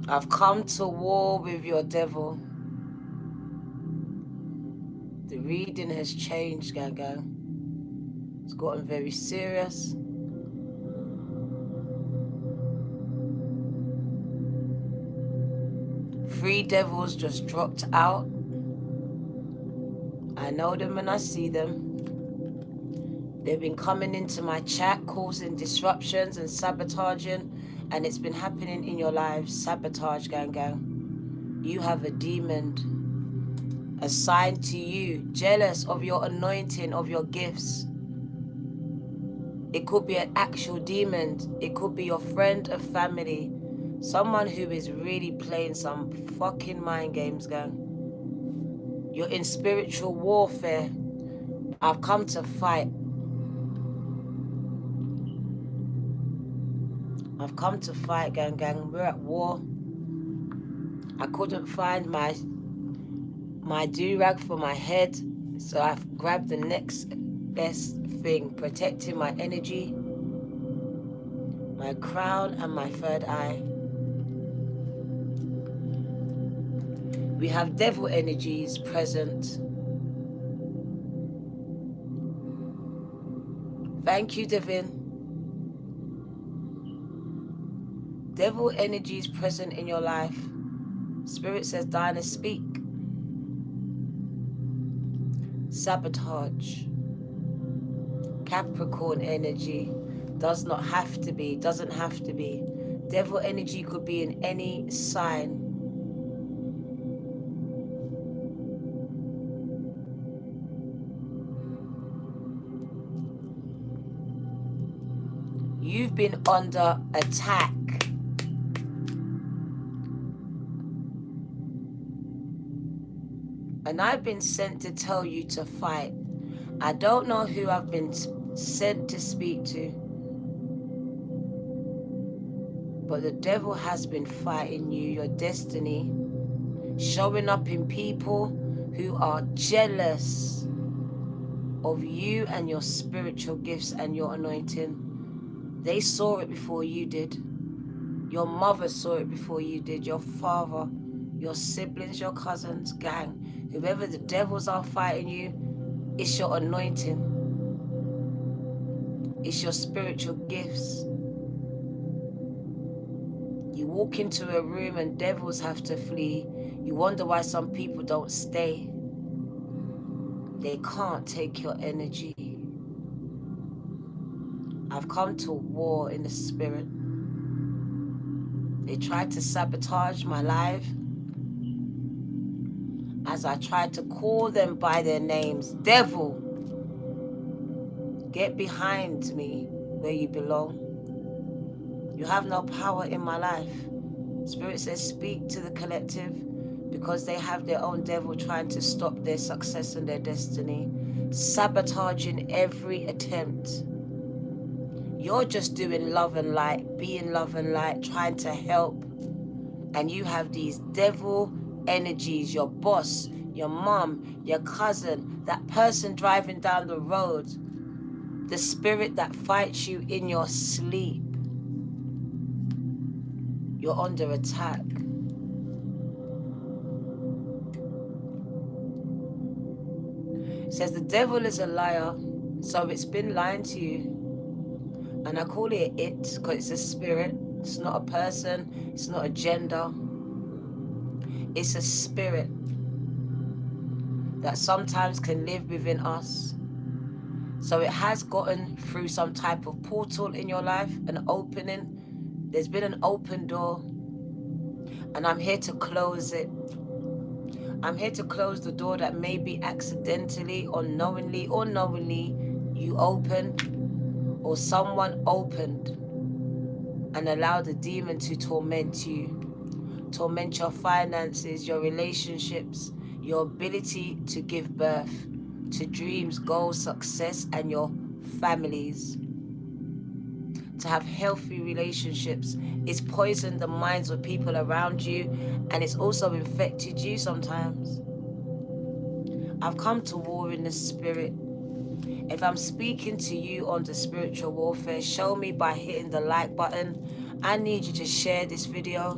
I've come to war with your devil. The reading has changed, Gaga. It's gotten very serious. Three devils just dropped out. I know them and I see them. They've been coming into my chat, causing disruptions and sabotaging, and it's been happening in your lives. Sabotage, gang. You have a demon assigned to you, jealous of your anointing, of your gifts. It could be an actual demon. It could be your friend or family. Someone who is really playing some fucking mind games, gang. You're in spiritual warfare. I've come to fight. I've come to fight, gang. We're at war. I couldn't find my do-rag for my head, so I've grabbed the next best thing, protecting my energy, my crown, and my third eye. We have devil energies present. Thank you, Divine. Devil energies present in your life. Spirit says, Dinah, speak. Sabotage. Capricorn energy. Does not have to be, doesn't have to be. Devil energy could be in any sign. You've been under attack. And I've been sent to tell you to fight. I don't know who I've been sent to speak to, but the devil has been fighting you, your destiny, showing up in people who are jealous of you and your spiritual gifts and your anointing. They saw it before you did. Your mother saw it before you did. Your father, your siblings, your cousins, gang. Whoever the devils are fighting you, it's your anointing. It's your spiritual gifts. You walk into a room and devils have to flee. You wonder why some people don't stay. They can't take your energy. I've come to war in the spirit. They tried to sabotage my life as I tried to call them by their names. Devil, get behind me where you belong. You have no power in my life. Spirit says, speak to the collective, because they have their own devil trying to stop their success and their destiny, sabotaging every attempt. You're just doing love and light, being love and light, trying to help. And you have these devil energies, your boss, your mom, your cousin, that person driving down the road, the spirit that fights you in your sleep. You're under attack. It says the devil is a liar, so it's been lying to you. And I call it because it's a spirit. It's not a person. It's not a gender. It's a spirit that sometimes can live within us. So it has gotten through some type of portal in your life, an opening. There's been an open door, and I'm here to close it. I'm here to close the door that maybe accidentally or knowingly you opened, or someone opened and allowed the demon to torment you, torment your finances, your relationships, your ability to give birth to dreams, goals, success, and your families. To have healthy relationships. It's poisoned the minds of people around you, and it's also infected you sometimes. I've come to war in the spirit. If I'm speaking to you on the spiritual warfare, show me by hitting the like button. I need you to share this video.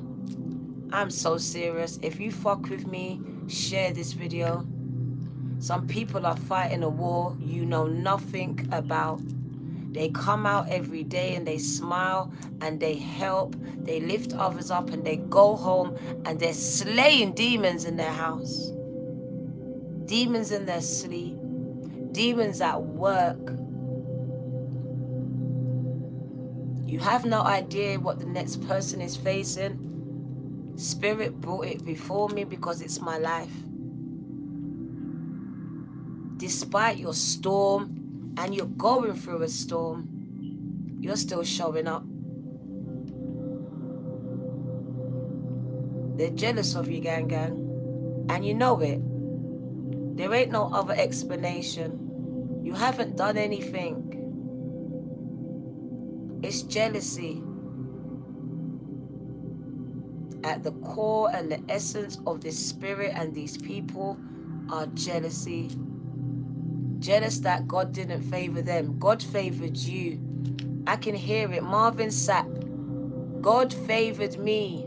I'm so serious. If you fuck with me, share this video. Some people are fighting a war you know nothing about. They come out every day and they smile and they help. They lift others up and they go home and they're slaying demons in their house. Demons in their sleep. Demons at work. You have no idea what the next person is facing. Spirit brought it before me because it's my life. Despite your storm, and you're going through a storm, you're still showing up. They're jealous of you, gang. And you know it. There ain't no other explanation. You haven't done anything. It's jealousy. At the core and the essence of this spirit and these people are jealousy. Jealous that God didn't favor them. God favored you. I can hear it. Marvin Sapp. God favored me.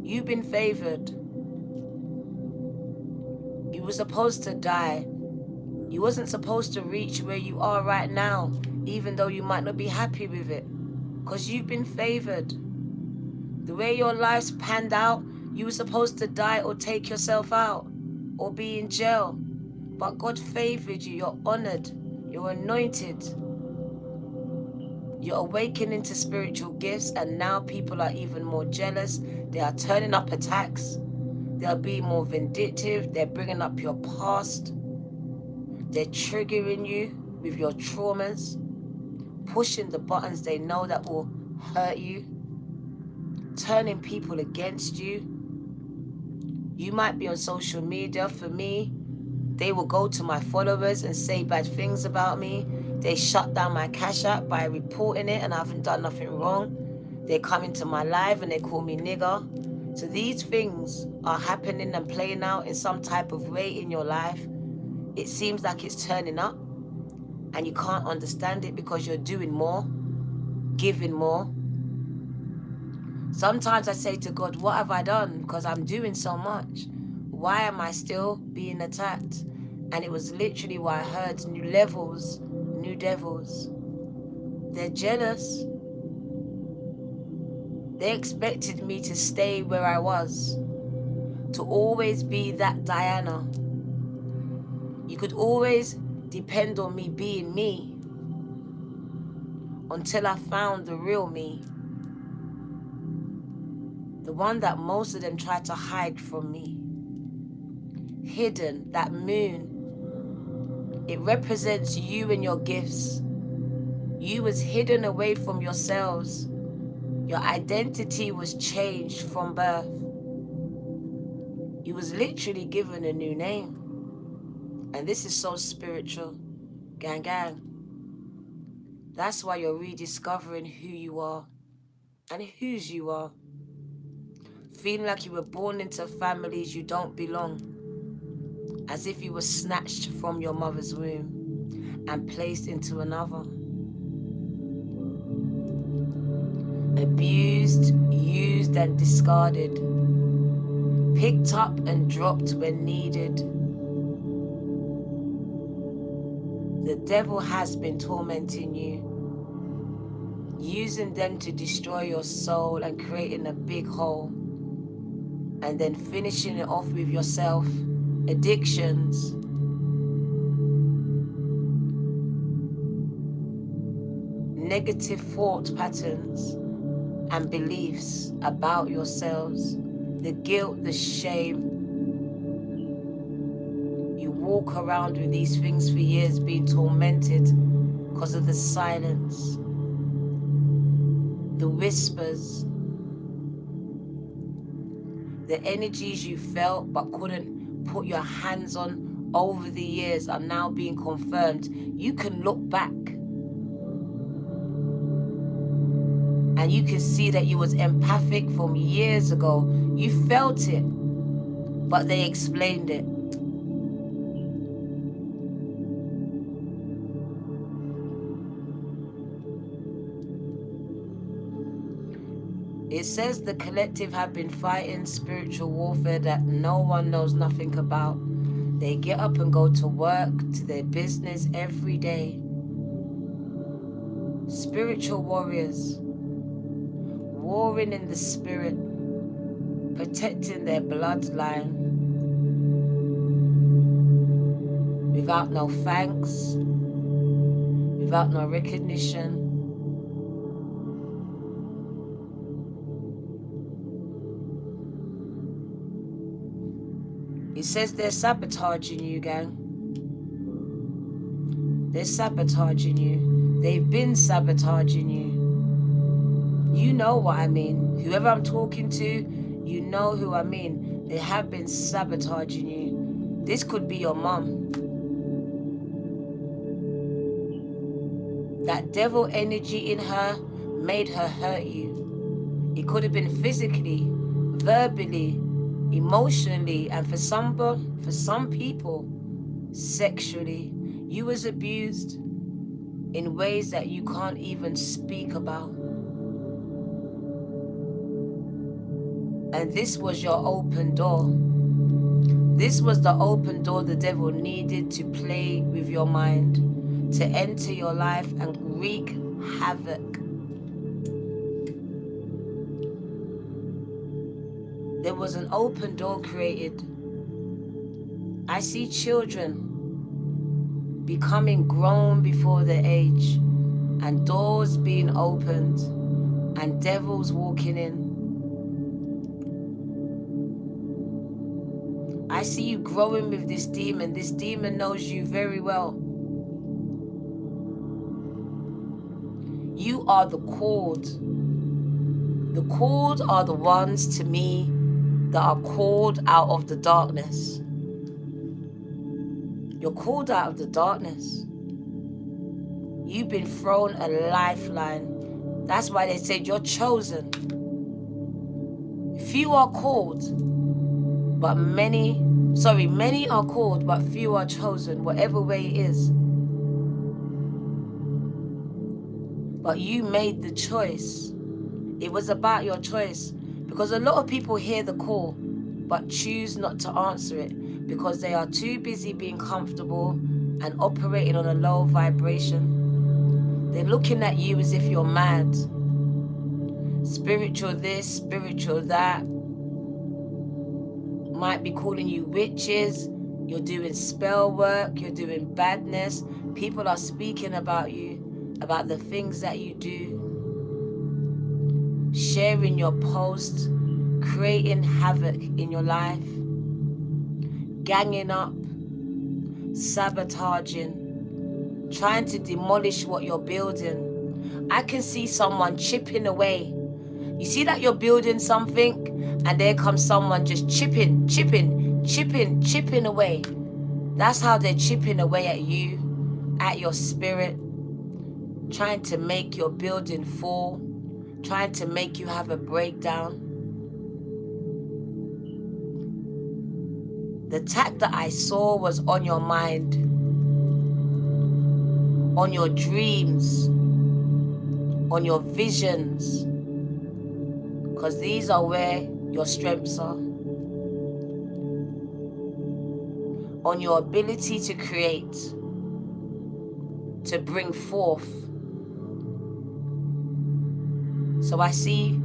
You've been favored. You were supposed to die. You wasn't supposed to reach where you are right now, even though you might not be happy with it, because you've been favored. The way your life's panned out, you were supposed to die or take yourself out or be in jail. But God favored you. You're honored. You're anointed. You're awakening to spiritual gifts, and now people are even more jealous. They are turning up attacks. They're being more vindictive. They're bringing up your past. They're triggering you with your traumas, pushing the buttons they know that will hurt you, turning people against you. You might be on social media. For me, they will go to my followers and say bad things about me. They shut down my Cash App by reporting it and I haven't done nothing wrong. They come into my live and they call me nigger. So these things are happening and playing out in some type of way in your life. It seems like it's turning up and you can't understand it because you're doing more, giving more. Sometimes I say to God, what have I done? Because I'm doing so much. Why am I still being attacked? And it was literally why I heard new levels, new devils. They're jealous. They expected me to stay where I was, to always be that Diana. You could always depend on me being me until I found the real me. The one that most of them tried to hide from me. Hidden, that moon. It represents you and your gifts. You was hidden away from yourselves. Your identity was changed from birth. You was literally given a new name. And this is so spiritual. Gang. That's why you're rediscovering who you are and whose you are. Feeling like you were born into families you don't belong. As if you were snatched from your mother's womb and placed into another. Abused, used and discarded. Picked up and dropped when needed. The devil has been tormenting you, using them to destroy your soul and creating a big hole, and then finishing it off with yourself. Addictions, negative thought patterns and beliefs about yourselves, the guilt, the shame. You walk around with these things for years being tormented because of the silence, the whispers, the energies you felt but couldn't put your hands on over the years are now being confirmed. You can look back and you can see that you was empathic from years ago. You felt it, but they explained it. It says the collective have been fighting spiritual warfare that no one knows nothing about. They get up and go to work, to their business every day. Spiritual warriors, warring in the spirit, protecting their bloodline without no thanks, without no recognition. It says they're sabotaging you, gang. They're sabotaging you. They've been sabotaging you. You know what I mean. Whoever I'm talking to, you know who I mean. They have been sabotaging you. This could be your mum. That devil energy in her made her hurt you. It could have been physically, verbally, emotionally, and for some people, sexually. You was abused in ways that you can't even speak about. And this was your open door. This was the open door the devil needed to play with your mind, to enter your life and wreak havoc. There was an open door created. I see children becoming grown before their age, and doors being opened, and devils walking in. I see you growing with this demon. This demon knows you very well. You are the called. The called are the ones to me that are called out of the darkness. You're called out of the darkness. You've been thrown a lifeline. That's why they said you're chosen. Few are called, but many are called, but few are chosen, whatever way it is. But you made the choice. It was about your choice. Because a lot of people hear the call, but choose not to answer it because they are too busy being comfortable and operating on a low vibration. They're looking at you as if you're mad. Spiritual this, spiritual that. Might be calling you witches. You're doing spell work. You're doing badness. People are speaking about you, about the things that you do. Sharing your posts, creating havoc in your life, ganging up, sabotaging, trying to demolish what you're building. I can see someone chipping away. You see that you're building something and there comes someone just chipping away. That's how they're chipping away at you, at your spirit, trying to make your building fall, trying to make you have a breakdown. The attack that I saw was on your mind, on your dreams, on your visions, because these are where your strengths are. On your ability to create, to bring forth. So I see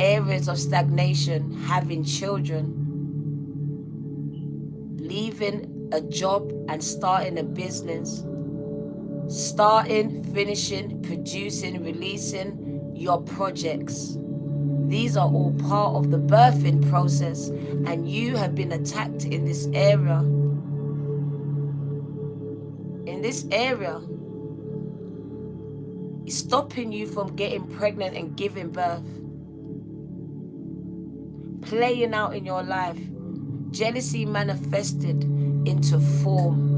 areas of stagnation, having children, leaving a job and starting a business, starting, finishing, producing, releasing your projects. These are all part of the birthing process, and you have been attacked in this area. In this area, it's stopping you from getting pregnant and giving birth. Playing out in your life. Jealousy manifested into form.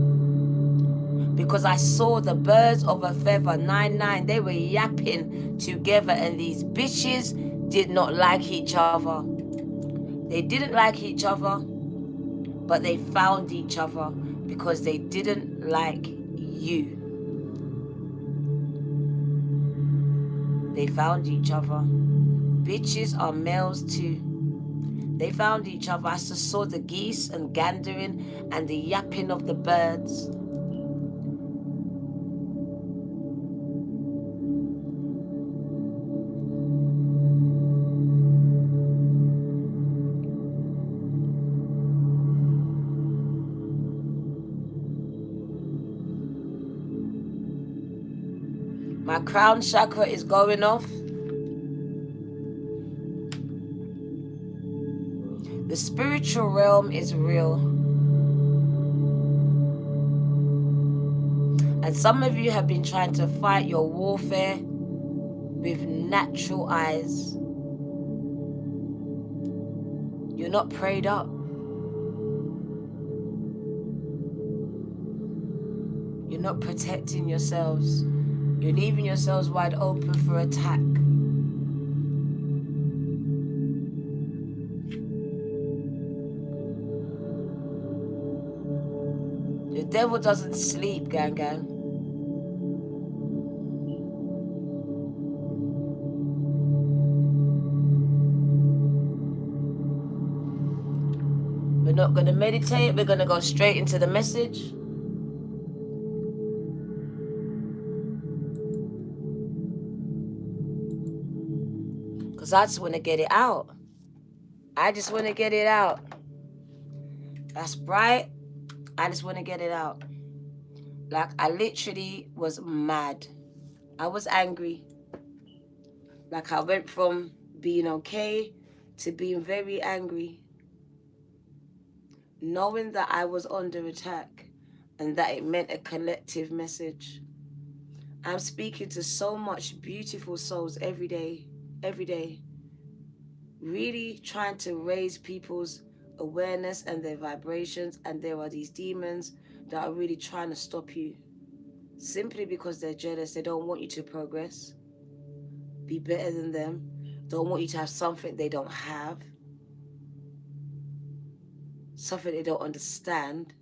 Because I saw the birds of a feather, 9-9, they were yapping together, and these bitches did not like each other. They didn't like each other, but they found each other because they didn't like you. They found each other. bitches are males too. They found each other. I just saw the geese and gandering and the yapping of the birds. My crown chakra is going off. The spiritual realm is real. And some of you have been trying to fight your warfare with natural eyes. You're not prayed up. You're not protecting yourselves. You're leaving yourselves wide open for attack. The devil doesn't sleep, gang. We're not going to meditate. We're going to go straight into the message. Because I just want to get it out. I just want to get it out. That's right. I just want to get it out. Like, I literally was mad. I was angry. Like, I went from being okay to being very angry. Knowing that I was under attack and that it meant a collective message. I'm speaking to so much beautiful souls every day. Really trying to raise people's awareness and their vibrations, and there are these demons that are really trying to stop you simply because they're jealous. They don't want you to progress, be better than them, don't want you to have something they don't have, something they don't understand.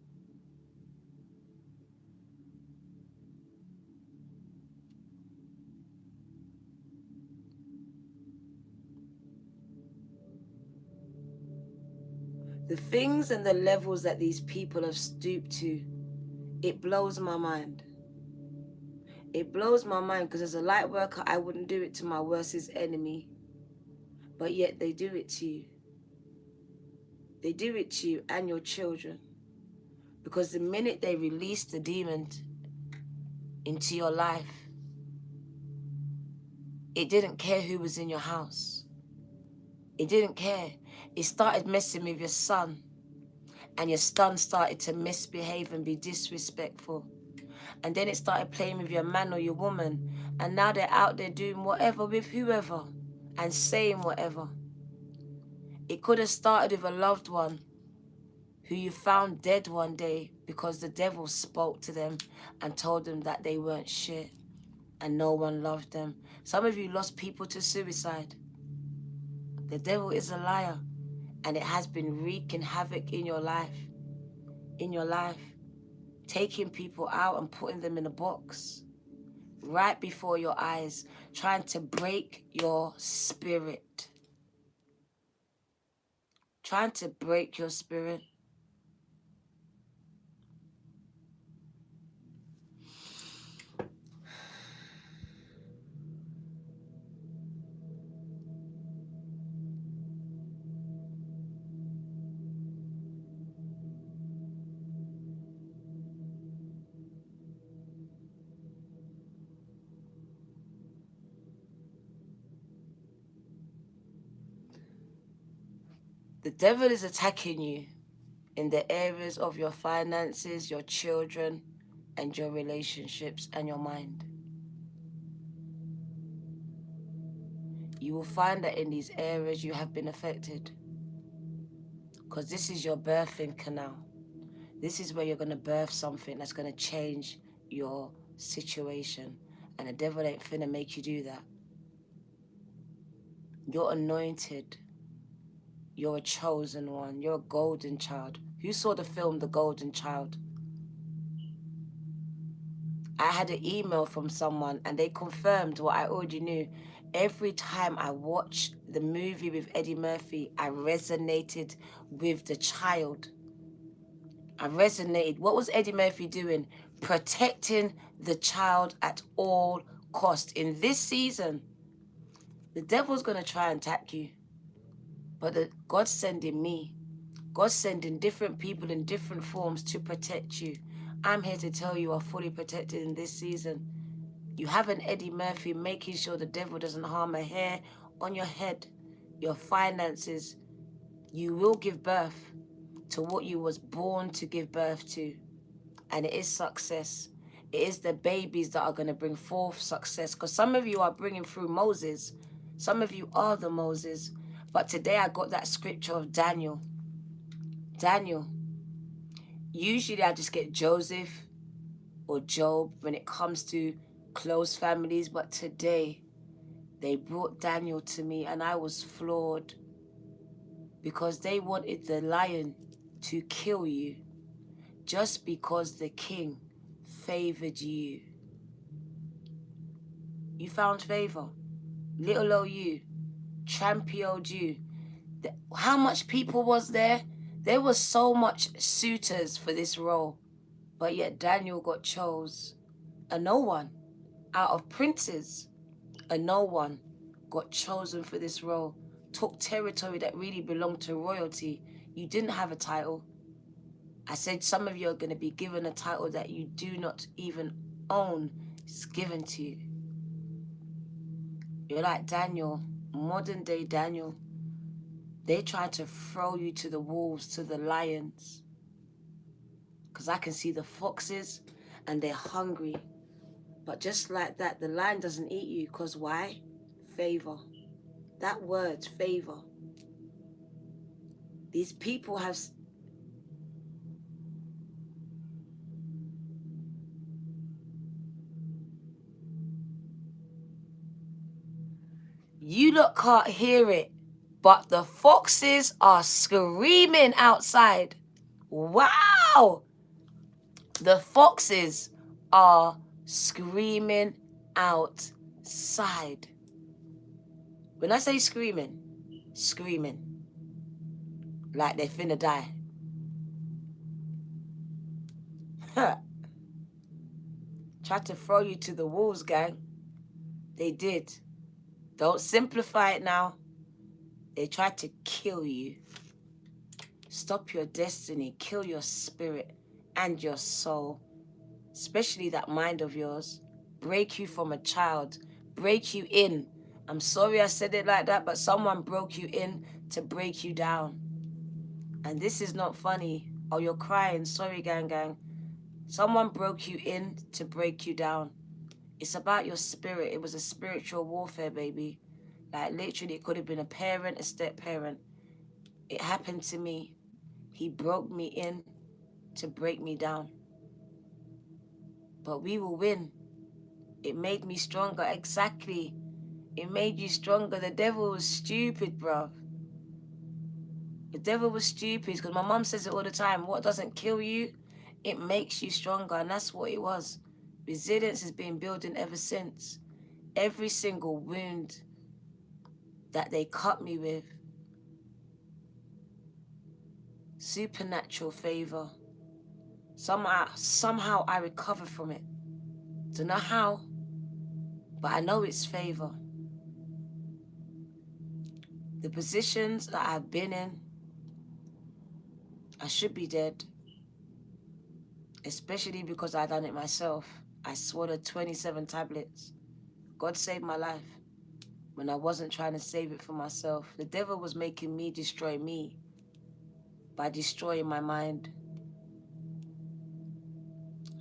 The things and the levels that these people have stooped to, it blows my mind. It blows my mind because as a light worker, I wouldn't do it to my worst enemy. But yet they do it to you. They do it to you and your children. Because the minute they release the demon into your life, it didn't care who was in your house. It didn't care. It started messing with your son. And your son started to misbehave and be disrespectful. And then it started playing with your man or your woman. And now they're out there doing whatever with whoever and saying whatever. It could have started with a loved one who you found dead one day because the devil spoke to them and told them that they weren't shit and no one loved them. Some of you lost people to suicide. The devil is a liar, and it has been wreaking havoc in your life. Taking people out and putting them in a box right before your eyes, trying to break your spirit. Trying to break your spirit. The devil is attacking you in the areas of your finances, your children, and your relationships and your mind. You will find that in these areas you have been affected. Because this is your birthing canal. This is where you're going to birth something that's going to change your situation. And the devil ain't finna make you do that. You're anointed. You're a chosen one. You're a golden child. Who saw the film The Golden Child? I had an email from someone and they confirmed what I already knew. Every time I watch the movie with Eddie Murphy, I resonated with the child. I resonated. What was Eddie Murphy doing? Protecting the child at all cost. In this season, the devil's going to try and attack you. But God's sending me. God's sending different people in different forms to protect you. I'm here to tell you are fully protected in this season. You have an Eddie Murphy making sure the devil doesn't harm a hair on your head, your finances. You will give birth to what you was born to give birth to. And it is success. It is the babies that are going to bring forth success. Because some of you are bringing through Moses. Some of you are the Moses. But today I got that scripture of Daniel. Daniel. Usually I just get Joseph or Job when it comes to close families. But today they brought Daniel to me and I was floored. Because they wanted the lion to kill you. Just because the king favored you. You found favor. Little old you. Championed you. How much people was there? There was so much suitors for this role. But yet Daniel got chose. And no one out of princes. And no one got chosen for this role. Took territory that really belonged to royalty. You didn't have a title. I said some of you are going to be given a title that you do not even own. It's given to you. You're like Daniel, modern day Daniel. They try to throw you to the wolves, to the lions. Because I can see the foxes and they're hungry. But just like that, the lion doesn't eat you. Because why? Favor. That word, favor. These people have... You lot can't hear it, but the foxes are screaming outside. Wow! The foxes are screaming outside. When I say screaming, screaming. Like they're finna die. Tried to throw you to the wolves, gang. They did. Don't simplify it now. They tried to kill you. Stop your destiny. Kill your spirit and your soul. Especially that mind of yours. Break you from a child. Break you in. I'm sorry I said it like that, but someone broke you in to break you down. And this is not funny. Oh, you're crying. Sorry, gang. Someone broke you in to break you down. It's about your spirit. It was a spiritual warfare, baby. Like, literally, it could have been a parent, a step-parent. It happened to me. He broke me in to break me down. But we will win. It made me stronger. Exactly. It made you stronger. The devil was stupid, bro. The devil was stupid. Because my mom says it all the time. What doesn't kill you, it makes you stronger. And that's what it was. Resilience has been building ever since. Every single wound that they cut me with, supernatural favor. Somehow I recover from it. Don't know how, but I know it's favor. The positions that I've been in, I should be dead. Especially because I done it myself. I swallowed 27 tablets. God saved my life when I wasn't trying to save it for myself. The devil was making me destroy me by destroying my mind.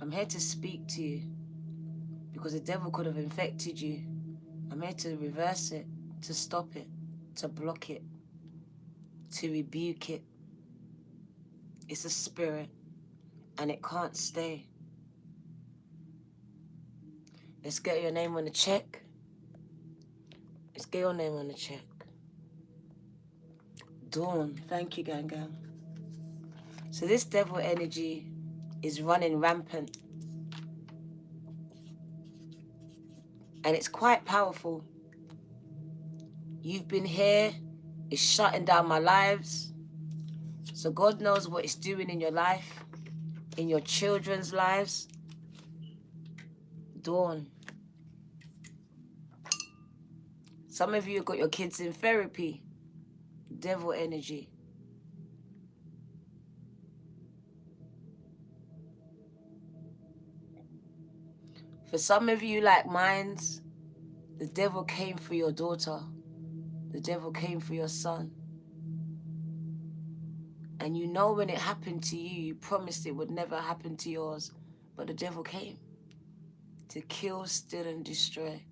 I'm here to speak to you because the devil could have infected you. I'm here to reverse it, to stop it, to block it, to rebuke it. It's a spirit and it can't stay. Let's get your name on the check. Let's get your name on the check. Dawn. Thank you, gang. So this devil energy is running rampant. And it's quite powerful. You've been here, it's shutting down my lives. So God knows what it's doing in your life, in your children's lives. Dawn. Some of you have got your kids in therapy. Devil energy. For some of you like mines, the devil came for your daughter. The devil came for your son. And you know when it happened to you, you promised it would never happen to yours. But the devil came to kill, steal, and destroy.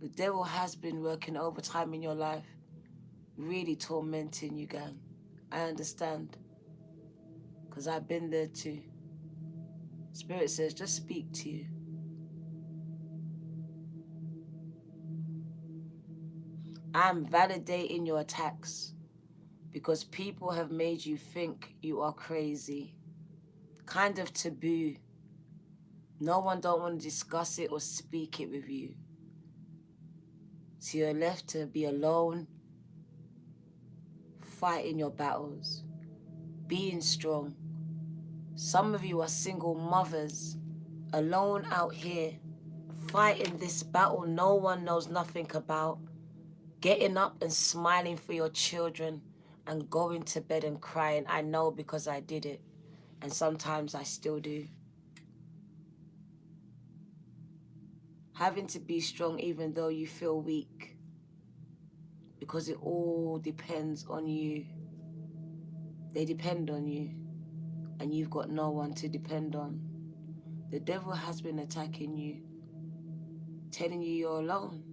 The devil has been working overtime in your life, really tormenting you, gang. I understand, because I've been there too. Spirit says, just speak to you. I'm validating your attacks because people have made you think you are crazy. Kind of taboo. No one don't want to discuss it or speak it with you. So you're left to be alone, fighting your battles, being strong. Some of you are single mothers, alone out here, fighting this battle no one knows nothing about, getting up and smiling for your children and going to bed and crying. I know because I did it, and sometimes I still do. Having to be strong even though you feel weak, because it all depends on you. They depend on you, and you've got no one to depend on. The devil has been attacking you, telling you you're alone.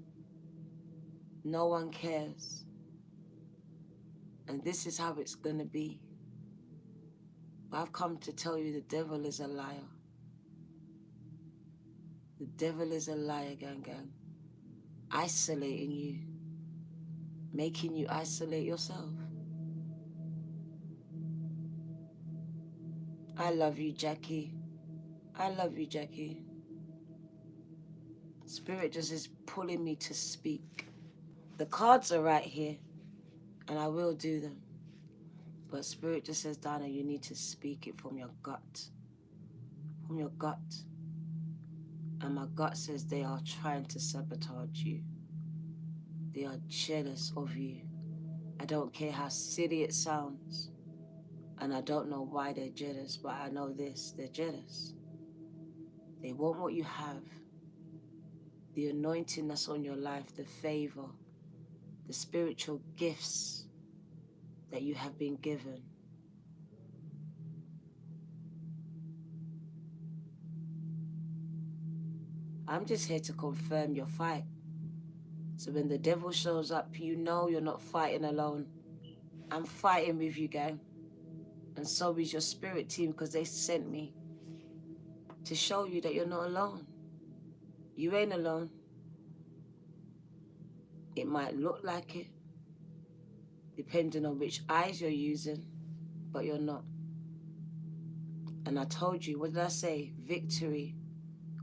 No one cares. And this is how it's going to be. But I've come to tell you the devil is a liar. The devil is a liar, gang. Isolating you, making you isolate yourself. I love you, Jackie. I love you, Jackie. Spirit just is pulling me to speak. The cards are right here, and I will do them. But Spirit just says, Dana, you need to speak it from your gut. From your gut. And my gut says they are trying to sabotage you. They are jealous of you. I don't care how silly it sounds. And I don't know why they're jealous, but I know this, they're jealous. They want what you have. The anointing that's on your life, the favor, the spiritual gifts that you have been given. I'm just here to confirm your fight. So when the devil shows up, you know you're not fighting alone. I'm fighting with you, gang. And so is your spirit team, because they sent me to show you that you're not alone. You ain't alone. It might look like it, depending on which eyes you're using, but you're not. And I told you, what did I say? Victory.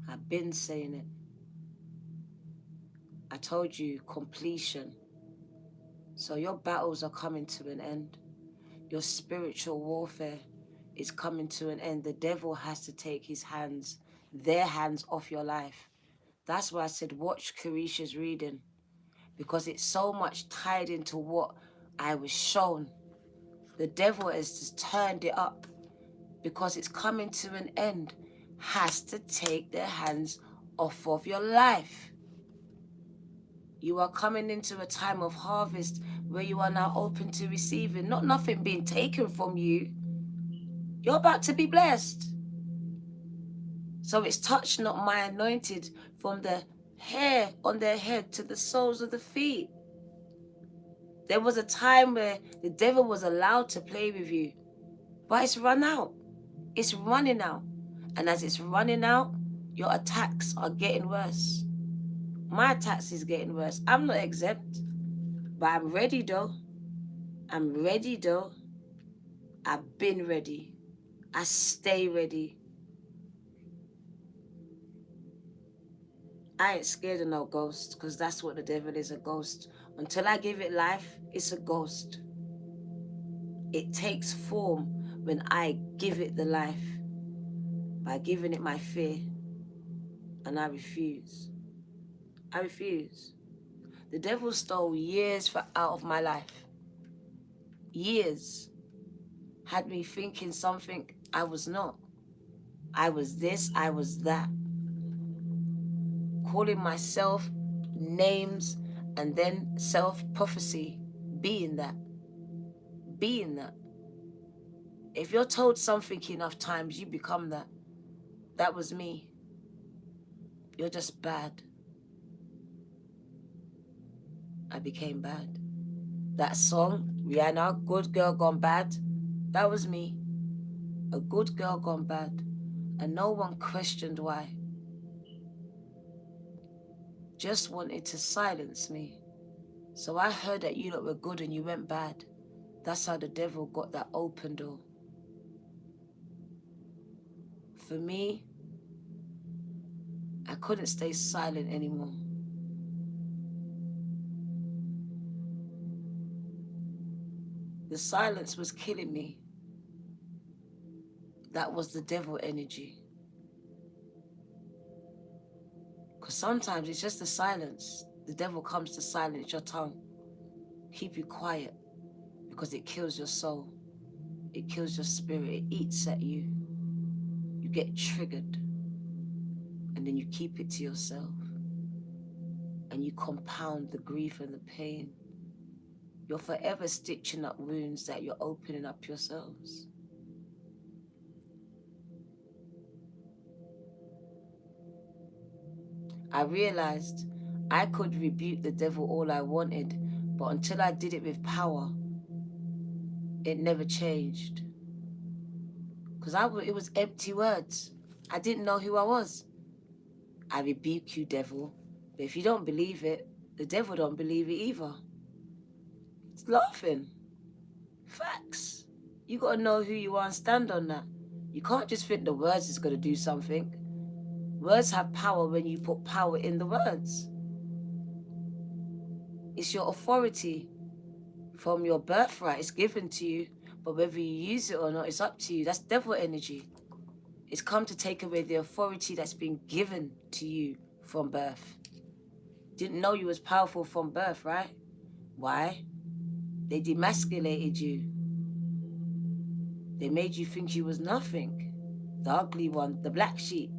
I've been saying it. I told you completion. So your battles are coming to an end. Your spiritual warfare is coming to an end. The devil has to take his hands, their hands off your life. That's why I said watch Carisha's reading, because it's so much tied into what I was shown. The devil has just turned it up because it's coming to an end. Has to take their hands off of your life. You are coming into a time of harvest where you are now open to receiving, not nothing being taken from you. You're about to be blessed. So it's touch not my anointed from the hair on their head to the soles of the feet. There was a time where the devil was allowed to play with you, but it's run out. It's running out. And as it's running out, your attacks are getting worse. My attacks is getting worse. I'm not exempt, but I'm ready though. I'm ready though. I've been ready. I stay ready. I ain't scared of no ghost, because that's what the devil is, a ghost. Until I give it life, it's a ghost. It takes form when I give it the life, by giving it my fear, and I refuse. I refuse. The devil stole years out of my life. Years. Had me thinking something I was not. I was this, I was that. Calling myself names and then self-prophecy, being that. Being that. If you're told something enough times, you become that. That was me. You're just bad. I became bad. That song, Rihanna, Good Girl Gone Bad, that was me. A good girl gone bad. And no one questioned why. Just wanted to silence me. So I heard that you lot were good and you went bad. That's how the devil got that open door. For me, I couldn't stay silent anymore. The silence was killing me. That was the devil energy. Because sometimes it's just the silence. The devil comes to silence your tongue. Keep you quiet. Because it kills your soul. It kills your spirit. It eats at you. You get triggered. And then you keep it to yourself. And you compound the grief and the pain. You're forever stitching up wounds that you're opening up yourselves. I realized I could rebuke the devil all I wanted, but until I did it with power, it never changed. Because it was empty words. I didn't know who I was. I rebuke you, devil. But if you don't believe it, the devil don't believe it either. It's laughing. Facts. You got to know who you are and stand on that. You can't just think the words is going to do something. Words have power when you put power in the words. It's your authority from your birthright. It's given to you, but whether you use it or not, it's up to you. That's devil energy. It's come to take away the authority that's been given to you from birth. Didn't know you was powerful from birth, right? Why? They demasculated you. They made you think you was nothing. The ugly one, the black sheep.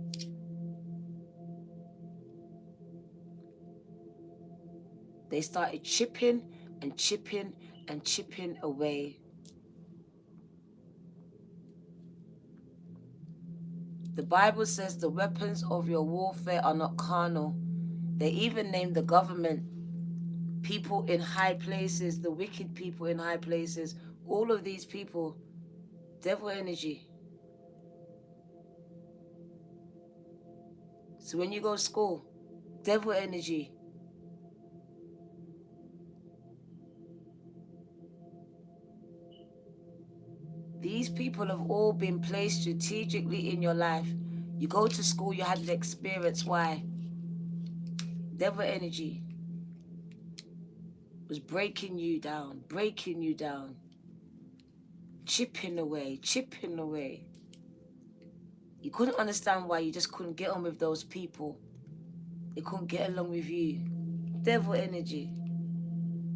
They started chipping and chipping and chipping away. The Bible says the weapons of your warfare are not carnal. They even name the government, people in high places, the wicked people in high places, all of these people, devil energy. So when you go to school, devil energy. These people have all been placed strategically in your life. You go to school, you had an experience. Why? Devil energy was breaking you down, chipping away. You couldn't understand why you just couldn't get on with those people. They couldn't get along with you. Devil energy,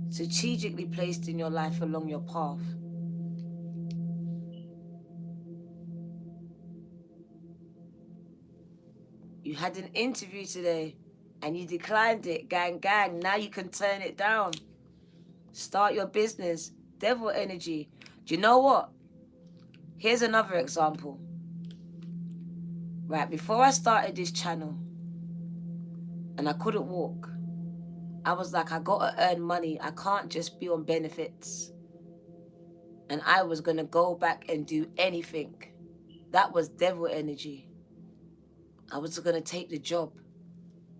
strategically placed in your life along your path. You had an interview today and you declined it. Gang. Now you can turn it down. Start your business. Devil energy. Do you know what? Here's another example. Right, before I started this channel and I couldn't walk, I was like, I gotta earn money. I can't just be on benefits. And I was gonna go back and do anything. That was devil energy. I was gonna take the job.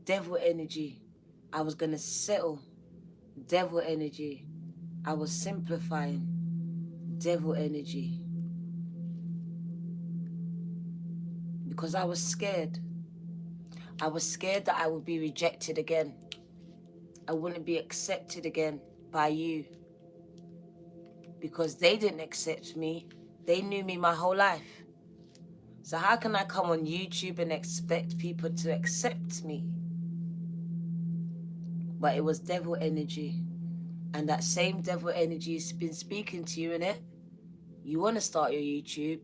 Devil energy. I was gonna settle. Devil energy. I was simplifying. Devil energy. Because I was scared. I was scared that I would be rejected again. I wouldn't be accepted again by you. Because they didn't accept me. They knew me my whole life. So how can I come on YouTube and expect people to accept me? But it was devil energy. And that same devil energy has been speaking to you, innit? You want to start your YouTube.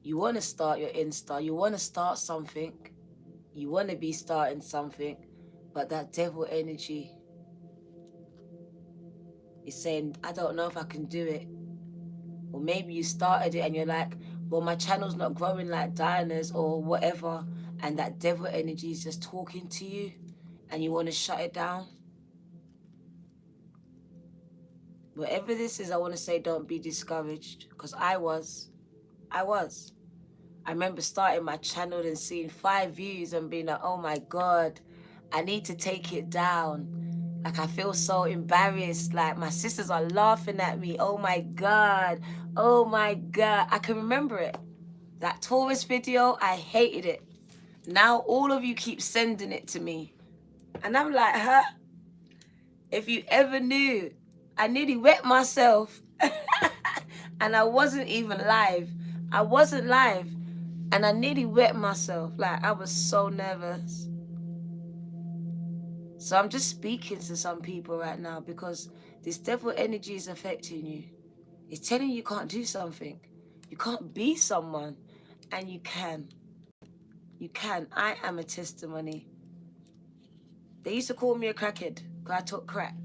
You want to start your Insta. You want to start something. You want to be starting something. But that devil energy is saying, I don't know if I can do it. Or maybe you started it and you're like, well, my channel's not growing like Diana's or whatever. And that devil energy is just talking to you and you want to shut it down. Whatever this is, I want to say don't be discouraged. Because I was. I remember starting my channel and seeing 5 views and being like, oh my God, I need to take it down. Like I feel so embarrassed. Like my sisters are laughing at me. Oh my God. Oh my God. I can remember it. That Taurus video, I hated it. Now all of you keep sending it to me. And I'm like, huh? If you ever knew, I nearly wet myself. And I wasn't even live. I wasn't live. And I nearly wet myself. Like, I was so nervous. So I'm just speaking to some people right now because this devil energy is affecting you. It's telling you can't do something. You can't be someone. And you can. You can. I am a testimony. They used to call me a crackhead because I took crack.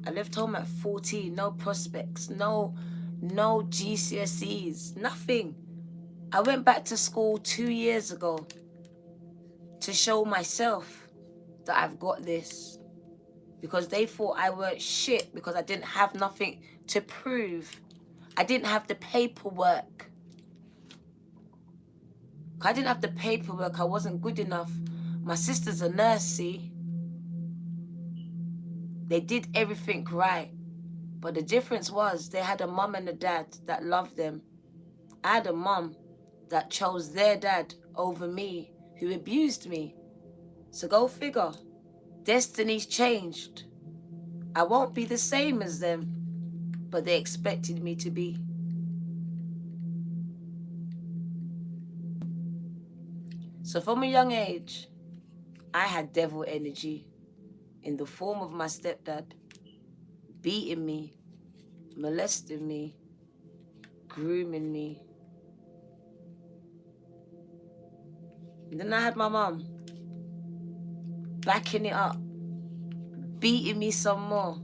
I left home at 14. No prospects. No GCSEs. Nothing. I went back to school 2 years ago to show myself that I've got this. Because they thought I weren't shit because I didn't have nothing to prove. I didn't have the paperwork. I didn't have the paperwork. I wasn't good enough. My sister's a nurse, see? They did everything right. But the difference was they had a mum and a dad that loved them. I had a mum that chose their dad over me, who abused me. So go figure. Destiny's changed. I won't be the same as them, but they expected me to be. So from a young age, I had devil energy in the form of my stepdad beating me, molesting me, grooming me. And then I had my mum backing it up, beating me some more.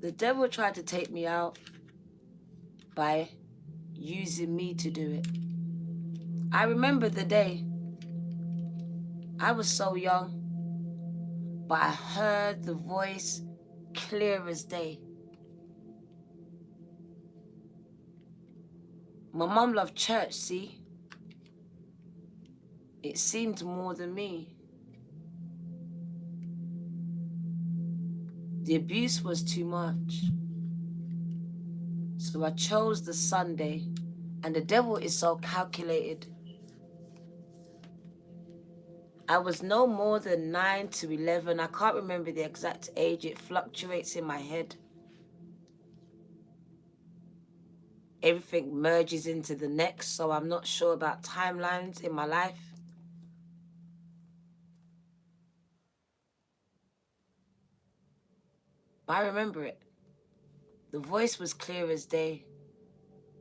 The devil tried to take me out by using me to do it. I remember the day. I was so young, but I heard the voice clear as day. My mum loved church, see? It seemed more than me. The abuse was too much. So I chose the Sunday, and the devil is so calculated. I was no more than 9 to 11. I can't remember the exact age. It fluctuates in my head. Everything merges into the next, so I'm not sure about timelines in my life. But I remember it. The voice was clear as day,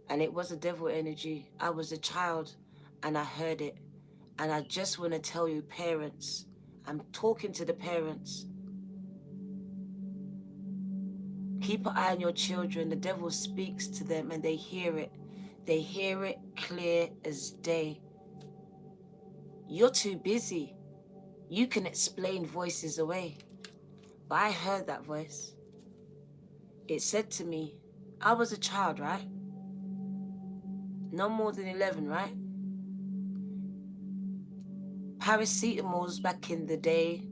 and it was a devil energy. I was a child, and I heard it. And I just want to tell you, parents, I'm talking to the parents. Keep an eye on your children. The devil speaks to them, and they hear it. They hear it clear as day. You're too busy. You can explain voices away. But I heard that voice. It said to me, I was a child, right? No more than 11, right? Paracetamols back in the day,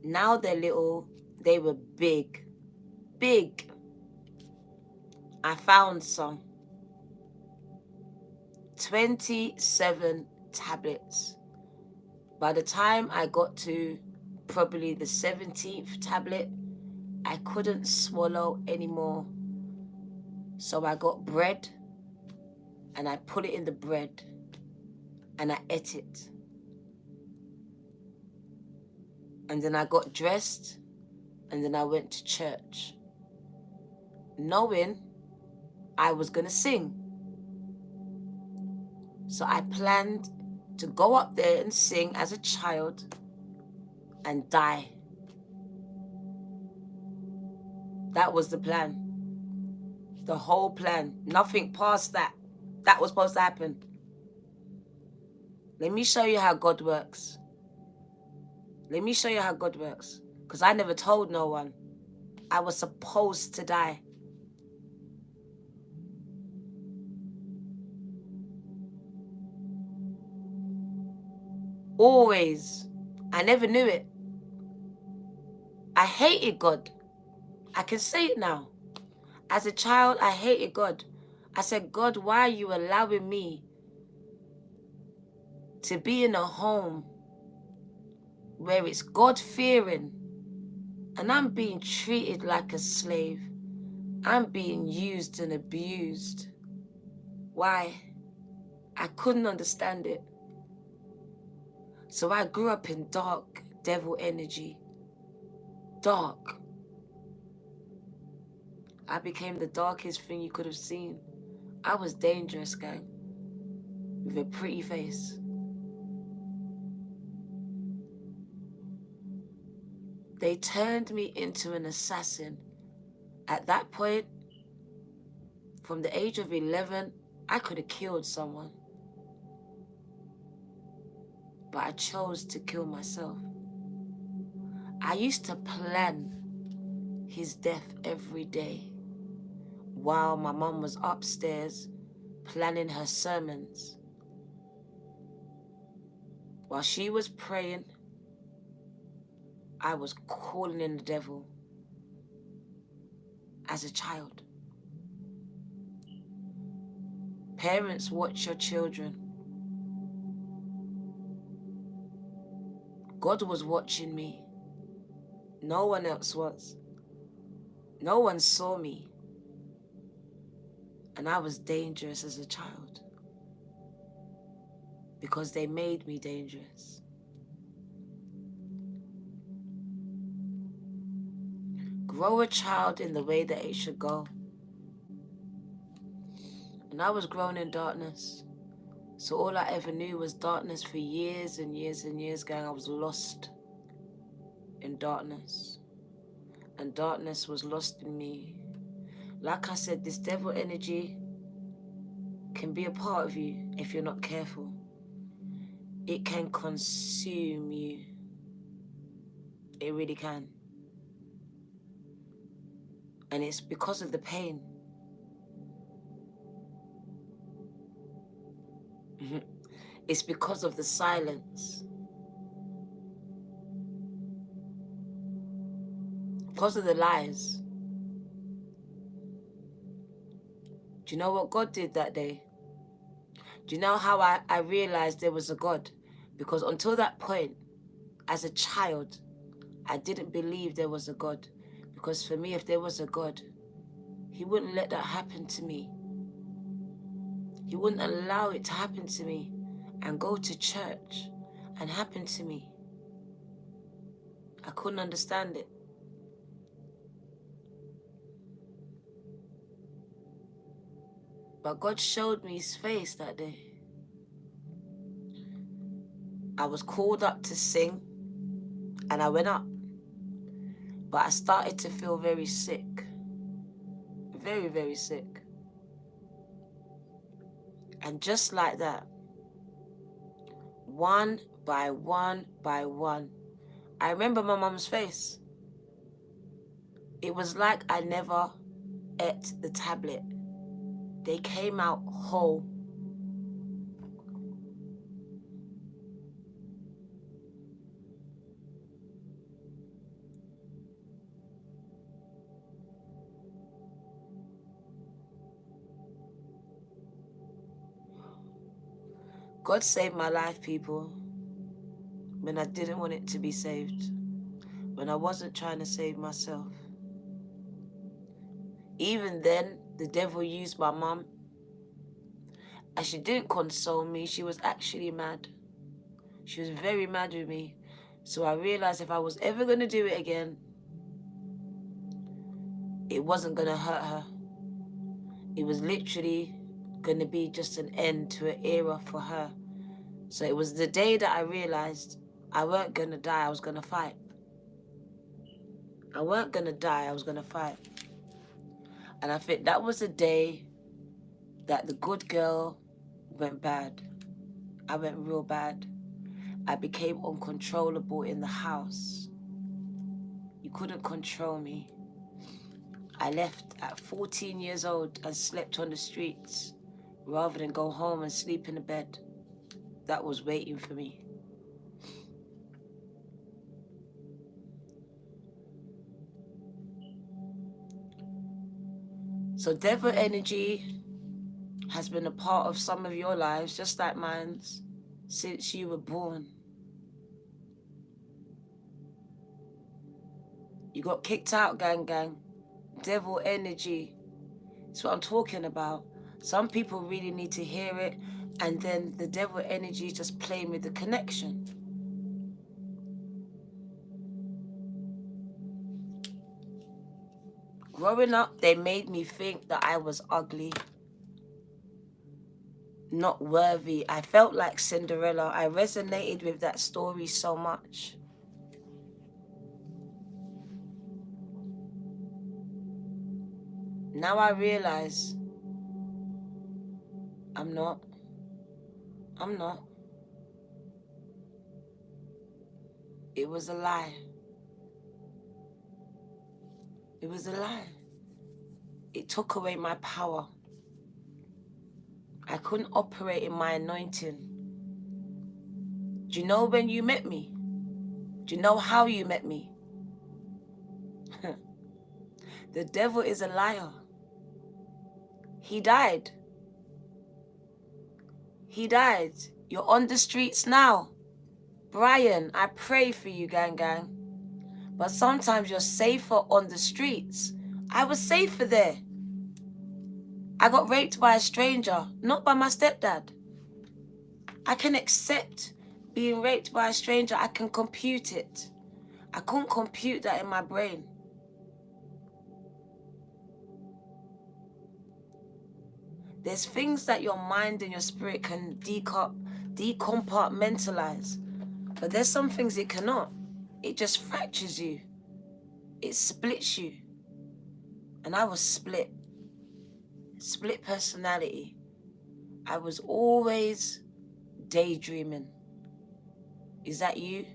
now they're little, They were big, big. I found some. 27 tablets. By the time I got to probably the 17th tablet, I couldn't swallow anymore. So I got bread and I put it in the bread and I ate it. And then I got dressed and then I went to church, knowing I was going to sing. So I planned to go up there and sing as a child and die. That was the plan. The whole plan. Nothing past that. That was supposed to happen. Let me show you how God works. Let me show you how God works. Because I never told no one. I was supposed to die. Always. I never knew it. I hated God. I can say it now. As a child, I hated God. I said, God, why are you allowing me to be in a home where it's God-fearing and I'm being treated like a slave? I'm being used and abused. Why? I couldn't understand it. So I grew up in dark devil energy. Dark. I became the darkest thing you could have seen. I was dangerous, gang. With a pretty face. They turned me into an assassin. At that point, from the age of 11, I could have killed someone. But I chose to kill myself. I used to plan his death every day while my mum was upstairs planning her sermons. While she was praying, I was calling in the devil as a child. Parents, watch your children. God was watching me. No one else was. No one saw me. And I was dangerous as a child because they made me dangerous. Grow a child in the way that it should go. And I was grown in darkness. So all I ever knew was darkness for years and years and years, gang. I was lost in darkness. And darkness was lost in me. Like I said, this devil energy can be a part of you if you're not careful. It can consume you. It really can. And it's because of the pain. It's because of the silence. Because of the lies. Do you know what God did that day? Do you know how I realized there was a God? Because until that point, as a child, I didn't believe there was a God. Because for me, if there was a God, he wouldn't let that happen to me. He wouldn't allow it to happen to me and go to church and happen to me. I couldn't understand it. But God showed me his face that day. I was called up to sing and I went up. But I started to feel very sick. Very, very sick. And just like that, one by one by one, I remember my mum's face. It was like I never ate the tablet. They came out whole. God saved my life, people, when I didn't want it to be saved, when I wasn't trying to save myself. Even then, the devil used my mum, and she didn't console me. She was actually mad. She was very mad with me. So I realized if I was ever going to do it again, it wasn't going to hurt her. It was literally going to be just an end to an era for her. So it was the day that I realized I weren't going to die, I was going to fight. I weren't going to die, I was going to fight. And I think that was the day that the good girl went bad. I went real bad. I became uncontrollable in the house. You couldn't control me. I left at 14 years old and slept on the streets rather than go home and sleep in a bed that was waiting for me. So devil energy has been a part of some of your lives, just like mine's, since you were born. You got kicked out, gang. Devil energy. That's what I'm talking about. Some people really need to hear it, and then the devil energy is just playing with the connection. Growing up, they made me think that I was ugly, not worthy. I felt like Cinderella. I resonated with that story so much. Now I realize I'm not. It was a lie. It was a lie. It took away my power. I couldn't operate in my anointing. Do you know when you met me? Do you know how you met me? The devil is a liar. He died. He died. You're on the streets now. Brian, I pray for you, gang. But sometimes you're safer on the streets. I was safer there. I got raped by a stranger, not by my stepdad. I can accept being raped by a stranger. I can compute it. I couldn't compute that in my brain. There's things that your mind and your spirit can decompartmentalize. But there's some things it cannot. It just fractures you. It splits you. And I was split. Split personality. I was always daydreaming. Is that you?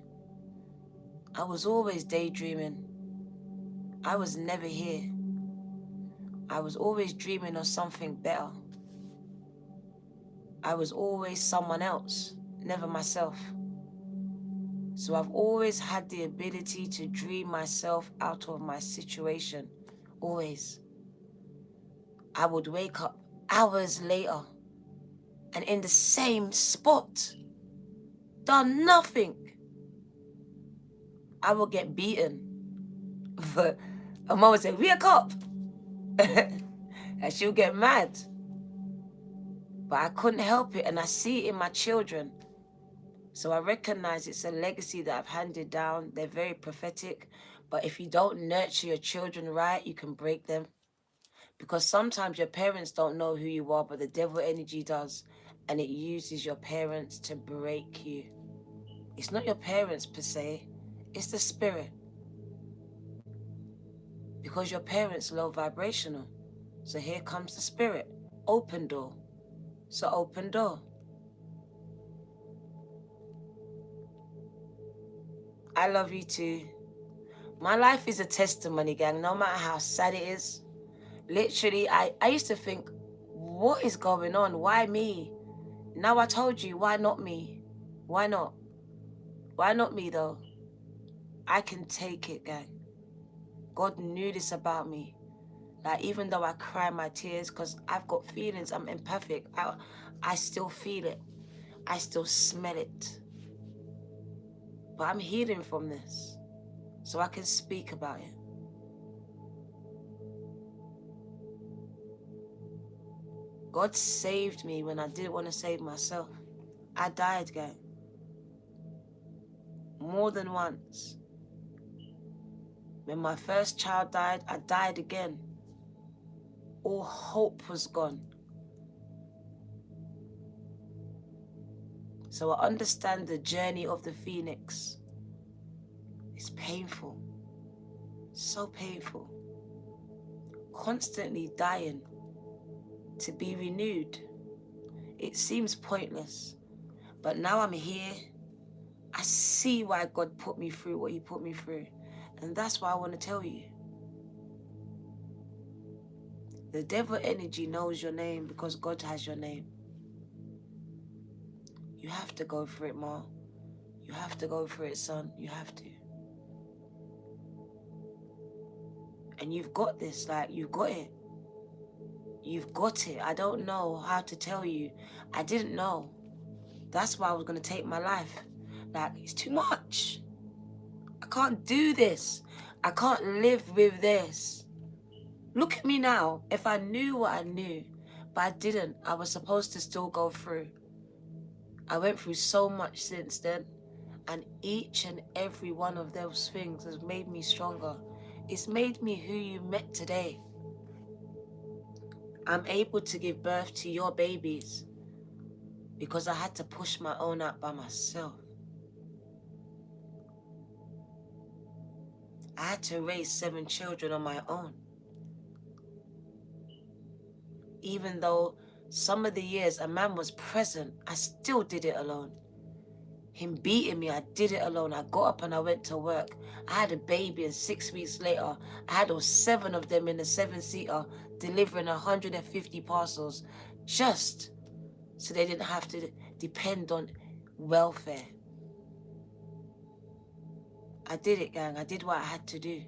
I was always daydreaming. I was never here. I was always dreaming of something better. I was always someone else, never myself. So I've always had the ability to dream myself out of my situation. Always. I would wake up hours later and in the same spot, done nothing. I would get beaten. But my mom would say, wake up. And she'll get mad. But I couldn't help it, and I see it in my children. So I recognize it's a legacy that I've handed down. They're very prophetic. But if you don't nurture your children right, you can break them. Because sometimes your parents don't know who you are, but the devil energy does. And it uses your parents to break you. It's not your parents per se. It's the spirit. Because your parents low vibrational. So here comes the spirit. Open door. So open door. I love you too. My life is a testimony, gang, no matter how sad it is. Literally, I used to think, what is going on? Why me? Now I told you, why not me? Why not? Why not me though? I can take it, gang. God knew this about me. Like, even though I cry my tears, because I've got feelings, I'm empathic, I still feel it. I still smell it. But I'm healing from this, so I can speak about it. God saved me when I didn't want to save myself. I died, gang. More than once. When my first child died, I died again. All hope was gone. So I understand the journey of the phoenix. It's painful. So painful. Constantly dying to be renewed. It seems pointless. But now I'm here. I see why God put me through what he put me through. And that's why I want to tell you. The devil energy knows your name because God has your name. You have to go for it, Ma. You have to go for it, son. You have to. And you've got this, like, you've got it. You've got it. I don't know how to tell you. I didn't know. That's why I was going to take my life. Like, it's too much. I can't do this. I can't live with this. Look at me now. If I knew what I knew, but I didn't. I was supposed to still go through. I went through so much since then. And each and every one of those things has made me stronger. It's made me who you met today. I'm able to give birth to your babies because I had to push my own out by myself. I had to raise 7 children on my own. Even though some of the years a man was present, I still did it alone. Him beating me, I did it alone. I got up and I went to work. I had a baby, and 6 weeks later, I had all 7 of them in a 7-seater delivering 150 parcels just so they didn't have to depend on welfare. I did it, gang. I did what I had to do.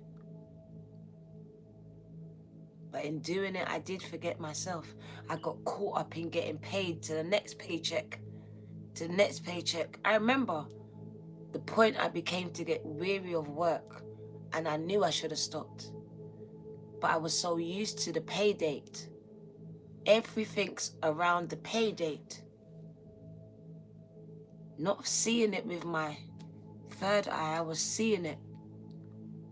But in doing it, I did forget myself. I got caught up in getting paid to the next paycheck. To the next paycheck. I remember the point I became to get weary of work, and I knew I should have stopped. But I was so used to the pay date. Everything's around the pay date. Not seeing it with my third eye, I was seeing it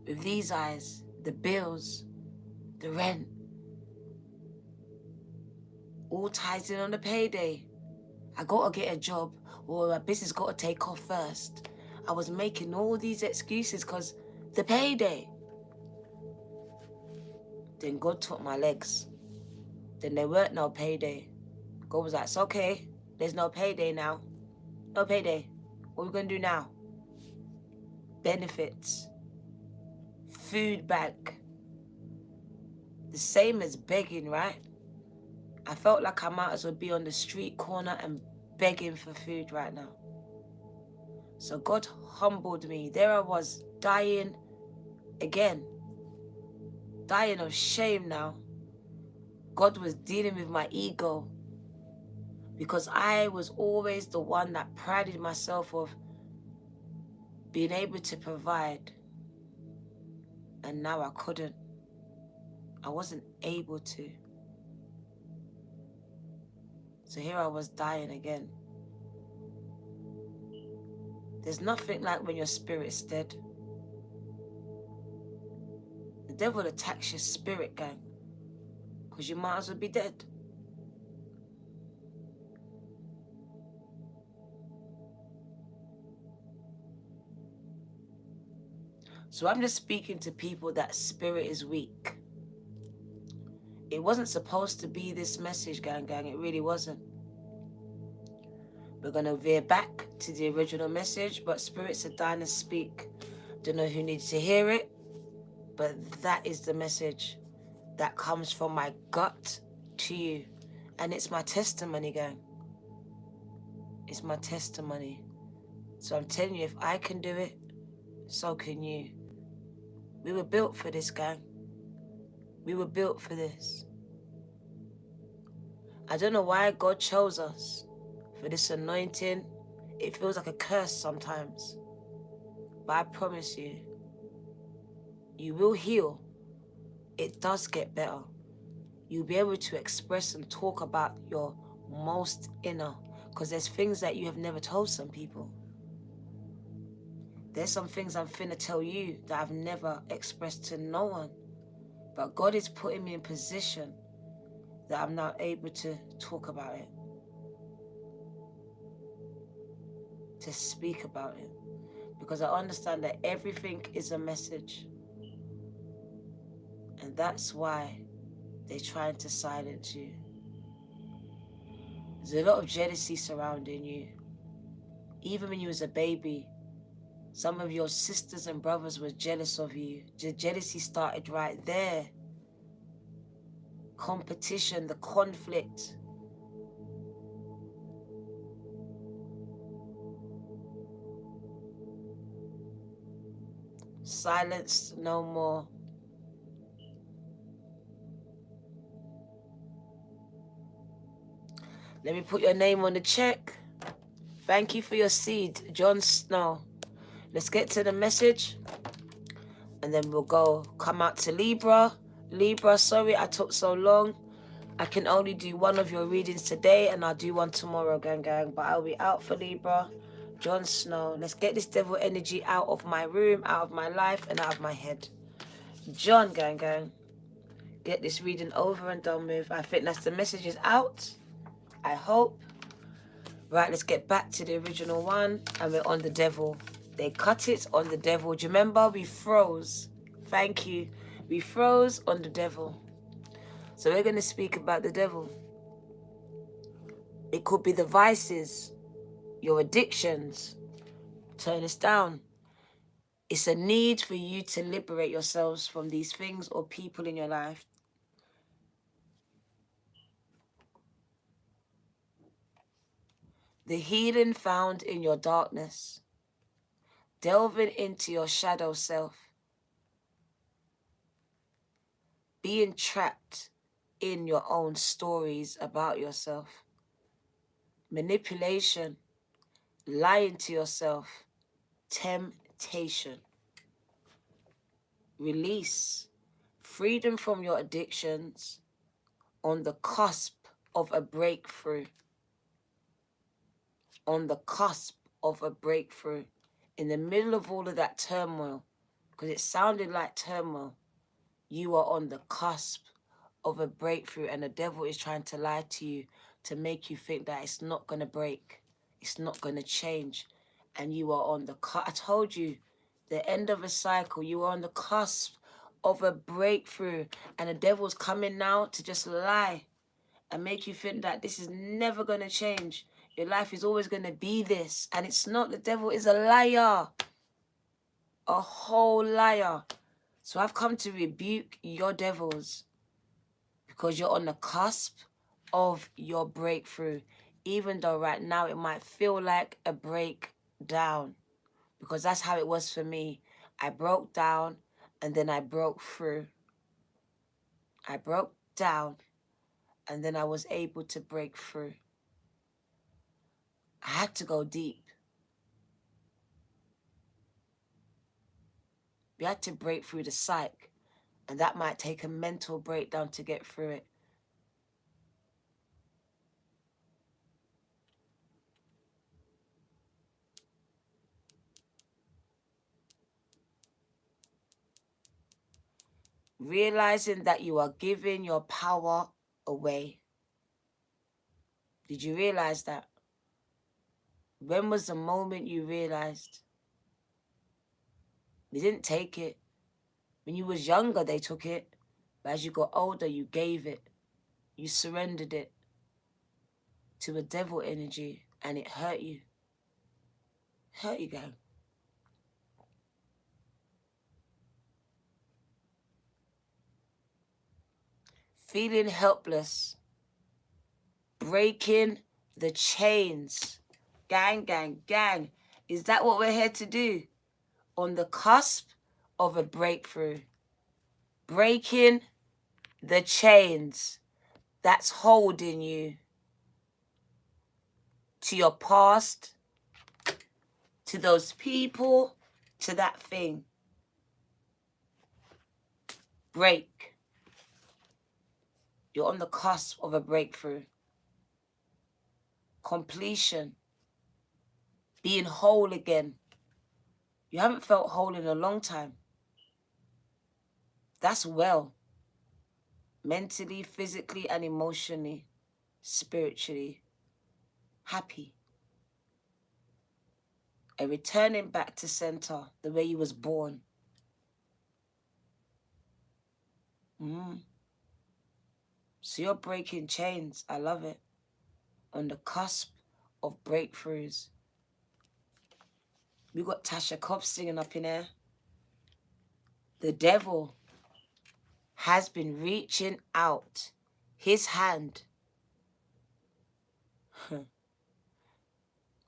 with these eyes, the bills, the rent. All ties in on the payday. I gotta get a job, or my business gotta take off first. I was making all these excuses because the payday. Then God took my legs. Then there weren't no payday. God was like, it's okay. There's no payday now. No payday. What are we gonna do now? Benefits. Food bank. The same as begging, right? I felt like I might as well be on the street corner and begging for food right now. So God humbled me. There I was, dying again. Dying of shame now. God was dealing with my ego. Because I was always the one that prided myself of being able to provide. And now I couldn't. I wasn't able to. So here I was dying again. There's nothing like when your spirit's dead. The devil attacks your spirit, gang. Because you might as well be dead. So I'm just speaking to people that spirit is weak. It wasn't supposed to be this message, gang. It really wasn't. We're going to veer back to the original message, but spirits are dying to speak. Don't know who needs to hear it, but that is the message that comes from my gut to you. And it's my testimony, gang. It's my testimony. So I'm telling you, if I can do it, so can you. We were built for this, gang. We were built for this. I don't know why God chose us for this anointing. It feels like a curse sometimes. But I promise you, you will heal. It does get better. You'll be able to express and talk about your most inner, because there's things that you have never told some people. There's some things I'm finna tell you that I've never expressed to no one. But God is putting me in position that I'm now able to talk about it, to speak about it. Because I understand that everything is a message. And that's why they're trying to silence you. There's a lot of jealousy surrounding you. Even when you was a baby, some of your sisters and brothers were jealous of you. The jealousy started right there. Competition, the conflict. Silenced no more. Let me put your name on the check. Thank you for your seed, Jon Snow. Let's get to the message. And then we'll come out to Libra. Libra, sorry I took so long. I can only do one of your readings today, and I'll do one tomorrow, gang. But I'll be out for Libra. Jon Snow. Let's get this devil energy out of my room, out of my life, and out of my head. John, gang. Get this reading over and done with. I think that's the messages out. I hope. Right, let's get back to the original one. And we're on the devil. They cut it on the devil. Do you remember? We froze. Thank you. We froze on the devil. So we're going to speak about the devil. It could be the vices, your addictions. Turn us down. It's a need for you to liberate yourselves from these things or people in your life. The healing found in your darkness. Delving into your shadow self. Being trapped in your own stories about yourself. Manipulation. Lying to yourself. Temptation. Release. Freedom from your addictions. On the cusp of a breakthrough. On the cusp of a breakthrough. In the middle of all of that turmoil, because it sounded like turmoil, you are on the cusp of a breakthrough, and the devil is trying to lie to you to make you think that it's not going to break. It's not going to change. And you are on the cusp. I told you, the end of a cycle, you are on the cusp of a breakthrough, and the devil's coming now to just lie and make you think that this is never going to change. Your life is always going to be this. And it's not. The devil is a liar. A whole liar. So I've come to rebuke your devils, because you're on the cusp of your breakthrough. Even though right now it might feel like a breakdown. Because that's how it was for me. I broke down and then I broke through. I broke down and then I was able to break through. I had to go deep. We had to break through the psyche, and that might take a mental breakdown to get through it. Realizing that you are giving your power away. Did you realize that? When was the moment you realized? They didn't take it. When you was younger, they took it. But as you got older, you gave it. You surrendered it to a devil energy, and it hurt you. Hurt you, gang. Feeling helpless. Breaking the chains. Gang. Is that what we're here to do? On the cusp of a breakthrough. Breaking the chains that's holding you. to your past, to those people, to that thing. Break. You're on the cusp of a breakthrough. Completion. Being whole again. You haven't felt whole in a long time. That's well. Mentally, physically, and emotionally, spiritually. Happy. A returning back to center, the way you was born. So you're breaking chains. I love it. On the cusp of breakthroughs. We got Tasha Cobbs singing up in there. The devil has been reaching out his hand,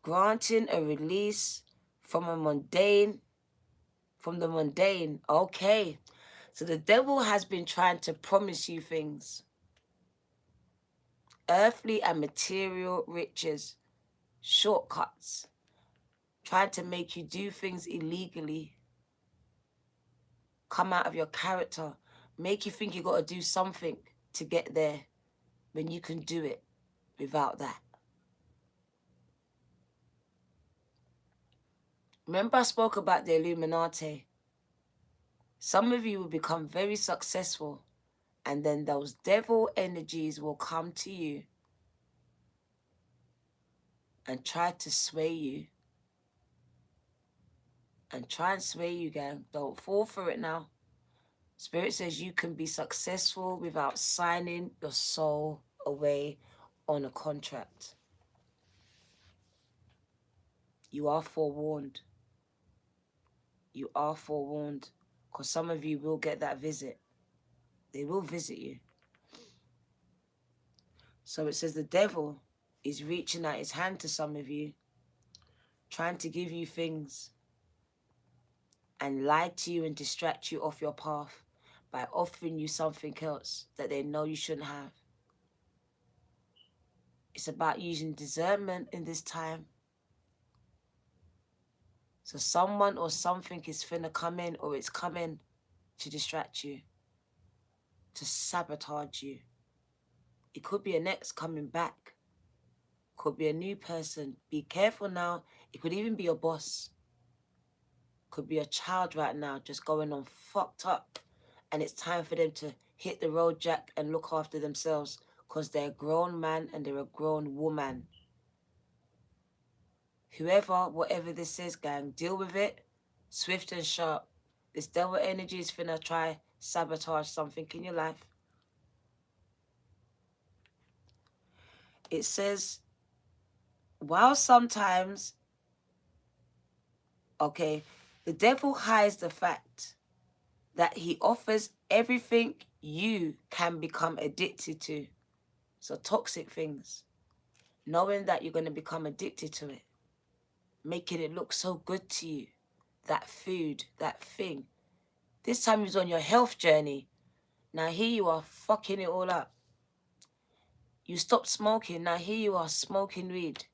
granting a release from the mundane. Okay. So the devil has been trying to promise you things. Earthly and material riches, shortcuts, trying to make you do things illegally, come out of your character, make you think you got to do something to get there when you can do it without that. Remember I spoke about the Illuminati? Some of you will become very successful, and then those devil energies will come to you and try to sway you. And try and sway you, gang. Don't fall for it now. Spirit says you can be successful without signing your soul away on a contract. You are forewarned. You are forewarned. Because some of you will get that visit. They will visit you. So it says the devil is reaching out his hand to some of you, trying to give you things and lie to you and distract you off your path by offering you something else that they know you shouldn't have. It's about using discernment in this time. So someone or something is finna come in, or it's coming to distract you, to sabotage you. It could be an ex coming back. Could be a new person. Be careful now. It could even be your boss. Could be a child right now just going on fucked up. And it's time for them to hit the road jack and look after themselves, because they're a grown man and they're a grown woman. Whoever, whatever this is, gang, deal with it swift and sharp. This devil energy is finna try sabotage something in your life. It says, while sometimes, okay, the devil hides the fact that he offers everything you can become addicted to. So toxic things. Knowing that you're going to become addicted to it. Making it look so good to you. That food, that thing. This time he was on your health journey. Now here you are fucking it all up. You stopped smoking. Now here you are smoking weed.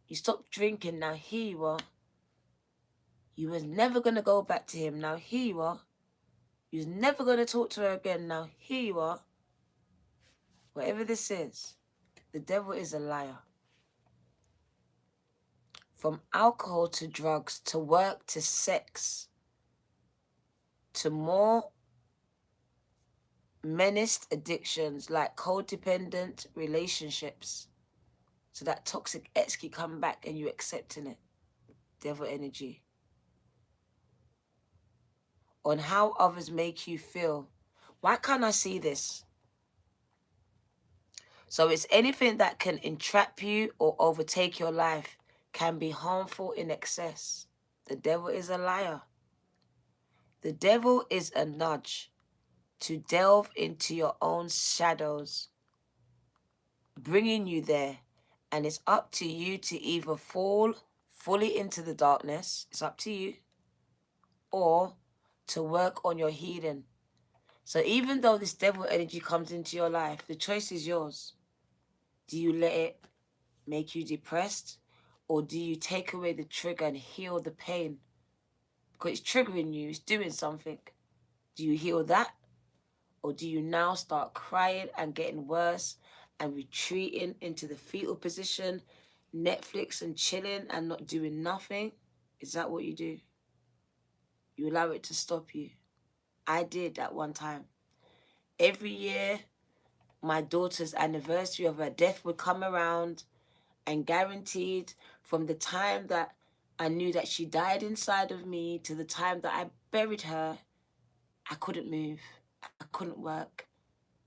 You stopped drinking. Now here you are. You was never going to go back to him. Now here you are. You was never going to talk to her again. Now here you are. Whatever this is, the devil is a liar. From alcohol to drugs, to work, to sex, to more menaced addictions like codependent relationships. So that toxic ex keep coming back and you accepting it. Devil energy. On how others make you feel. Why can't I see this? So it's anything that can entrap you or overtake your life can be harmful in excess. The devil is a liar. The devil is a nudge to delve into your own shadows, bringing you there. And it's up to you to either fall fully into the darkness, it's up to you, or to work on your healing. So even though this devil energy comes into your life, the choice is yours. Do you let it make you depressed? Or do you take away the trigger and heal the pain? Because it's triggering you, it's doing something. Do you heal that? Or do you now start crying and getting worse and retreating into the fetal position, Netflix and chilling and not doing nothing? Is that what you do? You allow it to stop you. I did at one time. Every year, my daughter's anniversary of her death would come around, and guaranteed from the time that I knew that she died inside of me to the time that I buried her, I couldn't move. I couldn't work.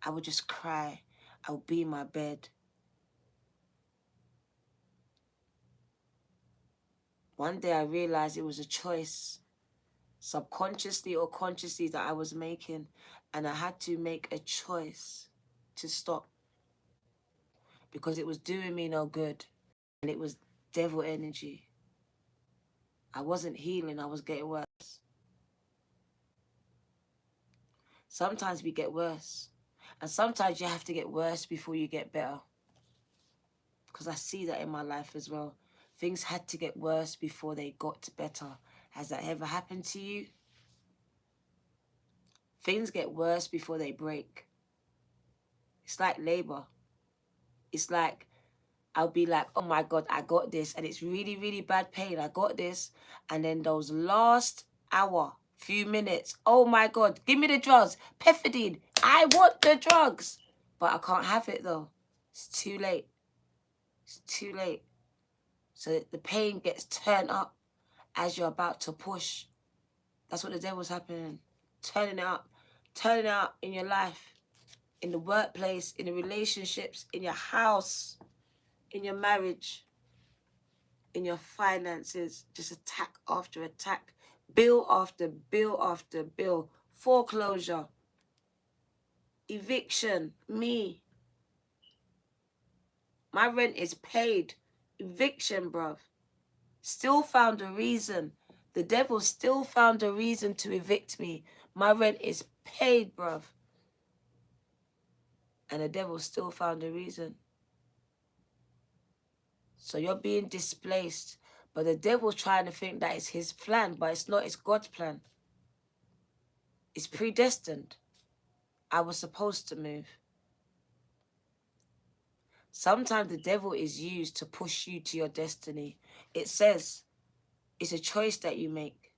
I would just cry. I would be in my bed. One day I realized it was a choice, subconsciously or consciously, that I was making, and I had to make a choice to stop because it was doing me no good, and it was devil energy. I wasn't healing, I was getting worse. Sometimes we get worse, and sometimes you have to get worse before you get better, because I see that in my life as well. Things had to get worse before they got better. Has that ever happened to you? Things get worse before they break. It's like labor. It's like, I'll be like, oh my God, I got this. And it's really, really bad pain. I got this. And then those last hour, few minutes, oh my God, give me the drugs. Pethidine. I want the drugs. But I can't have it though. It's too late. It's too late. So the pain gets turned up as you're about to push. That's what the devil's happening. Turning it up in your life, in the workplace, in the relationships, in your house, in your marriage, in your finances. Just attack after attack, bill after bill after bill, foreclosure, eviction, me. My rent is paid. Eviction, bruv. Still found a reason. The devil still found a reason to evict me. My rent is paid, bruv. And the devil still found a reason. So you're being displaced. But the devil's trying to think that it's his plan, but it's not. It's God's plan. It's predestined. I was supposed to move. Sometimes the devil is used to push you to your destiny. It says it's a choice that you make.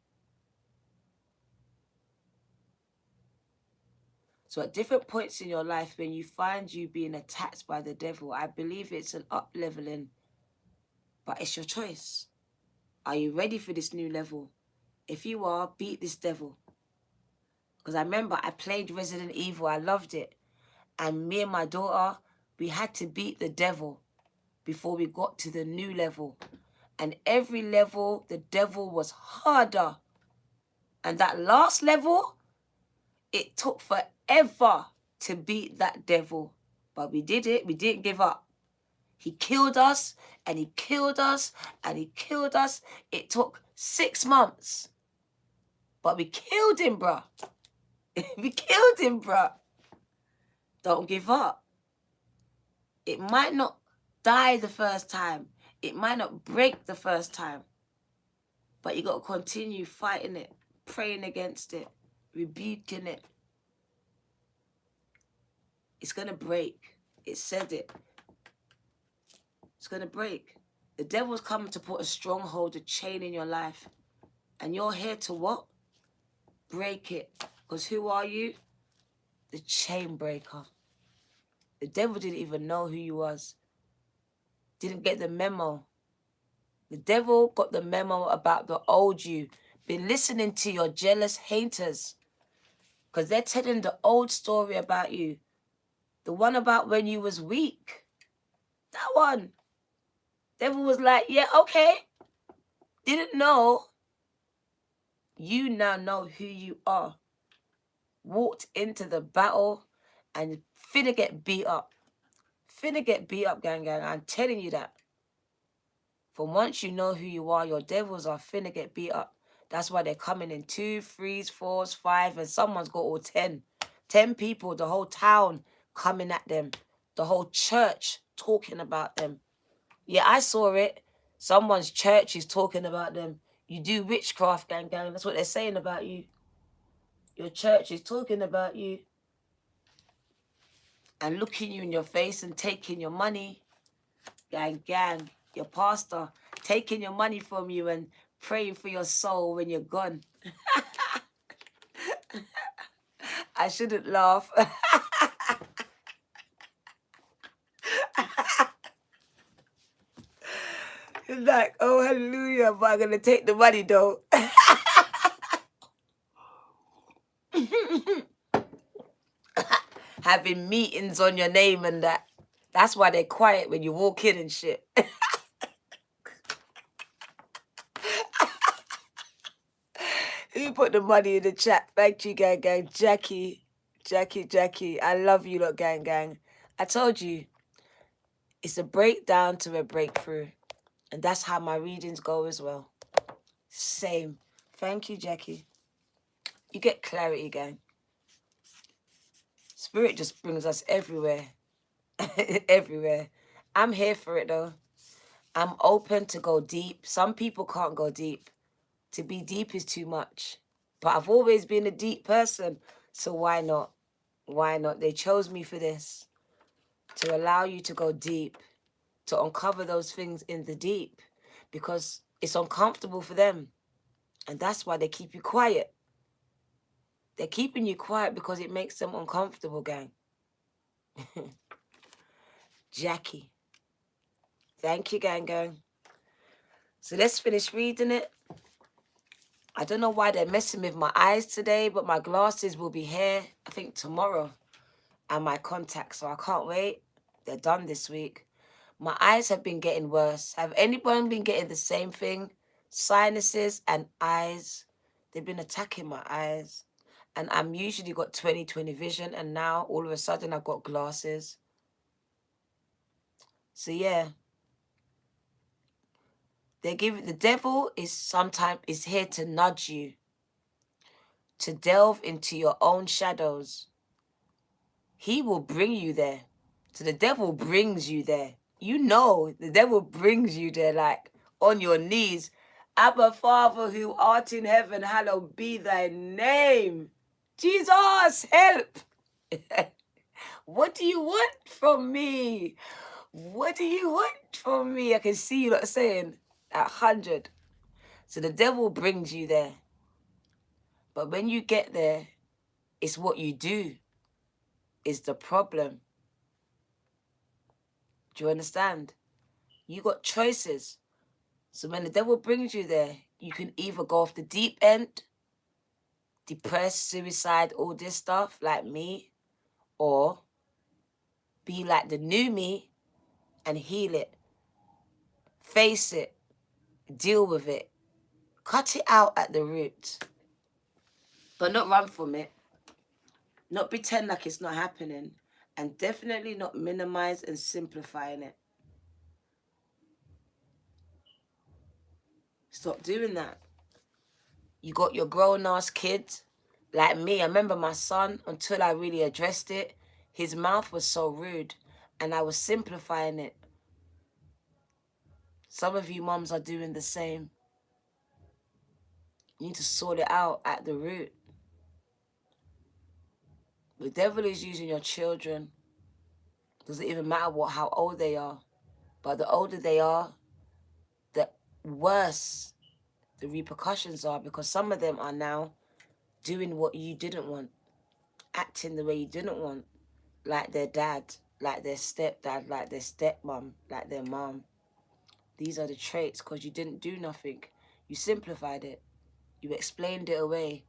So at different points in your life, when you find you being attacked by the devil, I believe it's an up-leveling, but it's your choice. Are you ready for this new level? If you are, beat this devil. Because I remember I played Resident Evil. I loved it. And me and my daughter, we had to beat the devil before we got to the new level. And every level, the devil was harder. And that last level, it took forever to beat that devil. But we did it. We didn't give up. He killed us, and he killed us, and he killed us. It took 6 months. But we killed him, bruh. We killed him, bruh. Don't give up. It might not die the first time. It might not break the first time. But you got to continue fighting it, praying against it, rebuking it. It's going to break. It said it. It's going to break. The devil's coming to put a stronghold, a chain in your life. And you're here to what? Break it. Because who are you? The chain breaker. The devil didn't even know who you was. Didn't get the memo. The devil got the memo about the old you. Been listening to your jealous haters. Because they're telling the old story about you. The one about when you was weak. That one. Devil was like, yeah, okay. Didn't know. You now know who you are. Walked into the battle and finna get beat up. Finna get beat up, gang. I'm telling you that. From once you know who you are, your devils are finna get beat up. That's why they're coming in 2, 3, 4, 5, and someone's got all 10. 10 people, the whole town coming at them. The whole church talking about them. Yeah, I saw it. Someone's church is talking about them. You do witchcraft, gang. That's what they're saying about you. Your church is talking about you and looking you in your face and taking your money. Gang. Your pastor taking your money from you and praying for your soul when you're gone. I shouldn't laugh. Like, oh, hallelujah, but I'm going to take the money, though. Having meetings on your name and that. That's why they're quiet when you walk in and shit. Who put the money in the chat? Thank you, gang. Jackie. I love you, lot, gang. I told you, it's a breakdown to a breakthrough. And that's how my readings go as well. Same. Thank you, Jackie. You get clarity, gang. Spirit just brings us everywhere. Everywhere. I'm here for it, though. I'm open to go deep. Some people can't go deep. To be deep is too much. But I've always been a deep person. So why not? Why not? They chose me for this. To allow you to go deep. To uncover those things in the deep. Because it's uncomfortable for them. And that's why they keep you quiet. They're keeping you quiet because it makes them uncomfortable, gang. Jackie. Thank you, gang. So let's finish reading it. I don't know why they're messing with my eyes today, but my glasses will be here, I think, tomorrow. And my contacts, so I can't wait. They're done this week. My eyes have been getting worse. Have anyone been getting the same thing? Sinuses and eyes. They've been attacking my eyes. And I'm usually got 20/20 vision, and now all of a sudden I've got glasses. So yeah. The devil is sometimes here to nudge you, to delve into your own shadows. He will bring you there. So the devil brings you there. You know, the devil brings you there, like on your knees. Abba, Father, who art in heaven, hallowed be thy name. Jesus, help. What do you want from me? What do you want from me? I can see you lot saying 100. So the devil brings you there. But when you get there, it's what you do is the problem. Do you understand? You got choices. So when the devil brings you there, you can either go off the deep end, depressed, suicide, all this stuff, like me, or be like the new me and heal it. Face it. Deal with it. Cut it out at the root. But not run from it. Not pretend like it's not happening. And definitely not minimize and simplifying it. Stop doing that. You got your grown-ass kids. Like me, I remember my son, until I really addressed it, his mouth was so rude. And I was simplifying it. Some of you moms are doing the same. You need to sort it out at the root. The devil is using your children. Doesn't even matter how old they are. But the older they are, the worse the repercussions are, because some of them are now doing what you didn't want, acting the way you didn't want, like their dad, like their stepdad, like their stepmom, like their mom. These are the traits because you didn't do nothing. You simplified it. You explained it away.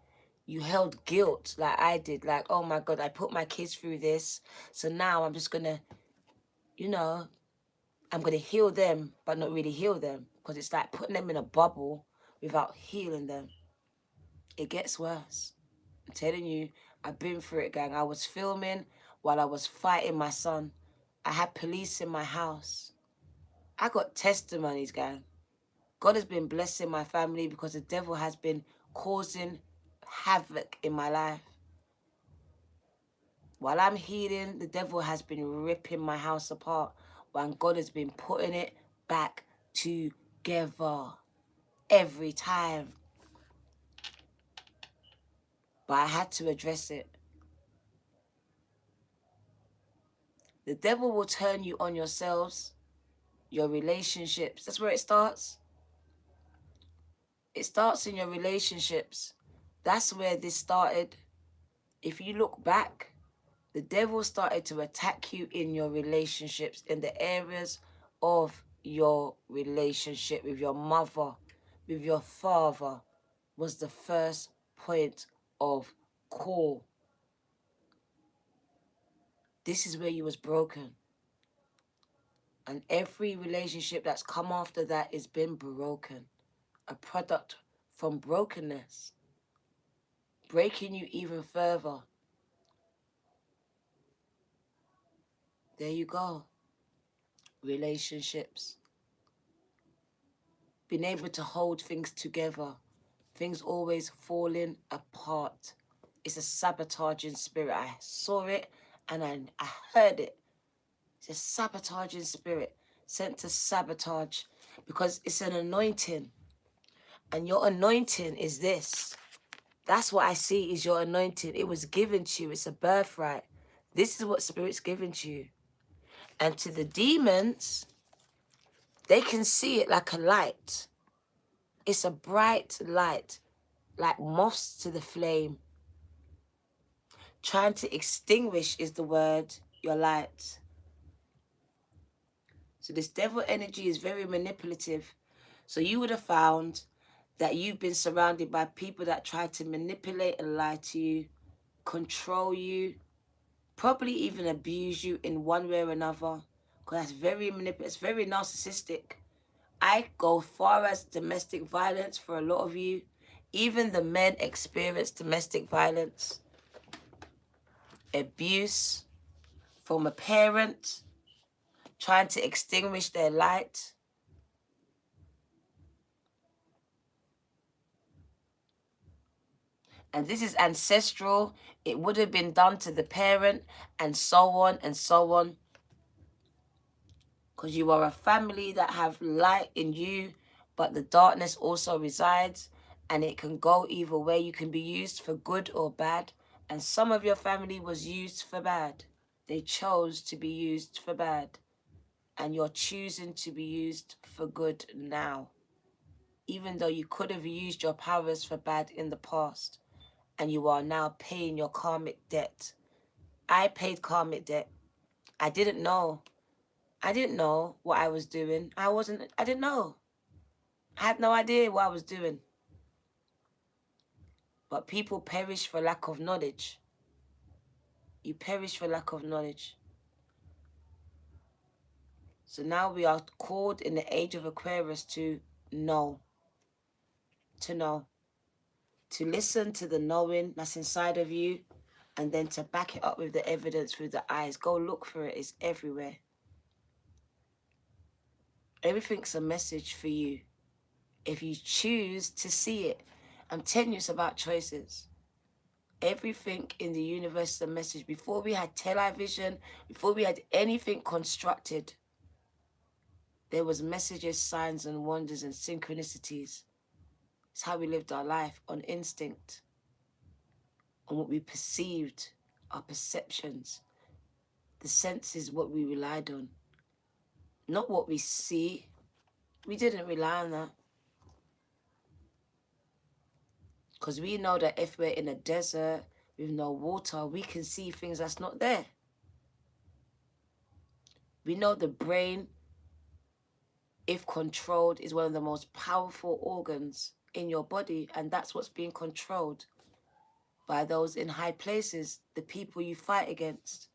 You held guilt like I did. Like, oh my God, I put my kids through this. So now I'm just going to, I'm going to heal them, but not really heal them. Because it's like putting them in a bubble without healing them. It gets worse. I'm telling you, I've been through it, gang. I was filming while I was fighting my son. I had police in my house. I got testimonies, gang. God has been blessing my family because the devil has been causing havoc in my life. While I'm healing, the devil has been ripping my house apart, while God has been putting it back together. together every time. But I had to address it. The devil will turn you on yourselves, your relationships. That's where it starts. It starts in your relationships. That's where this started. If you look back, the devil started to attack you in your relationships, in the areas of your relationship with your mother, with your father, was the first point of call. This is where you was broken. And every relationship that's come after that has been broken. A product from brokenness. Breaking you even further. There you go. Relationships. Being able to hold things together. Things always falling apart. It's a sabotaging spirit. I saw it and I heard it. It's a sabotaging spirit sent to sabotage because it's an anointing. And your anointing is this. That's what I see is your anointing. It was given to you. It's a birthright. This is what Spirit's given to you. And to the demons, they can see it like a light. It's a bright light, like moths to the flame. Trying to extinguish is the word, your light. So this devil energy is very manipulative. So you would have found that you've been surrounded by people that try to manipulate and lie to you, control you, probably even abuse you in one way or another. Because that's very manipulative. It's very narcissistic. I go far as domestic violence for a lot of you. Even the men experience domestic violence. Abuse from a parent trying to extinguish their light. And this is ancestral. It would have been done to the parent and so on and so on. Because you are a family that have light in you, but the darkness also resides. And it can go either way. You can be used for good or bad. And some of your family was used for bad. They chose to be used for bad. And you're choosing to be used for good now. Even though you could have used your powers for bad in the past. And you are now paying your karmic debt. I paid karmic debt. I didn't know. I didn't know what I was doing. I didn't know. I had no idea what I was doing. But people perish for lack of knowledge. You perish for lack of knowledge. So now we are called in the age of Aquarius to know. To know. To listen to the knowing that's inside of you. And then to back it up with the evidence with the eyes. Go look for it. It's everywhere. Everything's a message for you. If you choose to see it. I'm telling you, it's about choices. Everything in the universe is a message. Before we had television, before we had anything constructed, there was messages, signs and wonders and synchronicities. It's how we lived our life, on instinct, on what we perceived, our perceptions. The senses, what we relied on. Not what we see. We didn't rely on that. Because we know that if we're in a desert with no water, we can see things that's not there. We know the brain, if controlled, is one of the most powerful organs in your body. And that's what's being controlled by those in high places, the people you fight against.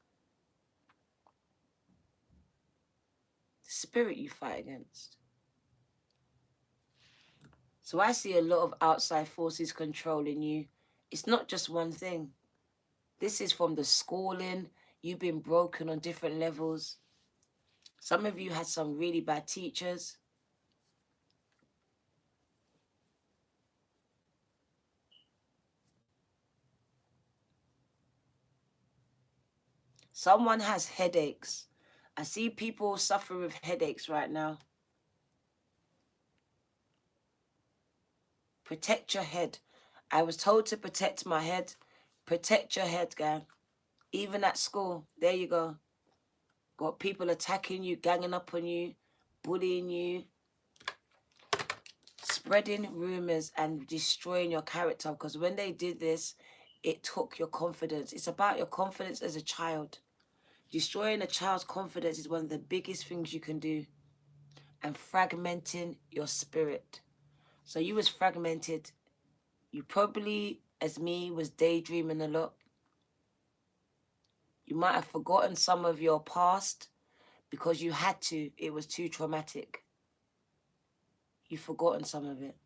The spirit you fight against. So I see a lot of outside forces controlling you. It's not just one thing. This is from the schooling. You've been broken on different levels. Some of you had some really bad teachers. Someone has headaches. I see people suffer with headaches right now. Protect your head. I was told to protect my head. Protect your head, gang. Even at school, there you go. Got people attacking you, ganging up on you, bullying you, spreading rumors and destroying your character. Because when they did this, it took your confidence. It's about your confidence as a child. Destroying a child's confidence is one of the biggest things you can do. And fragmenting your spirit. So you was fragmented. You probably, as me, was daydreaming a lot. You might have forgotten some of your past because you had to. It was too traumatic. You've forgotten some of it,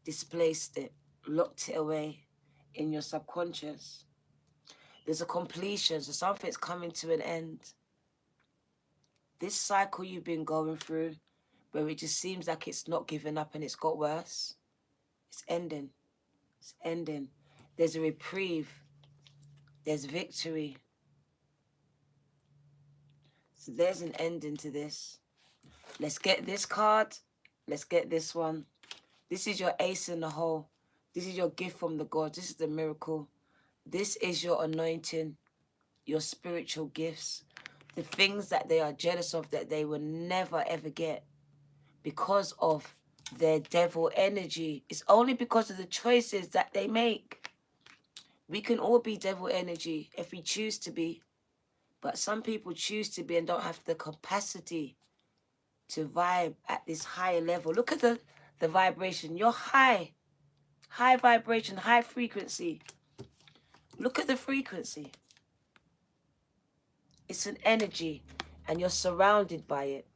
displaced it, locked it away in your subconscious. There's a completion, so something's coming to an end. This cycle you've been going through, where it just seems like it's not giving up and it's got worse, it's ending. It's ending. There's a reprieve. There's victory. So there's an ending to this. Let's get this card. Let's get this one. This is your ace in the hole. This is your gift from the gods. This is the miracle. This is your anointing, your spiritual gifts, the things that they are jealous of that they will never ever get because of their devil energy. It's only because of the choices that they make. We can all be devil energy if we choose to be. But some people choose to be and don't have the capacity to vibe at this higher level. Look at the vibration. You're high. High vibration, high frequency. Look at the frequency. It's an energy and you're surrounded by it.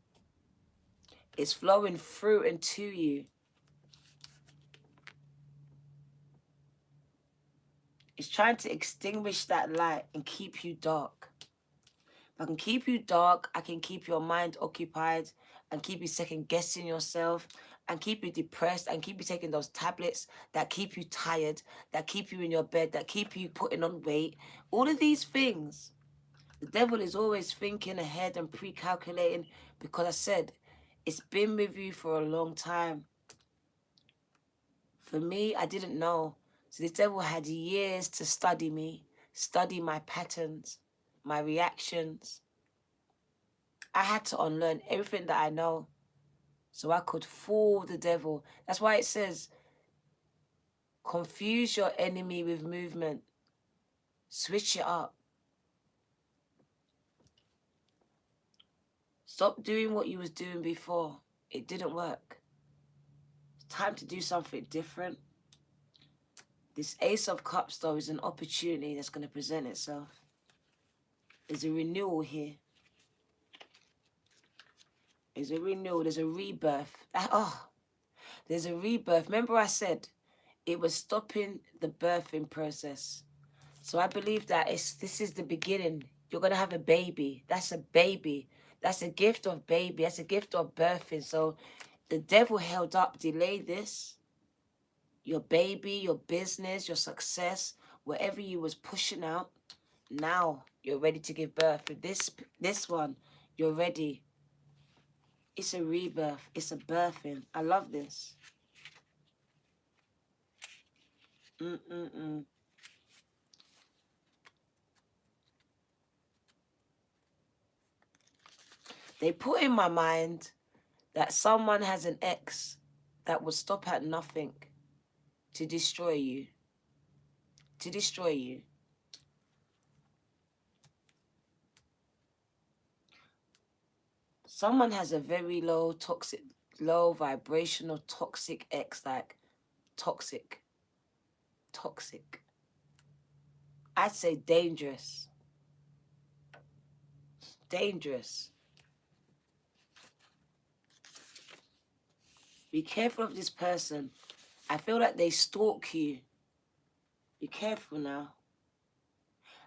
It's flowing through and to you. It's trying to extinguish that light and keep you dark. If I can keep you dark, I can keep your mind occupied and keep you second guessing yourself and keep you depressed and keep you taking those tablets that keep you tired, that keep you in your bed, that keep you putting on weight. All of these things. The devil is always thinking ahead and pre-calculating because I said, it's been with you for a long time. For me, I didn't know. So the devil had years to study me, study my patterns, my reactions. I had to unlearn everything that I know so I could fool the devil. That's why it says, confuse your enemy with movement. Switch it up. Stop doing what you was doing before. It didn't work. It's time to do something different. This Ace of Cups, though, is an opportunity that's going to present itself. There's a renewal here. There's a renewal. There's a rebirth. There's a rebirth. Remember I said it was stopping the birthing process. So I believe that this is the beginning. You're going to have a baby. That's a baby. That's a gift of baby. That's a gift of birthing. So the devil held up, delayed this. Your baby, your business, your success, whatever you was pushing out, now you're ready to give birth. With this one, you're ready. It's a rebirth. It's a birthing. I love this. They put in my mind that someone has an ex that will stop at nothing to destroy you. To destroy you. Someone has a very low vibrational toxic ex, like toxic. Toxic. I'd say dangerous. Dangerous. Be careful of this person. I feel like they stalk you. Be careful now.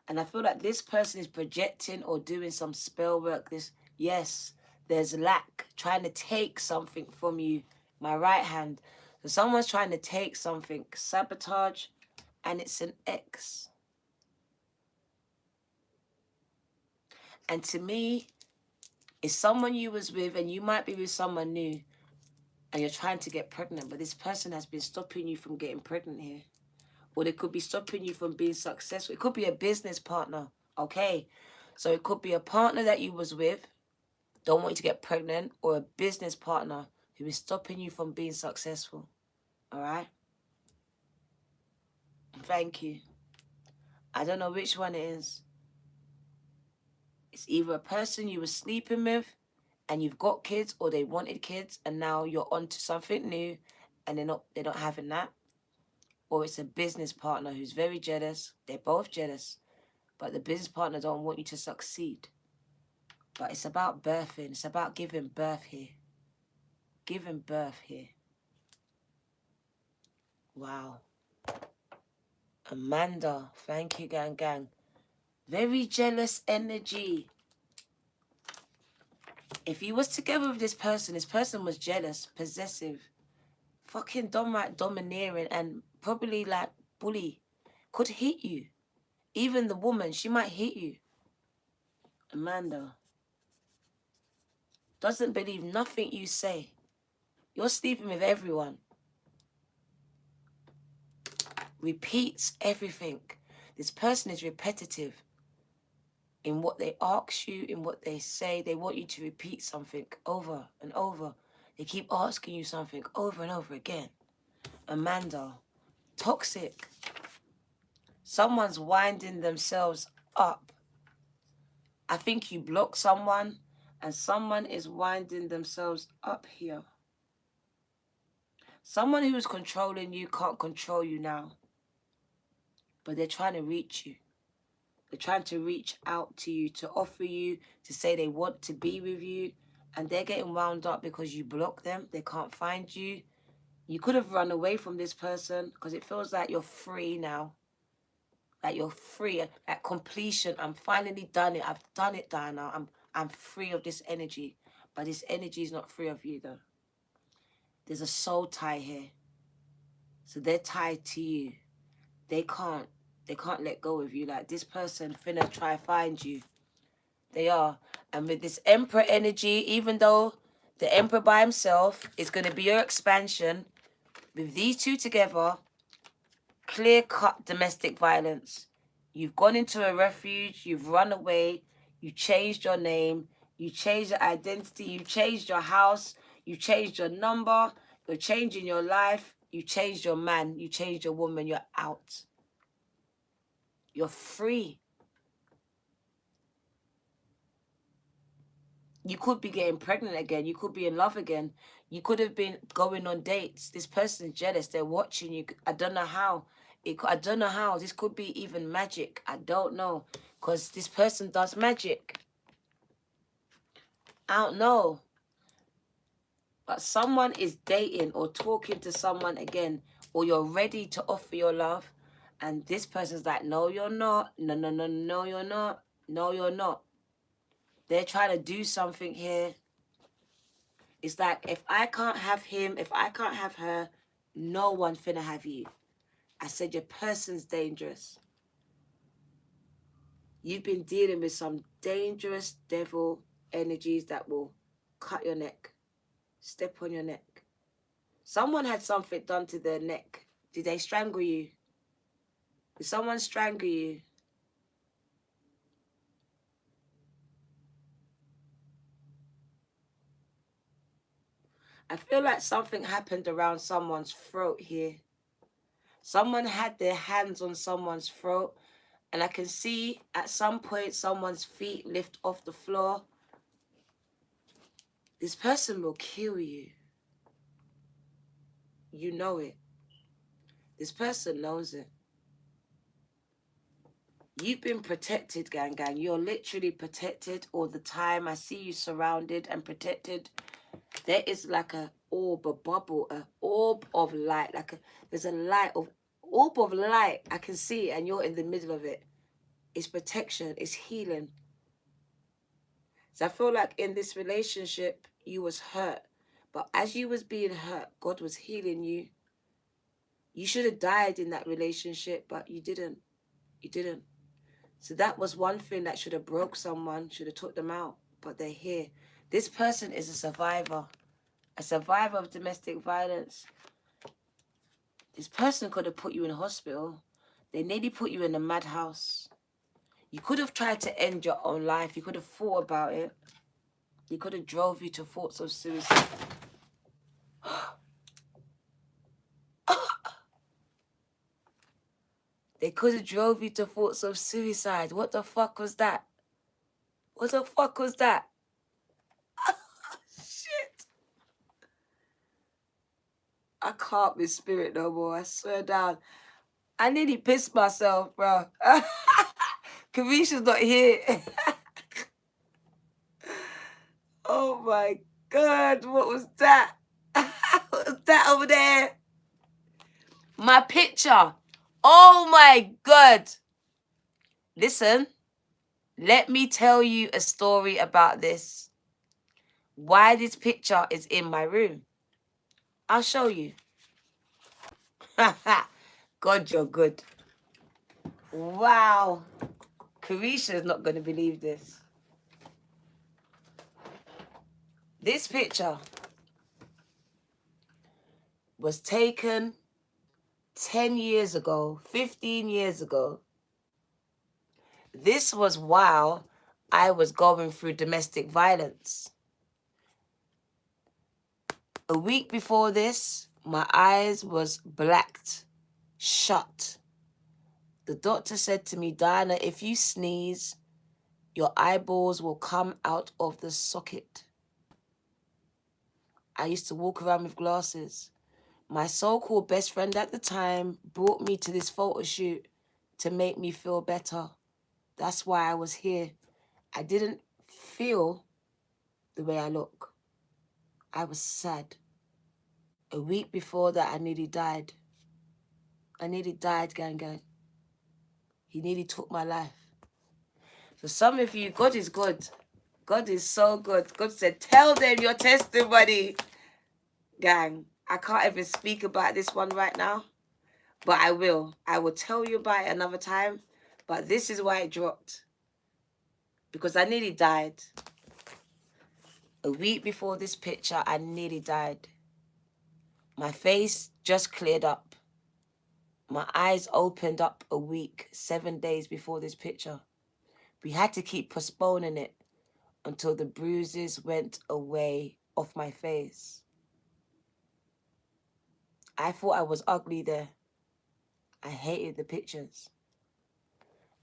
And I feel like this person is projecting or doing some spell work. Yes, there's lack, trying to take something from you. My right hand. So someone's trying to take something. Sabotage. And it's an ex. And to me, it's someone you was with and you might be with someone new. and you're trying to get pregnant, but this person has been stopping you from getting pregnant here. Or they could be stopping you from being successful. It could be a business partner, okay? So it could be a partner that you was with, don't want you to get pregnant, or a business partner who is stopping you from being successful, all right? Thank you. I don't know which one it is. It's either a person you were sleeping with and you've got kids, or they wanted kids and now you're on to something new and they're not having that. Or it's a business partner who's very jealous. They're both jealous, but the business partner don't want you to succeed. But it's about birthing. It's about giving birth here. Giving birth here. Wow. Amanda, thank you, gang. Very jealous energy. If you was together with this person was jealous, possessive, fucking downright domineering, and probably like bully. Could hit you. Even the woman, she might hit you. Amanda doesn't believe nothing you say. You're sleeping with everyone. Repeats everything. This person is repetitive in what they ask you, in what they say. They want you to repeat something over and over. They keep asking you something over and over again. Amanda, toxic. Someone's winding themselves up. I think you block someone and someone is winding themselves up here. Someone who is controlling you can't control you now. But they're trying to reach you. They're trying to reach out to you, to offer you, to say they want to be with you. And they're getting wound up because you block them. They can't find you. You could have run away from this person because it feels like you're free now. Like you're free. At completion. I'm finally done it. I've done it, Diana. I'm free of this energy. But this energy is not free of you, though. There's a soul tie here. So they're tied to you. They can't let go of you. Like, this person finna try find you. They are. And with this Emperor energy, even though the Emperor by himself is going to be your expansion, with these two together, clear-cut domestic violence. You've gone into a refuge, you've run away, you changed your name, you changed your identity, you changed your house, you changed your number, you're changing your life, you changed your man, you changed your woman, you're out. You're free. You could be getting pregnant again. You could be in love again. You could have been going on dates. This person's jealous. They're watching you. I don't know how. I don't know how. This could be even magic. I don't know. Because this person does magic. I don't know. But someone is dating or talking to someone again. Or you're ready to offer your love. And this person's like, no, you're not. No, no, no, no, you're not. No, you're not. They're trying to do something here. It's like, if I can't have him, if I can't have her, no one finna have you. I said your person's dangerous. You've been dealing with some dangerous devil energies that will cut your neck, step on your neck. Someone had something done to their neck. Did they strangle you? Did someone strangle you? I feel like something happened around someone's throat here. Someone had their hands on someone's throat. And I can see at some point someone's feet lift off the floor. This person will kill you. You know it. This person knows it. You've been protected, gang. You're literally protected all the time. I see you surrounded and protected. There is like a orb, a bubble, an orb of light. There's a light of orb of light. I can see it, and you're in the middle of it. It's protection. It's healing. So I feel like in this relationship, you was hurt. But as you was being hurt, God was healing you. You should have died in that relationship, but you didn't. You didn't. So that was one thing that should have broke someone, should have took them out. But they're here. This person is a survivor. A survivor of domestic violence. This person could have put you in hospital. They nearly put you in a madhouse. You could have tried to end your own life. You could have thought about it. You could have drove you to thoughts of suicide. They could have drove you to thoughts of suicide. What the fuck was that? What the fuck was that? Shit. I can't be spirit no more. I swear down. I nearly pissed myself, bro. Kamisha's not here. Oh my God. What was that? What was that over there? My picture. Oh my God. Listen, let me tell you a story about this. Why this picture is in my room. I'll show you. God, you're good. Wow. Carisha's not going to believe this. This picture was taken 10 years ago, 15 years ago. This was while I was going through domestic violence. A week before this, my eyes was blacked, shut. The doctor said to me, Diana, if you sneeze, your eyeballs will come out of the socket. I used to walk around with glasses. My so-called best friend at the time brought me to this photo shoot to make me feel better. That's why I was here. I didn't feel the way I look. I was sad. A week before that, I nearly died. I nearly died, gang. He nearly took my life. So some of you, God is good. God is so good. God said, tell them your testimony. Gang, I can't even speak about this one right now, but I will. I will tell you about it another time, but this is why it dropped. Because I nearly died. A week before this picture, I nearly died. My face just cleared up. My eyes opened up a week, 7 days before this picture. We had to keep postponing it until the bruises went away off my face. I thought I was ugly there. I hated the pictures.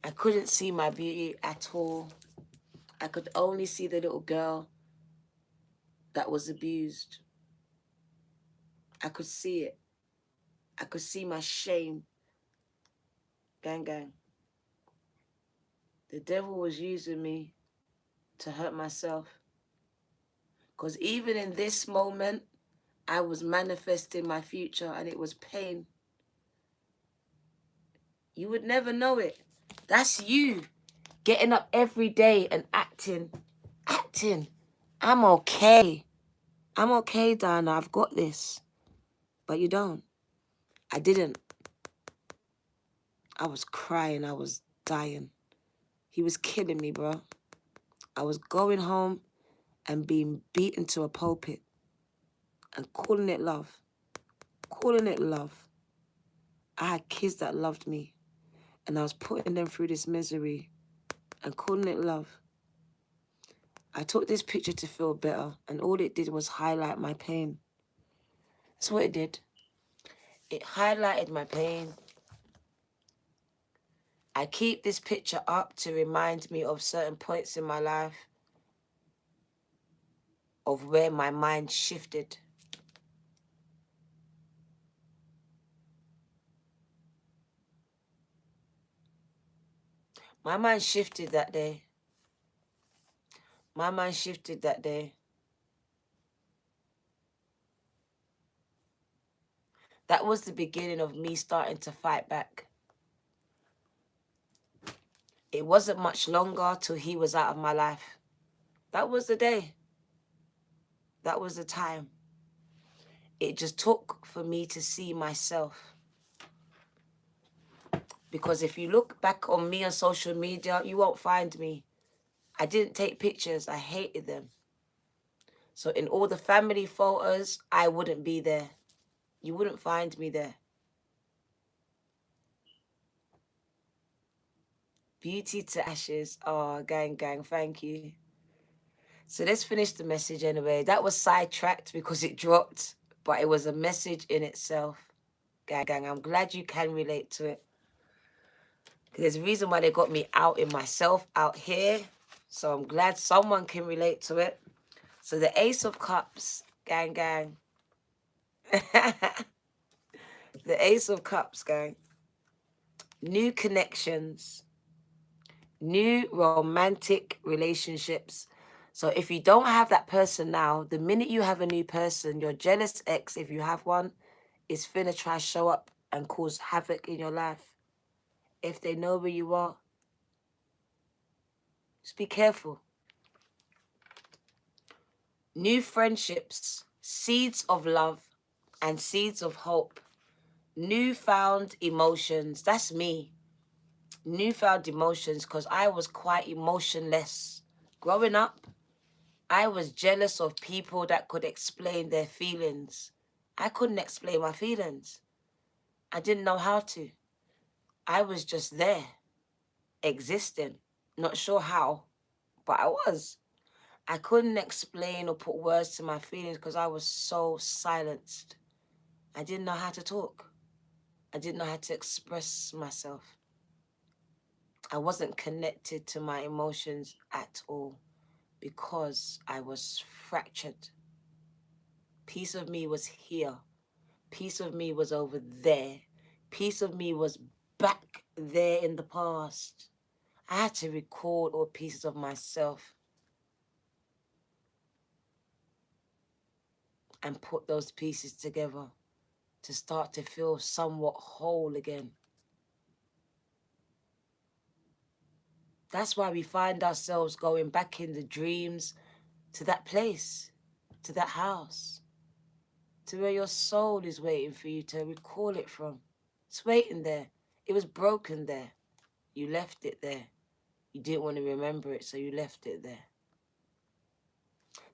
I couldn't see my beauty at all. I could only see the little girl that was abused. I could see it. I could see my shame. Gang. The devil was using me to hurt myself. Because even in this moment, I was manifesting my future and it was pain. You would never know it. That's you getting up every day and acting. I'm okay. I'm okay, Diana. I've got this. But you don't. I didn't. I was crying. I was dying. He was killing me, bro. I was going home and being beaten to a pulpit and calling it love. Calling it love. I had kids that loved me and I was putting them through this misery and calling it love. I took this picture to feel better and all it did was highlight my pain. That's what it did. It highlighted my pain. I keep this picture up to remind me of certain points in my life of where my mind shifted. My mind shifted that day. My mind shifted that day. That was the beginning of me starting to fight back. It wasn't much longer till he was out of my life. That was the day. That was the time. It just took for me to see myself. Because if you look back on me on social media, you won't find me. I didn't take pictures. I hated them. So in all the family photos, I wouldn't be there. You wouldn't find me there. Beauty to ashes. Oh, gang, thank you. So let's finish the message anyway. That was sidetracked because it dropped, but it was a message in itself. Gang, I'm glad you can relate to it. There's a reason why they got me out in myself out here. So I'm glad someone can relate to it. So the Ace of Cups, gang. The Ace of Cups, gang. New connections. New romantic relationships. So if you don't have that person now, the minute you have a new person, your jealous ex, if you have one, is finna try show up and cause havoc in your life. If they know where you are, just be careful. New friendships, seeds of love and seeds of hope. Newfound emotions. That's me. Newfound emotions, because I was quite emotionless. Growing up, I was jealous of people that could explain their feelings. I couldn't explain my feelings. I didn't know how to. I was just there, existing. Not sure how, but I was. I couldn't explain or put words to my feelings because I was so silenced. I didn't know how to talk. I didn't know how to express myself. I wasn't connected to my emotions at all because I was fractured. Piece of me was here. Piece of me was over there. Piece of me was back there in the past. I had to record all pieces of myself and put those pieces together to start to feel somewhat whole again. That's why we find ourselves going back in the dreams to that place, to that house, to where your soul is waiting for you to recall it from. It's waiting there. It was broken there. You left it there. You didn't want to remember it, so you left it there.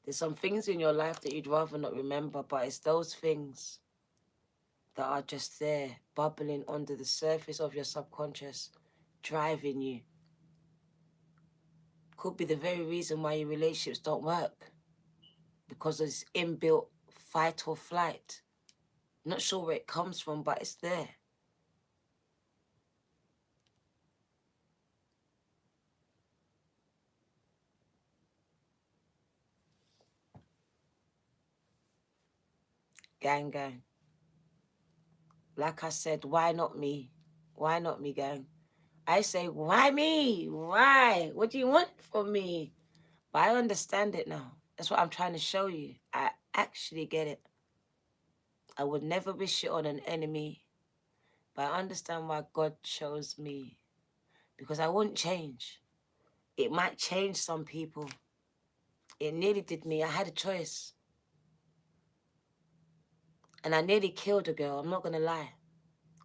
There's some things in your life that you'd rather not remember, but it's those things that are just there, bubbling under the surface of your subconscious, driving you. Could be the very reason why your relationships don't work, because there's inbuilt fight or flight. Not sure where it comes from, but it's there. Gang. Like I said, why not me? Why not me, gang? I say, why me? Why? What do you want from me? But I understand it now. That's what I'm trying to show you. I actually get it. I would never wish it on an enemy. But I understand why God chose me. Because I wouldn't change. It might change some people. It nearly did me. I had a choice. And I nearly killed a girl. I'm not going to lie.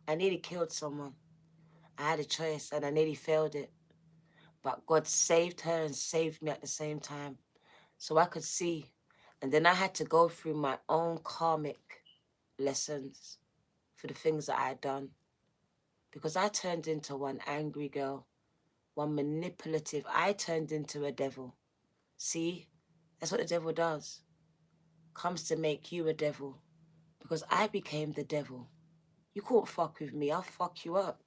I nearly killed someone. I had a choice and I nearly failed it. But God saved her and saved me at the same time. So I could see. And then I had to go through my own karmic lessons for the things that I had done. Because I turned into one angry girl, one manipulative. I turned into a devil. See? That's what the devil does. Comes to make you a devil. Because I became the devil. You can't fuck with me. I'll fuck you up.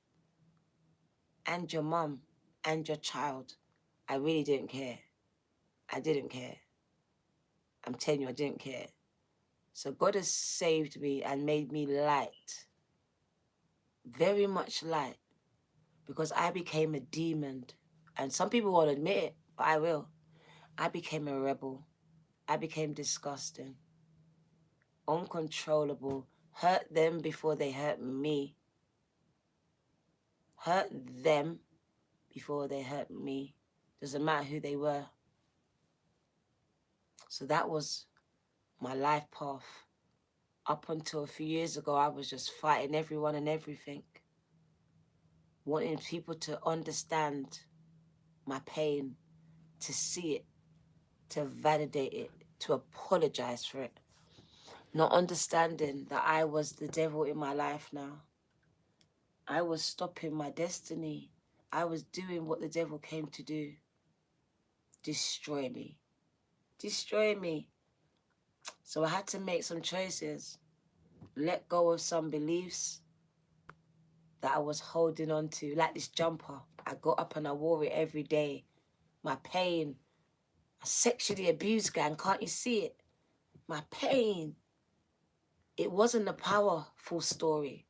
And your mum. And your child. I really didn't care. I didn't care. I'm telling you, I didn't care. So God has saved me and made me light. Very much light. Because I became a demon. And some people won't admit it, but I will. I became a rebel. I became disgusting. Uncontrollable. Hurt them before they hurt me. Hurt them before they hurt me. Doesn't matter who they were. So that was my life path. Up until a few years ago, I was just fighting everyone and everything. Wanting people to understand my pain, to see it, to validate it, to apologize for it. Not understanding that I was the devil in my life now. I was stopping my destiny. I was doing what the devil came to do. Destroy me. Destroy me. So I had to make some choices. Let go of some beliefs that I was holding on to. Like this jumper. I got up and I wore it every day. My pain. A sexually abused gang. Can't you see it? My pain. It wasn't a powerful story.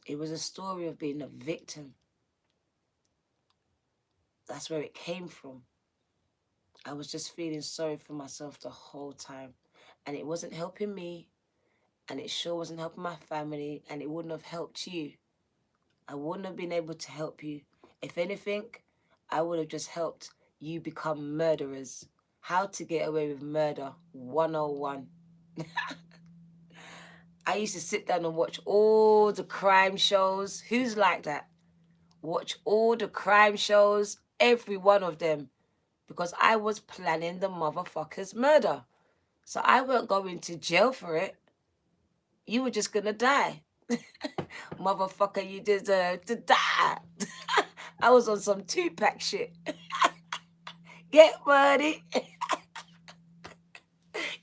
It was a story of being a victim. That's where it came from. I was just feeling sorry for myself the whole time. And it wasn't helping me. And it sure wasn't helping my family. And it wouldn't have helped you. I wouldn't have been able to help you. If anything, I would have just helped you become murderers. How to get away with murder 101. I used to sit down and watch all the crime shows. Who's like that? Watch all the crime shows, every one of them. Because I was planning the motherfucker's murder. So I weren't going to jail for it. You were just gonna die. Motherfucker, you deserve to die. I was on some Tupac shit. Get money.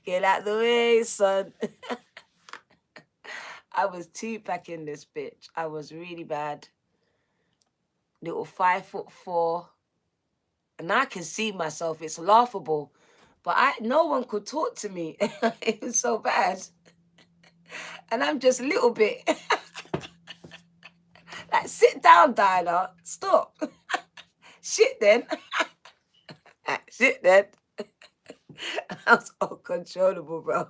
Get out the way, son. I was Tupac in this bitch. I was really bad. Little 5'4". And I can see myself. It's laughable. But no one could talk to me. It was so bad. And I'm just a little bit. Like, sit down, Dinah. Stop. Shit then. Shit then. I was uncontrollable, bro.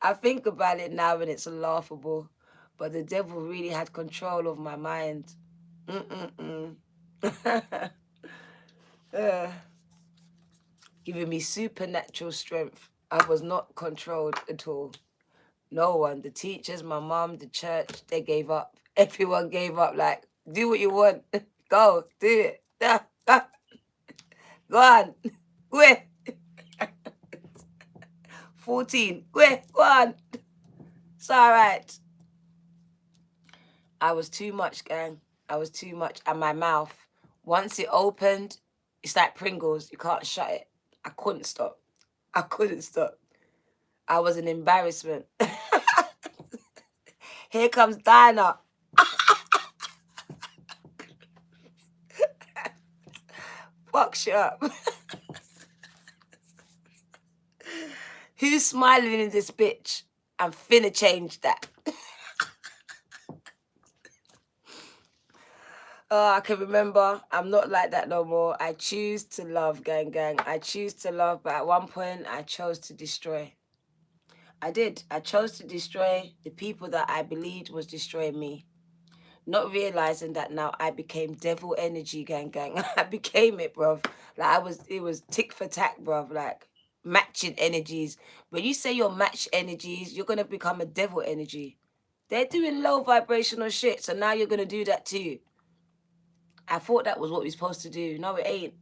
I think about it now and it's laughable. But the devil really had control of my mind. Giving me supernatural strength. I was not controlled at all. No one. The teachers, my mom, the church, they gave up. Everyone gave up. Like, do what you want. Go, do it. Go on. Go 14. Go on. It's all right. I was too much, gang. I was too much. And my mouth, once it opened, it's like Pringles. You can't shut it. I couldn't stop. I couldn't stop. I was an embarrassment. Here comes Dinah. Fuck shit up. Who's smiling in this bitch? I'm finna change that. Oh, I can remember. I'm not like that no more. I choose to love, gang. I choose to love, but at one point, I chose to destroy. I did. I chose to destroy the people that I believed was destroying me. Not realizing that now I became devil energy, gang. I became it, bruv. Like, it was tick for tack, bruv. Like, matching energies. When you say you're match energies, you're going to become a devil energy. They're doing low vibrational shit, so now you're going to do that too. I thought that was what we're supposed to do. No, it ain't.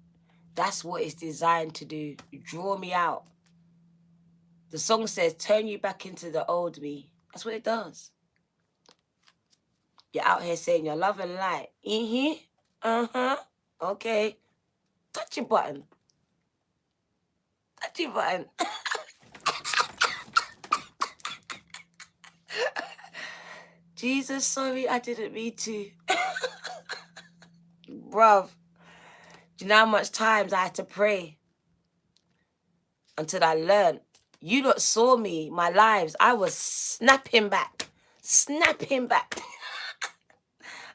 That's what it's designed to do. Draw me out. The song says, turn you back into the old me. That's what it does. You're out here saying you're love and light. Okay. Touch your button. Touch your button. Jesus, sorry, I didn't mean to. Bruv, do you know how much times I had to pray until I learned? You lot saw me, my lives. I was snapping back. Snapping back.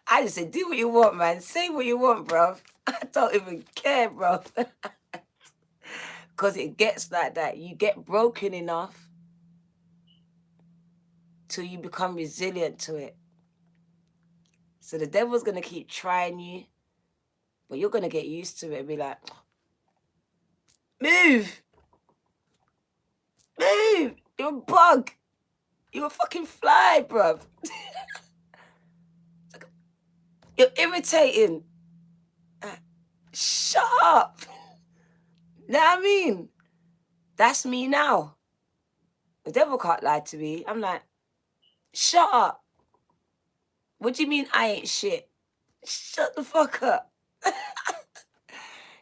I just said, do what you want, man. Say what you want, bruv. I don't even care, bruv. Because it gets like that. You get broken enough till you become resilient to it. So the devil's going to keep trying you, but you're going to get used to it and be like, move. Move. You're a bug. You're a fucking fly, bruv. You're irritating. Shut up. Know what I mean? That's me now. The devil can't lie to me. I'm like, shut up. What do you mean I ain't shit? Shut the fuck up.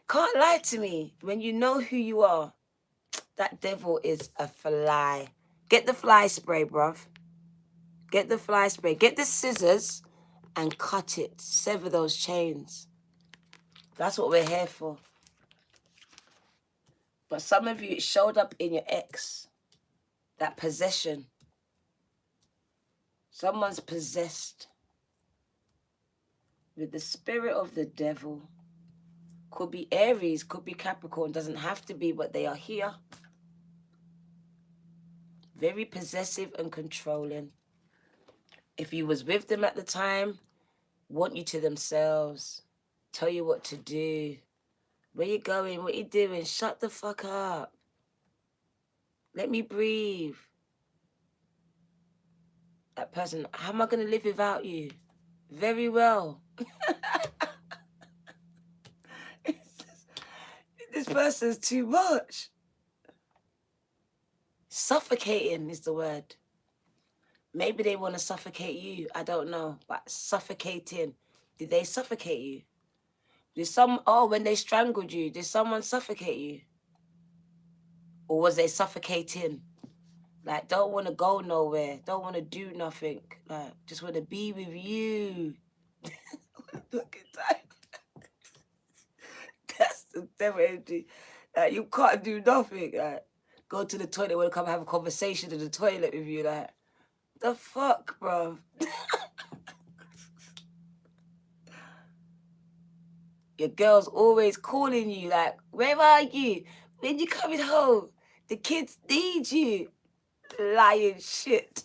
Can't lie to me. When you know who you are, that devil is a fly. Get the fly spray, bruv. Get the fly spray. Get the scissors and cut it. Sever those chains. That's what we're here for. But some of you, it showed up in your ex. That possession. Someone's possessed with the spirit of the devil. Could be Aries, could be Capricorn. Doesn't have to be, but they are here. Very possessive and controlling. If you was with them at the time, want you to themselves. Tell you what to do. Where you going? What you doing? Shut the fuck up. Let me breathe. That person, how am I going to live without you? Very well. This person's too much. Suffocating is the word. Maybe they want to suffocate you. I don't know. But suffocating. Did they suffocate you? When they strangled you, did someone suffocate you? Or was they suffocating? Like, don't want to go nowhere. Don't want to do nothing. Like, just want to be with you. Look at that. That's the devil energy. Like, you can't do nothing. Like, go to the toilet, want to come have a conversation in the toilet with you. Like, the fuck, bro? Your girl's always calling you, like, where are you? When you coming home? The kids need you. Lying shit.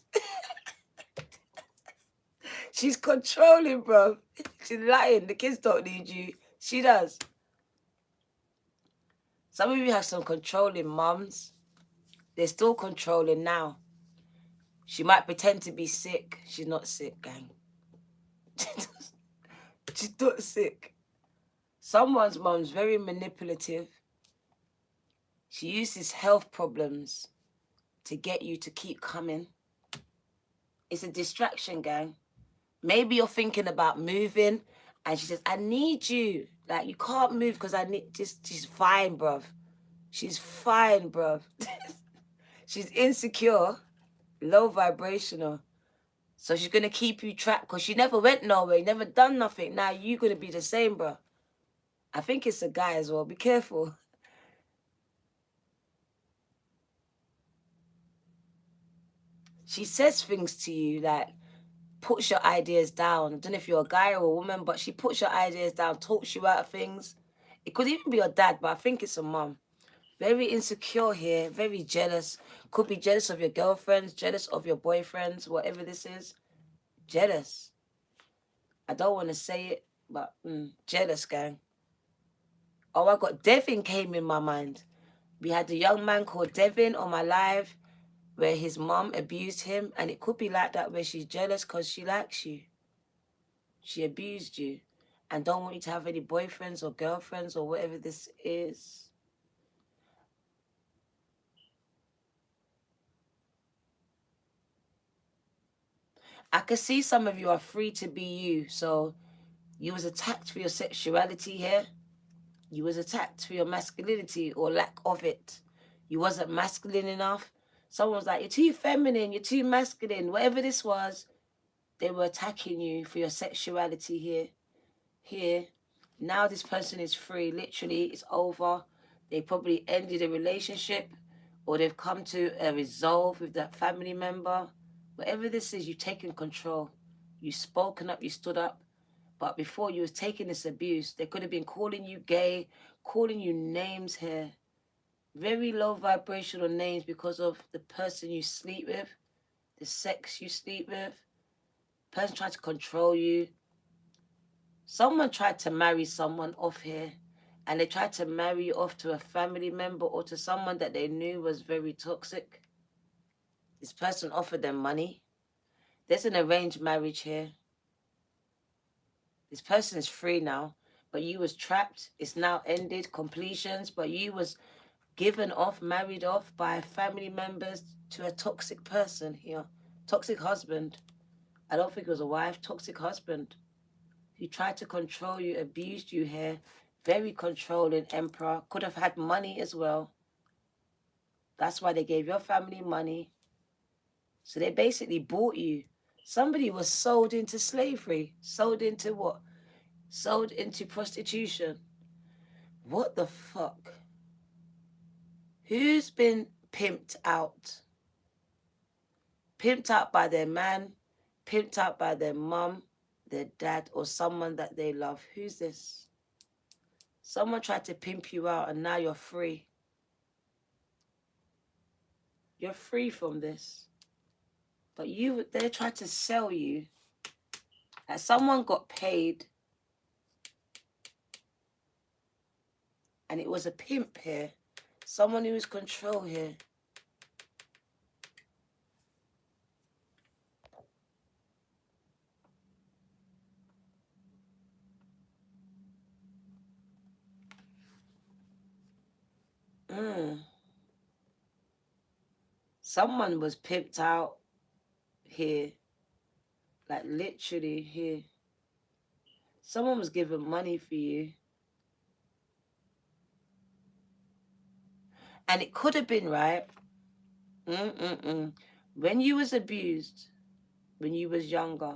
She's controlling, bro. She's lying. The kids don't need you. She does. Some of you have some controlling mums. They're still controlling now. She might pretend to be sick. She's not sick, gang. She's not sick. Someone's mum's very manipulative. She uses health problems to get you to keep coming. It's a distraction, gang. Maybe you're thinking about moving and she says, I need you. Like, you can't move because I need she's fine, bruv. She's fine, bruv. She's insecure, low vibrational. So she's going to keep you trapped because she never went nowhere, never done nothing. Now you're going to be the same, bruv. I think it's a guy as well. Be careful. She says things to you like, puts your ideas down. I don't know if you're a guy or a woman, but she puts your ideas down, talks you out of things. It could even be your dad, but I think it's a mum. Very insecure here, very jealous. Could be jealous of your girlfriends, jealous of your boyfriends, whatever this is. Jealous. I don't want to say it, but jealous, gang. Oh, I got Devin came in my mind. We had a young man called Devin on my live where his mom abused him, and it could be like that where she's jealous because she likes you. She abused you and don't want you to have any boyfriends or girlfriends or whatever this is. I can see some of you are free to be you. So you was attacked for your sexuality here. You was attacked for your masculinity or lack of it. You wasn't masculine enough. Someone's like, you're too feminine, you're too masculine. Whatever this was, they were attacking you for your sexuality here. Here. Now this person is free. Literally, it's over. They probably ended a relationship or they've come to a resolve with that family member. Whatever this is, you've taken control. You've spoken up, you stood up. But before you was taking this abuse, they could have been calling you gay, calling you names here. Very low vibrational names because of the person you sleep with, the sex you sleep with. Person tried to control you. Someone tried to marry someone off here, and they tried to marry you off to a family member or to someone that they knew was very toxic. This person offered them money. There's an arranged marriage here. This person is free now. but you was trapped. It's now ended, completions, but you was given off, married off by family members to a toxic person here. Toxic husband. I don't think it was a wife. Toxic husband. He tried to control you, abused you here. Very controlling emperor. Could have had money as well. That's why they gave your family money. So they basically bought you. Somebody was sold into slavery. Sold into what? Sold into prostitution. What the fuck? Who's been pimped out? Pimped out by their man, pimped out by their mum, their dad, or someone that they love. Who's this? Someone tried to pimp you out and now you're free. You're free from this. But they tried to sell you. And someone got paid. And it was a pimp here. Someone who was control here. Someone was pimped out here. Like literally here. Someone was giving money for you. And it could have been, right? When you was abused, when you was younger,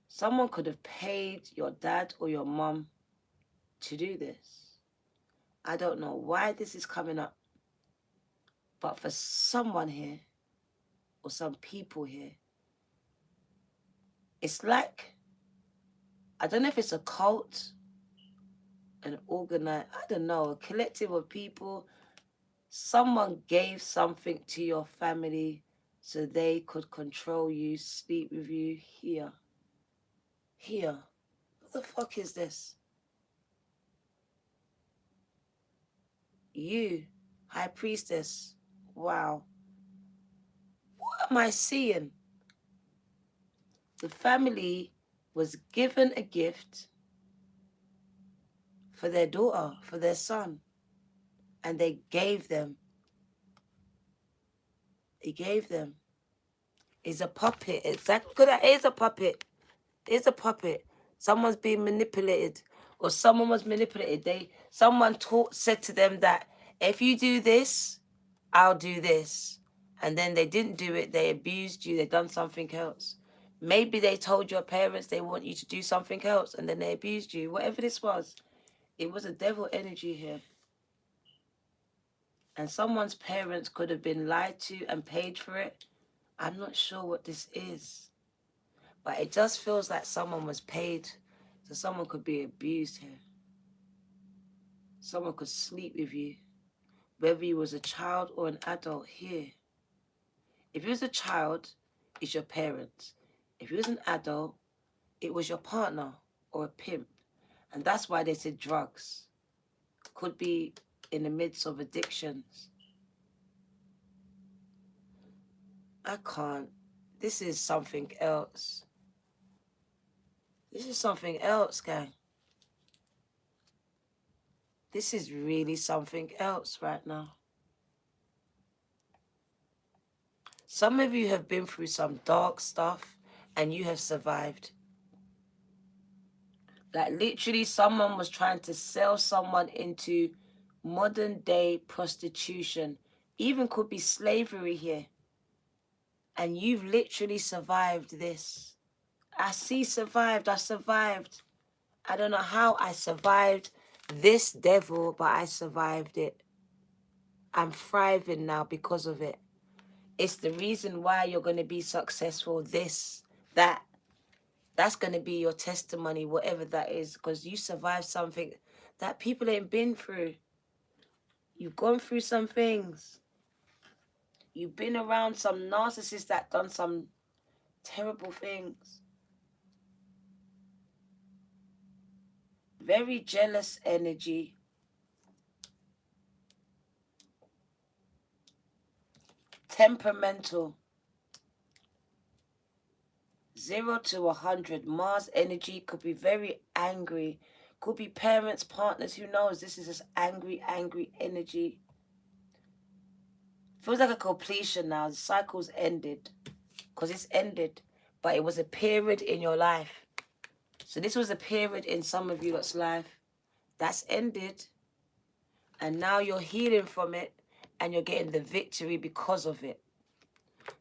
someone could have paid your dad or your mum to do this. I don't know why this is coming up. But for someone here, or some people here, it's like, I don't know if it's a cult, an organized, I don't know, a collective of people. Someone gave something to your family so they could control you, sleep with you here. Here. What the fuck is this? You, High Priestess. Wow. What am I seeing? The family was given a gift for their daughter, for their son. And they gave them. They gave them. It's a puppet. Exactly. It is a puppet. It's a puppet. Someone's being manipulated. Or someone was manipulated. Someone said to them that if you do this, I'll do this. And then they didn't do it. They abused you. They done something else. Maybe they told your parents they want you to do something else. And then they abused you. Whatever this was. It was a devil energy here. And someone's parents could have been lied to and paid for it. I'm not sure what this is. But it just feels like someone was paid. So someone could be abused here. Someone could sleep with you. Whether you was a child or an adult here. If you was a child, it's your parents. If you was an adult, it was your partner or a pimp. And that's why they said drugs. Could be in the midst of addictions. I can't. This is something else. This is something else, gang. This is really something else right now. Some of you have been through some dark stuff and you have survived. Like literally someone was trying to sell someone into modern day prostitution. Even could be slavery here. And you've literally survived this. I see survived. I survived. I don't know how I survived this devil, but I survived it. I'm thriving now because of it. It's the reason why you're going to be successful. This, that. That's going to be your testimony, whatever that is, because you survived something that people ain't been through. You've gone through some things. You've been around some narcissists that done some terrible things. Very jealous energy. Temperamental. 0 to 100. Mars energy could be very angry. Could be parents, partners, who knows? This is just angry, angry energy. Feels like a completion now. The cycle's ended. Because it's ended. But it was a period in your life. So this was a period in some of you lot's life. That's ended. And now you're healing from it. And you're getting the victory because of it.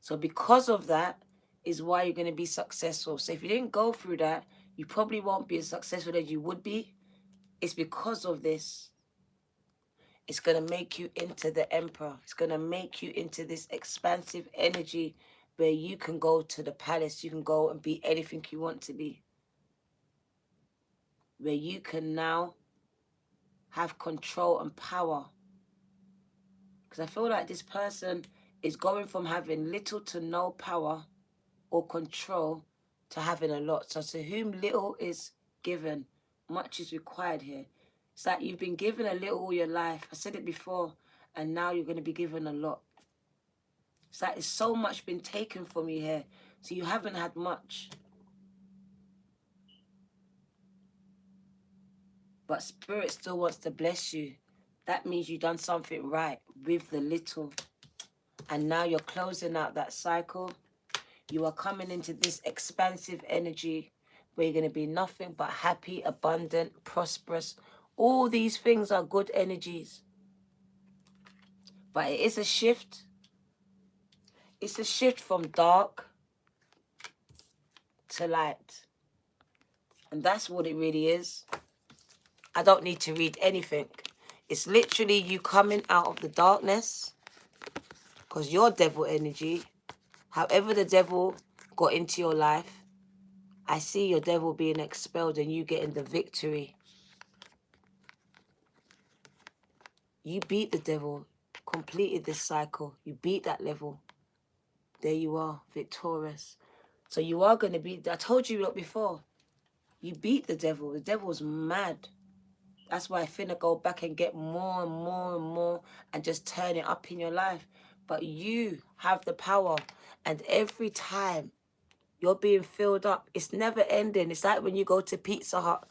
So because of that is why you're going to be successful. So if you didn't go through that, you probably won't be as successful as you would be. It's because of this. It's going to make you into the emperor. It's going to make you into this expansive energy where you can go to the palace. You can go and be anything you want to be. Where you can now have control and power. Because I feel like this person is going from having little to no power or control to having a lot. So to whom little is given, much is required here. It's like you've been given a little all your life. I said it before, and now you're going to be given a lot. It's like it's so much been taken from you here, so you haven't had much. But Spirit still wants to bless you. That means you've done something right with the little. And now you're closing out that cycle. You are coming into this expansive energy where you're going to be nothing but happy, abundant, prosperous. All these things are good energies. But it is a shift. It's a shift from dark to light. And that's what it really is. I don't need to read anything. It's literally you coming out of the darkness. Because your devil energy, however the devil got into your life, I see your devil being expelled and you getting the victory. You beat the devil, completed this cycle. You beat that level. There you are, victorious. So you are going to beat, I told you before, you beat the devil. The devil's mad. That's why I finna go back and get more and more and more and just turn it up in your life. But you have the power. And every time you're being filled up, it's never ending. It's like when you go to Pizza Hut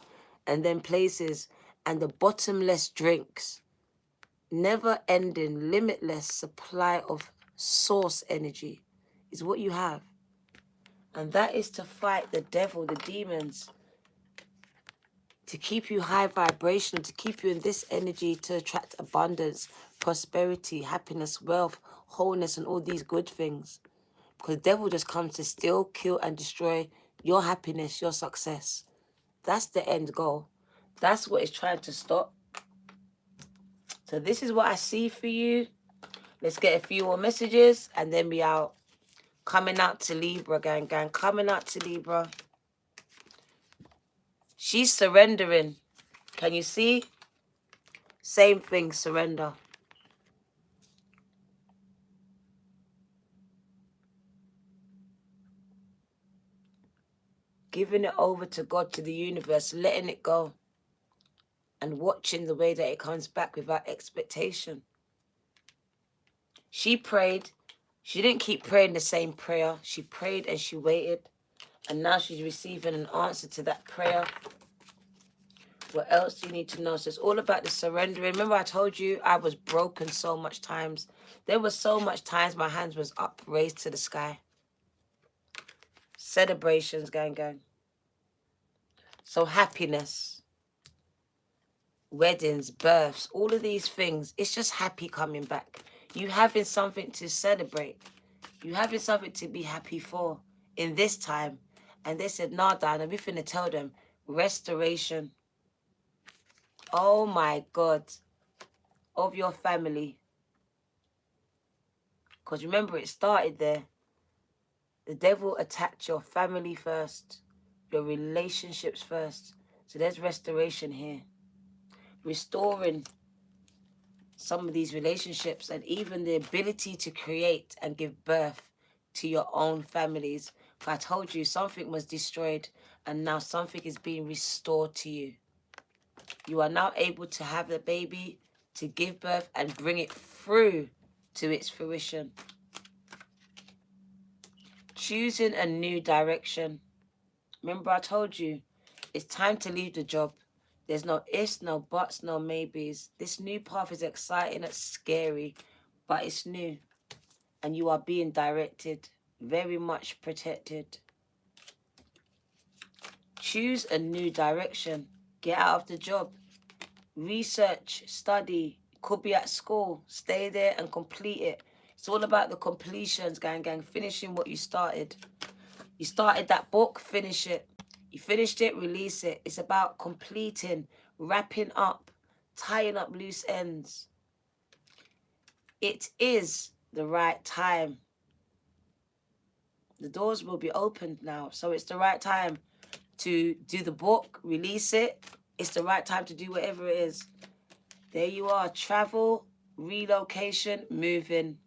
and then places and the bottomless drinks. Never ending, limitless supply of source energy is what you have. And that is to fight the devil, the demons. To keep you high vibrational, to keep you in this energy, to attract abundance, prosperity, happiness, wealth, wholeness, and all these good things. Because the devil just comes to steal, kill, and destroy your happiness, your success. That's the end goal. That's what it's trying to stop. So this is what I see for you. Let's get a few more messages, and then we out. Coming out to Libra, gang. Coming out to Libra. She's surrendering. Can you see? Same thing, surrender. Giving it over to God, to the universe, letting it go. And watching the way that it comes back without expectation. She prayed. She didn't keep praying the same prayer. She prayed and she waited. And now she's receiving an answer to that prayer. What else do you need to know? So it's all about the surrendering. Remember I told you I was broken so much times. There was so much times my hands was up, raised to the sky. Celebrations, gang. So happiness, weddings, births, all of these things, it's just happy coming back. You having something to celebrate. You having something to be happy for in this time. And they said, nah, Diana, we're finna tell them restoration. Oh my God. Of your family. Because remember, it started there. The devil attacked your family first. Your relationships first. So there's restoration here. Restoring some of these relationships and even the ability to create and give birth to your own families. But I told you something was destroyed and now something is being restored to you. You are now able to have a baby, to give birth and bring it through to its fruition. Choosing a new direction. Remember I told you, it's time to leave the job. There's no ifs, no buts, no maybes. This new path is exciting, it's scary, but it's new. And you are being directed, very much protected. Choose a new direction. Get out of the job. Research, study. Could be at school. Stay there and complete it. It's all about the completions, gang. Finishing what you started. You started that book, finish it. You finished it, release it. It's about completing, wrapping up, tying up loose ends. It is the right time. The doors will be opened now. So it's the right time to do the book, release it. It's the right time to do whatever it is. There you are. Travel, relocation, moving.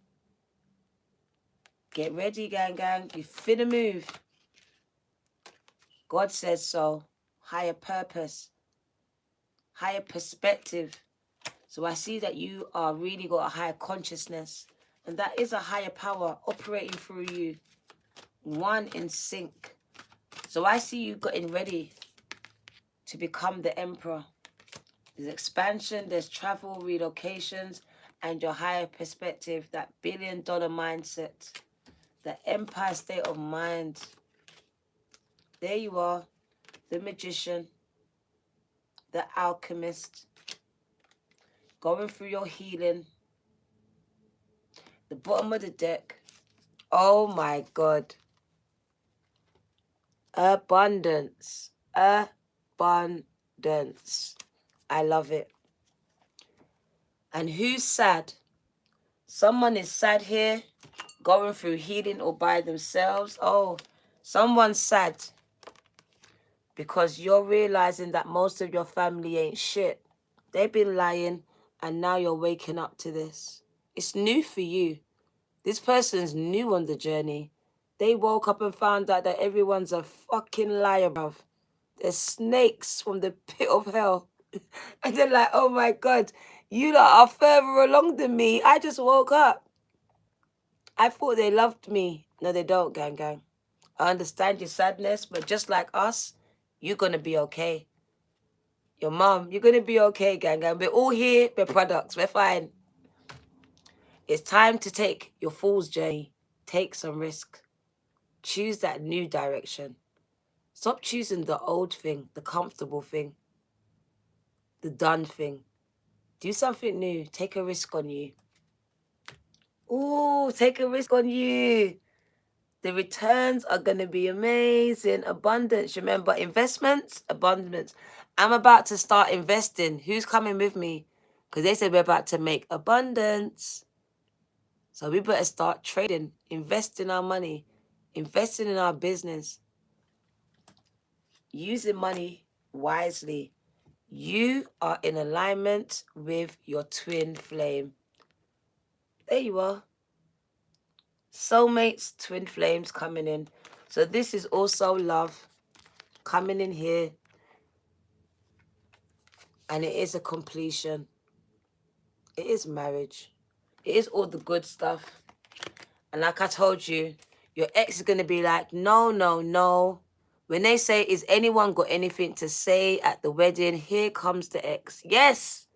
Get ready, gang. You finna move. God says so. Higher purpose. Higher perspective. So I see that you are really got a higher consciousness. And that is a higher power operating through you. One in sync. So I see you getting ready to become the emperor. There's expansion, there's travel, relocations, and your higher perspective, that $1 billion mindset, the empire state of mind. There you are, the magician, the alchemist, going through your healing. The bottom of the deck. Oh my God. Abundance. Abundance. I love it. And who's sad? Someone is sad here, going through healing all by themselves. Oh, someone's sad because you're realizing that most of your family ain't shit. They've been lying, and now you're waking up to this. It's new for you. This person's new on the journey. They woke up and found out that everyone's a fucking liar, bruv. They're snakes from the pit of hell. And they're like, oh my God, you lot are further along than me. I just woke up. I thought they loved me. No, they don't, gang. I understand your sadness, but just like us, you're going to be okay. Your mom, you're going to be okay, gang. We're all here. We're products. We're fine. It's time to take your fool's journey. Take some risk. Choose that new direction. Stop choosing the old thing, the comfortable thing, the done thing. Do something new. Take a risk on you. Ooh, take a risk on you. The returns are going to be amazing. Abundance. Remember, investments, abundance. I'm about to start investing. Who's coming with me? Because they said we're about to make abundance. So we better start trading, investing our money, investing in our business, using money wisely. You are in alignment with your twin flame. There you are. Soulmates, twin flames coming in. So this is also love coming in here. And it is a completion. It is marriage. It is all the good stuff. And like I told you, your ex is going to be like, no. When they say, is anyone got anything to say at the wedding? Here comes the ex. Yes,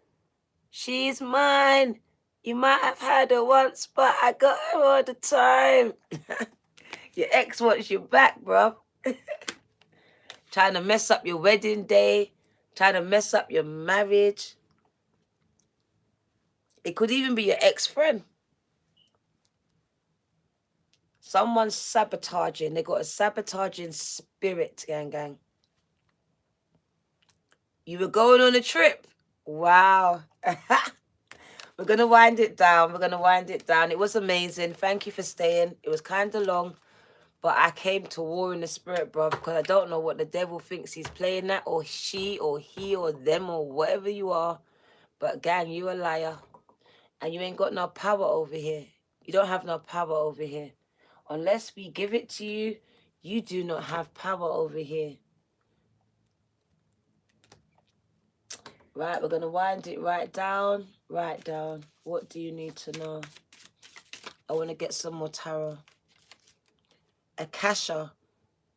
she's mine. You might have had her once, but I got her all the time. Your ex wants you back, bro. Trying to mess up your wedding day. Trying to mess up your marriage. It could even be your ex-friend. Someone's sabotaging. They got a sabotaging spirit, gang. You were going on a trip. Wow. We're going to wind it down. It was amazing. Thank you for staying. It was kind of long, but I came to war in the spirit, bro, because I don't know what the devil thinks he's playing at, or she, or he, or them, or whatever you are. But gang, you a liar. And you ain't got no power over here. You don't have no power over here. Unless we give it to you, you do not have power over here. Right, we're going to wind it right down. What do you need to know? I want to get some more tarot. Akasha,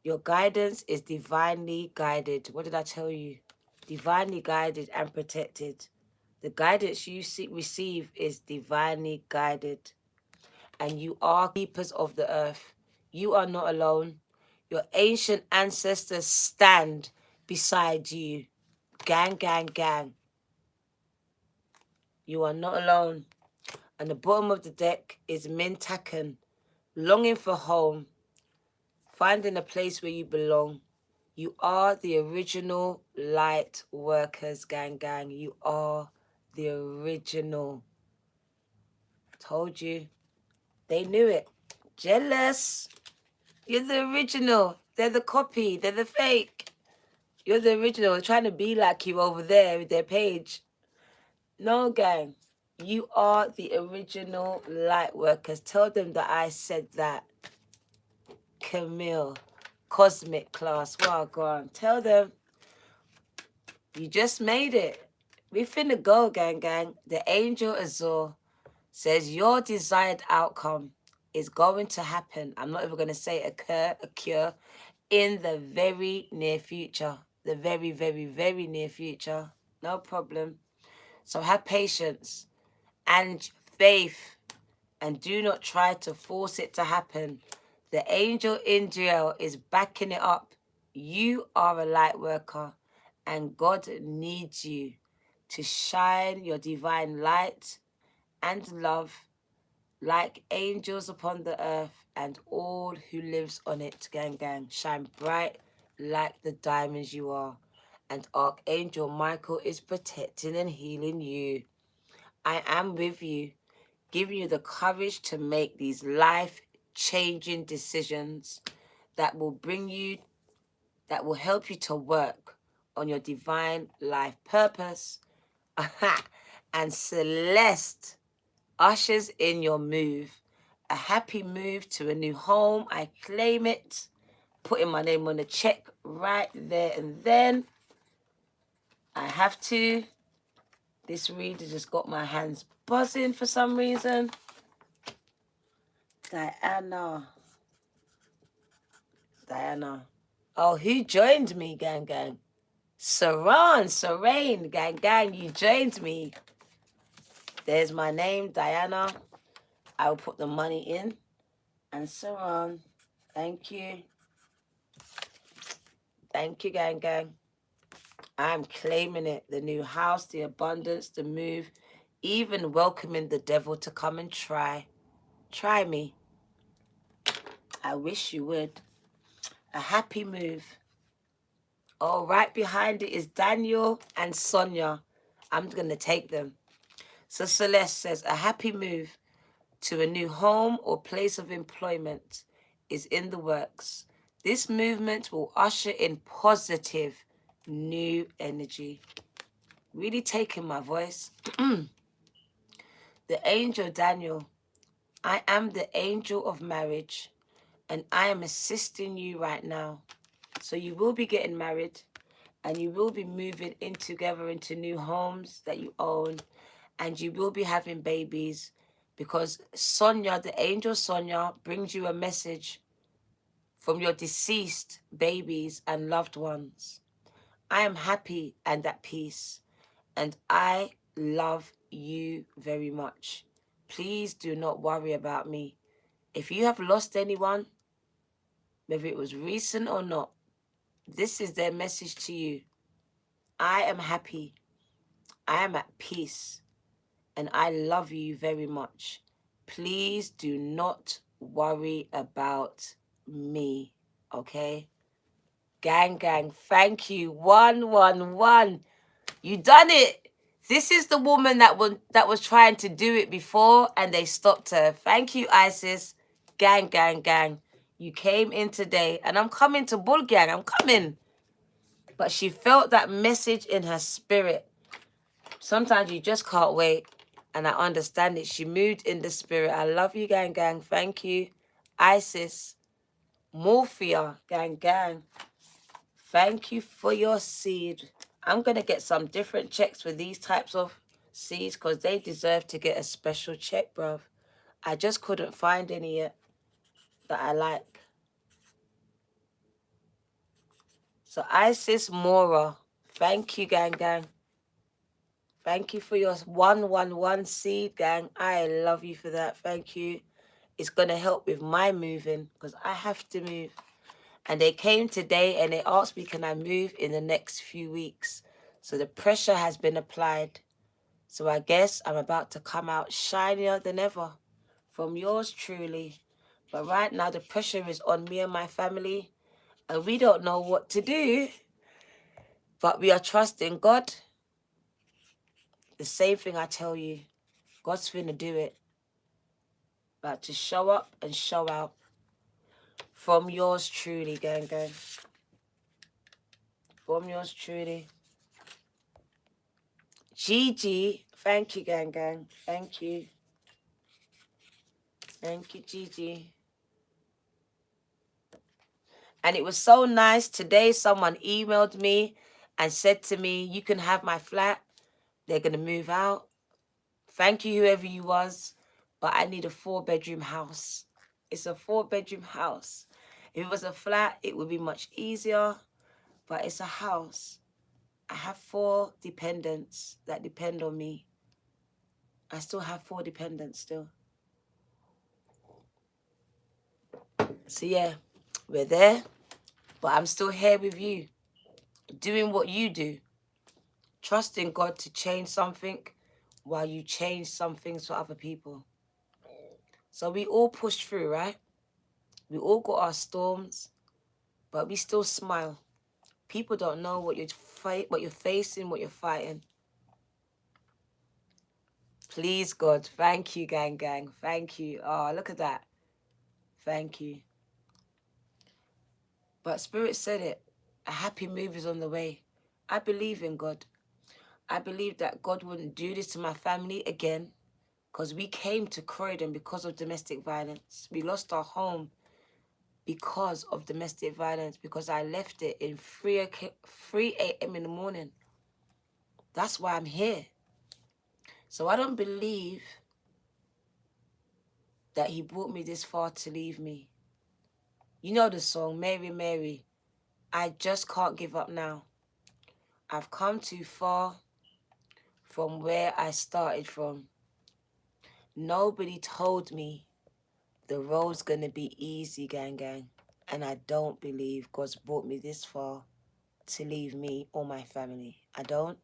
your guidance is divinely guided. What did I tell you? divinely guided and protected. The guidance you receive is divinely guided. And you are keepers of the earth. You are not alone. Your ancient ancestors stand beside you. Gang, gang, gang. You are not alone. And the bottom of the deck is Mintakan, longing for home, finding a place where you belong. You are the original light workers, gang, gang. You are the original. Told you. They knew it. Jealous. You're the original. They're the copy. They're the fake. You're the original. They're trying to be like you over there with their page. No, gang. You are the original light workers. Tell them that I said that. Camille. Cosmic class. Well, go on. Tell them you just made it. We finna go, gang, gang. The angel Azor says your desired outcome is going to happen. I'm not even going to say occur in the very near future. The very, very, very near future. No problem. So have patience and faith and do not try to force it to happen. The angel Indriel is backing it up. You are a light worker and God needs you to shine your divine light and love like angels upon the earth and all who lives on it, gang, gang. Shine bright like the diamonds you are. And Archangel Michael is protecting and healing you. I am with you, giving you the courage to make these life-changing decisions that will help you to work on your divine life purpose. And Celeste ushers in your move. A happy move to a new home. I claim it. Putting my name on the check right there and then. I have to. This reader just got my hands buzzing for some reason. Diana. Oh, who joined me, gang, gang? Serene, gang, gang, you joined me. There's my name, Diana. I will put the money in. And Serene, thank you. Thank you, gang, gang. I'm claiming it. The new house, the abundance, the move, even welcoming the devil to come and try. Try me. I wish you would. A happy move. Oh, right behind it is Daniel and Sonia. I'm going to take them. So Celeste says, a happy move to a new home or place of employment is in the works. This movement will usher in positive new energy. Really taking my voice. The angel Daniel, I am the angel of marriage and I am assisting you right now. So you will be getting married and you will be moving in together into new homes that you own and you will be having babies because Sonia, the angel Sonia, brings you a message from your deceased babies and loved ones. I am happy and at peace, and I love you very much. Please do not worry about me. If you have lost anyone, whether it was recent or not, this is their message to you. I am happy. I am at peace. And I love you very much. Please do not worry about me. Okay? Gang, gang, thank you. 111. You done it. This is the woman that was trying to do it before and they stopped her. Thank you, Isis. Gang, gang, gang. You came in today and I'm coming to Bull Gang. I'm coming. But she felt that message in her spirit. Sometimes you just can't wait. And I understand it. She moved in the spirit. I love you, gang, gang. Thank you. Isis. Morphia, gang, gang. Thank you for your seed. I'm going to get some different checks for these types of seeds because they deserve to get a special check, bruv. I just couldn't find any yet that I like. So Isis Mora, Thank you, gang, gang. Thank you for your 111 seed, gang. I love you for that. Thank you. It's going to help with my moving because I have to move. And they came today and they asked me, can I move in the next few weeks? So the pressure has been applied. So I guess I'm about to come out shinier than ever from yours truly. But right now the pressure is on me and my family. And we don't know what to do. But we are trusting God. The same thing I tell you. God's finna do it. About to show up and show out. From yours truly, gang, gang. From yours truly. Gigi. Thank you, gang, gang. Thank you. Thank you, Gigi. And it was so nice. Today, someone emailed me and said to me, you can have my flat. They're going to move out. Thank you, whoever you was. But I need a 4-bedroom house. It's a 4-bedroom house. If it was a flat, it would be much easier. But it's a house. I have 4 dependents that depend on me. I still have 4 dependents still. So yeah, we're there. But I'm still here with you. Doing what you do. Trusting God to change something while you change some things for other people. So we all push through, right? We all got our storms, but we still smile. People don't know what you're facing, what you're fighting. Please, God. Thank you, gang, gang. Thank you. Oh, look at that. Thank you. But Spirit said it. A happy move is on the way. I believe in God. I believe that God wouldn't do this to my family again because we came to Croydon because of domestic violence. We lost our home because of domestic violence because I left it in 3 a.m. in the morning. That's why I'm here. So I don't believe that he brought me this far to leave me. You know the song, Mary, Mary. I just can't give up now. I've come too far from where I started from. Nobody told me the road's going to be easy, gang, gang. And I don't believe God's brought me this far to leave me or my family. I don't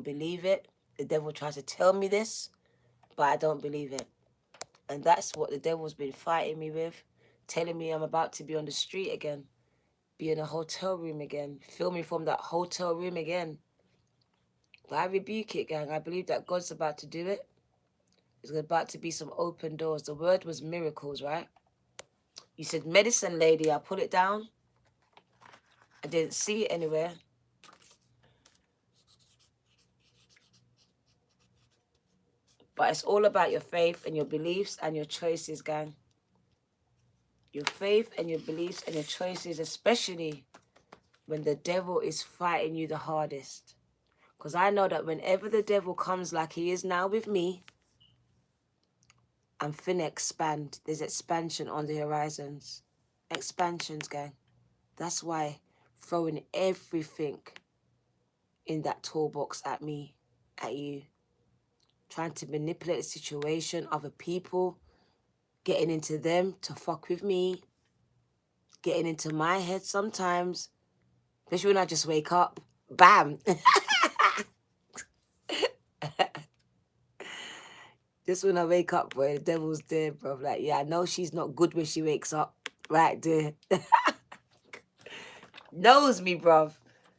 believe it. The devil tries to tell me this, but I don't believe it. And that's what the devil's been fighting me with, telling me I'm about to be on the street again, be in a hotel room again, filming from that hotel room again. But I rebuke it, gang. I believe that God's about to do it. There's about to be some open doors. The word was miracles, right? You said medicine lady. I put it down. I didn't see it anywhere. But it's all about your faith and your beliefs and your choices, gang. Your faith and your beliefs and your choices, especially when the devil is fighting you the hardest. Because I know that whenever the devil comes like he is now with me, I'm finna expand. There's expansion on the horizons. Expansions, gang. That's why throwing everything in that toolbox at me, at you. Trying to manipulate the situation, other people, getting into them to fuck with me, getting into my head sometimes, especially when I just wake up, bam. Just when I wake up, boy, the devil's there, bro. Like, yeah, I know she's not good when she wakes up. Right there. Knows me, bruv.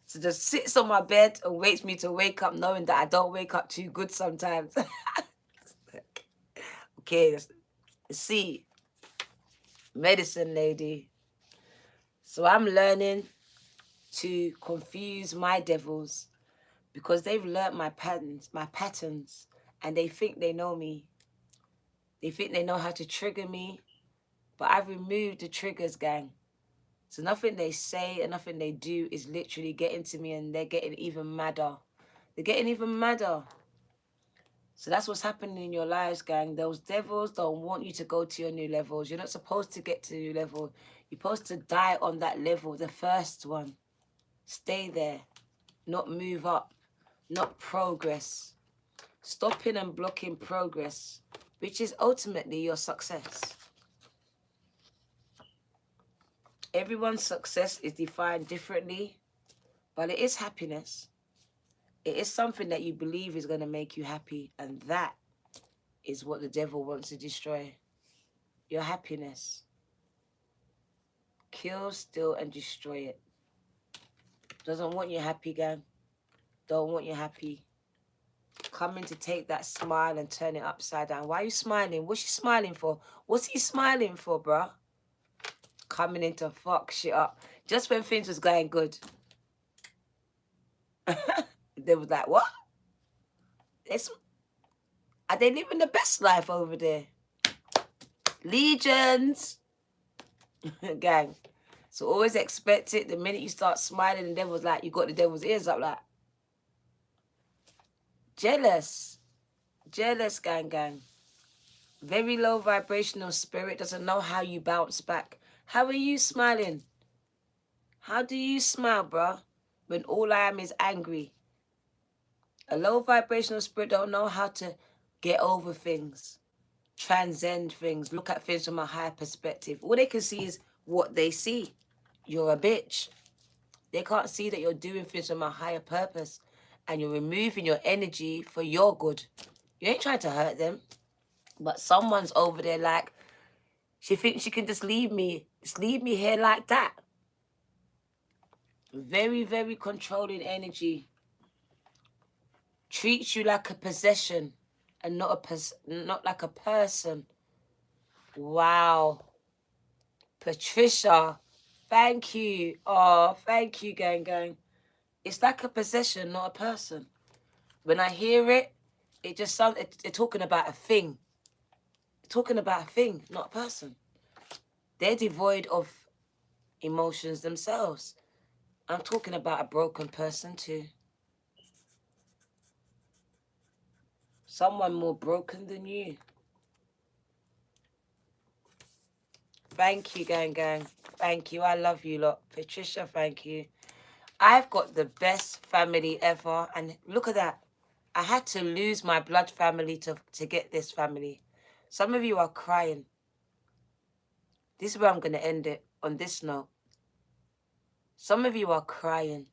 So just sits on my bed and waits me to wake up knowing that I don't wake up too good sometimes. Okay, let's see. Medicine lady. So I'm learning to confuse my devils because they've learnt my patterns, and they think they know me. They think they know how to trigger me, but I've removed the triggers, gang. So nothing they say and nothing they do is literally getting to me, and they're getting even madder. They're getting even madder. So that's what's happening in your lives, gang. Those devils don't want you to go to your new levels. You're not supposed to get to the new level. You're supposed to die on that level, the first one. Stay there. not move up, not progress. Stopping and blocking progress, which is ultimately your success. Everyone's success is defined differently, but it is happiness. It is something that you believe is going to make you happy, and that is what the devil wants to destroy. Your happiness. Kill, steal, and destroy it. Doesn't want you happy, gang. Don't want you happy. Coming to take that smile and turn it upside down. Why are you smiling? What's she smiling for? What's he smiling for, bruh? Coming in to fuck shit up. Just when things was going good. They was like, what? Are they living the best life over there? Legions. Gang. So always expect it. The minute you start smiling, the devil's like, you got the devil's ears up like. Jealous. Jealous, gang. Very low vibrational spirit, doesn't know how you bounce back. How are you smiling? How do you smile, bruh, when all I am is angry? A low vibrational spirit don't know how to get over things, transcend things, look at things from a higher perspective. All they can see is what they see. You're a bitch. They can't see that you're doing things from a higher purpose and you're removing your energy for your good. You ain't trying to hurt them. But someone's over there like, she thinks she can just leave me here like that. Very, very controlling energy. Treats you like a possession and not like a person. Wow. Patricia, thank you. Oh, thank you, gang. It's like a possession, not a person. When I hear it, it just sounds, they're talking about a thing. They're talking about a thing, not a person. They're devoid of emotions themselves. I'm talking about a broken person too. Someone more broken than you. Thank you, gang. Thank you. I love you lot. Patricia, thank you. I've got the best family ever. And look at that. I had to lose my blood family to get this family. Some of you are crying. This is where I'm going to end it, on this note. Some of you are crying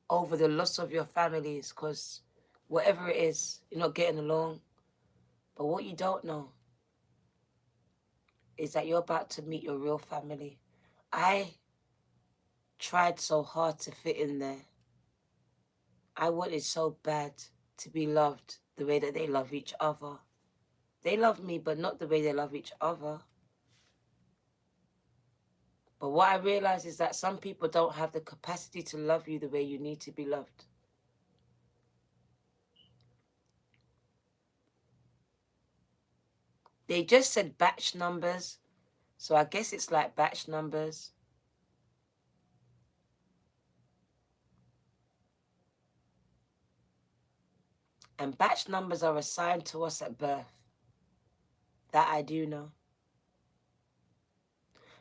over the loss of your families because whatever it is, you're not getting along. But what you don't know is that you're about to meet your real family. I tried so hard to fit in there. I wanted so bad to be loved the way that they love each other. They love me, but not the way they love each other. But what I realized is that some people don't have the capacity to love you the way you need to be loved. They just said batch numbers, so I guess it's like batch numbers. And batch numbers are assigned to us at birth. That I do know.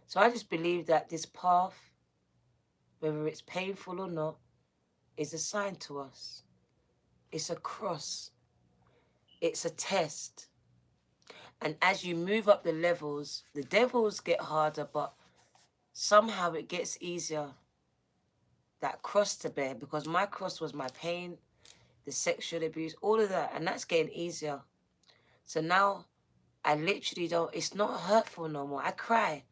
So I just believe that this path, whether it's painful or not, is assigned to us. It's a cross. It's a test. And as you move up the levels get harder, but somehow it gets easier. That cross to bear, because my cross was my pain, the sexual abuse, all of that, and that's getting easier. So now I literally don't, it's not hurtful no more. I cry.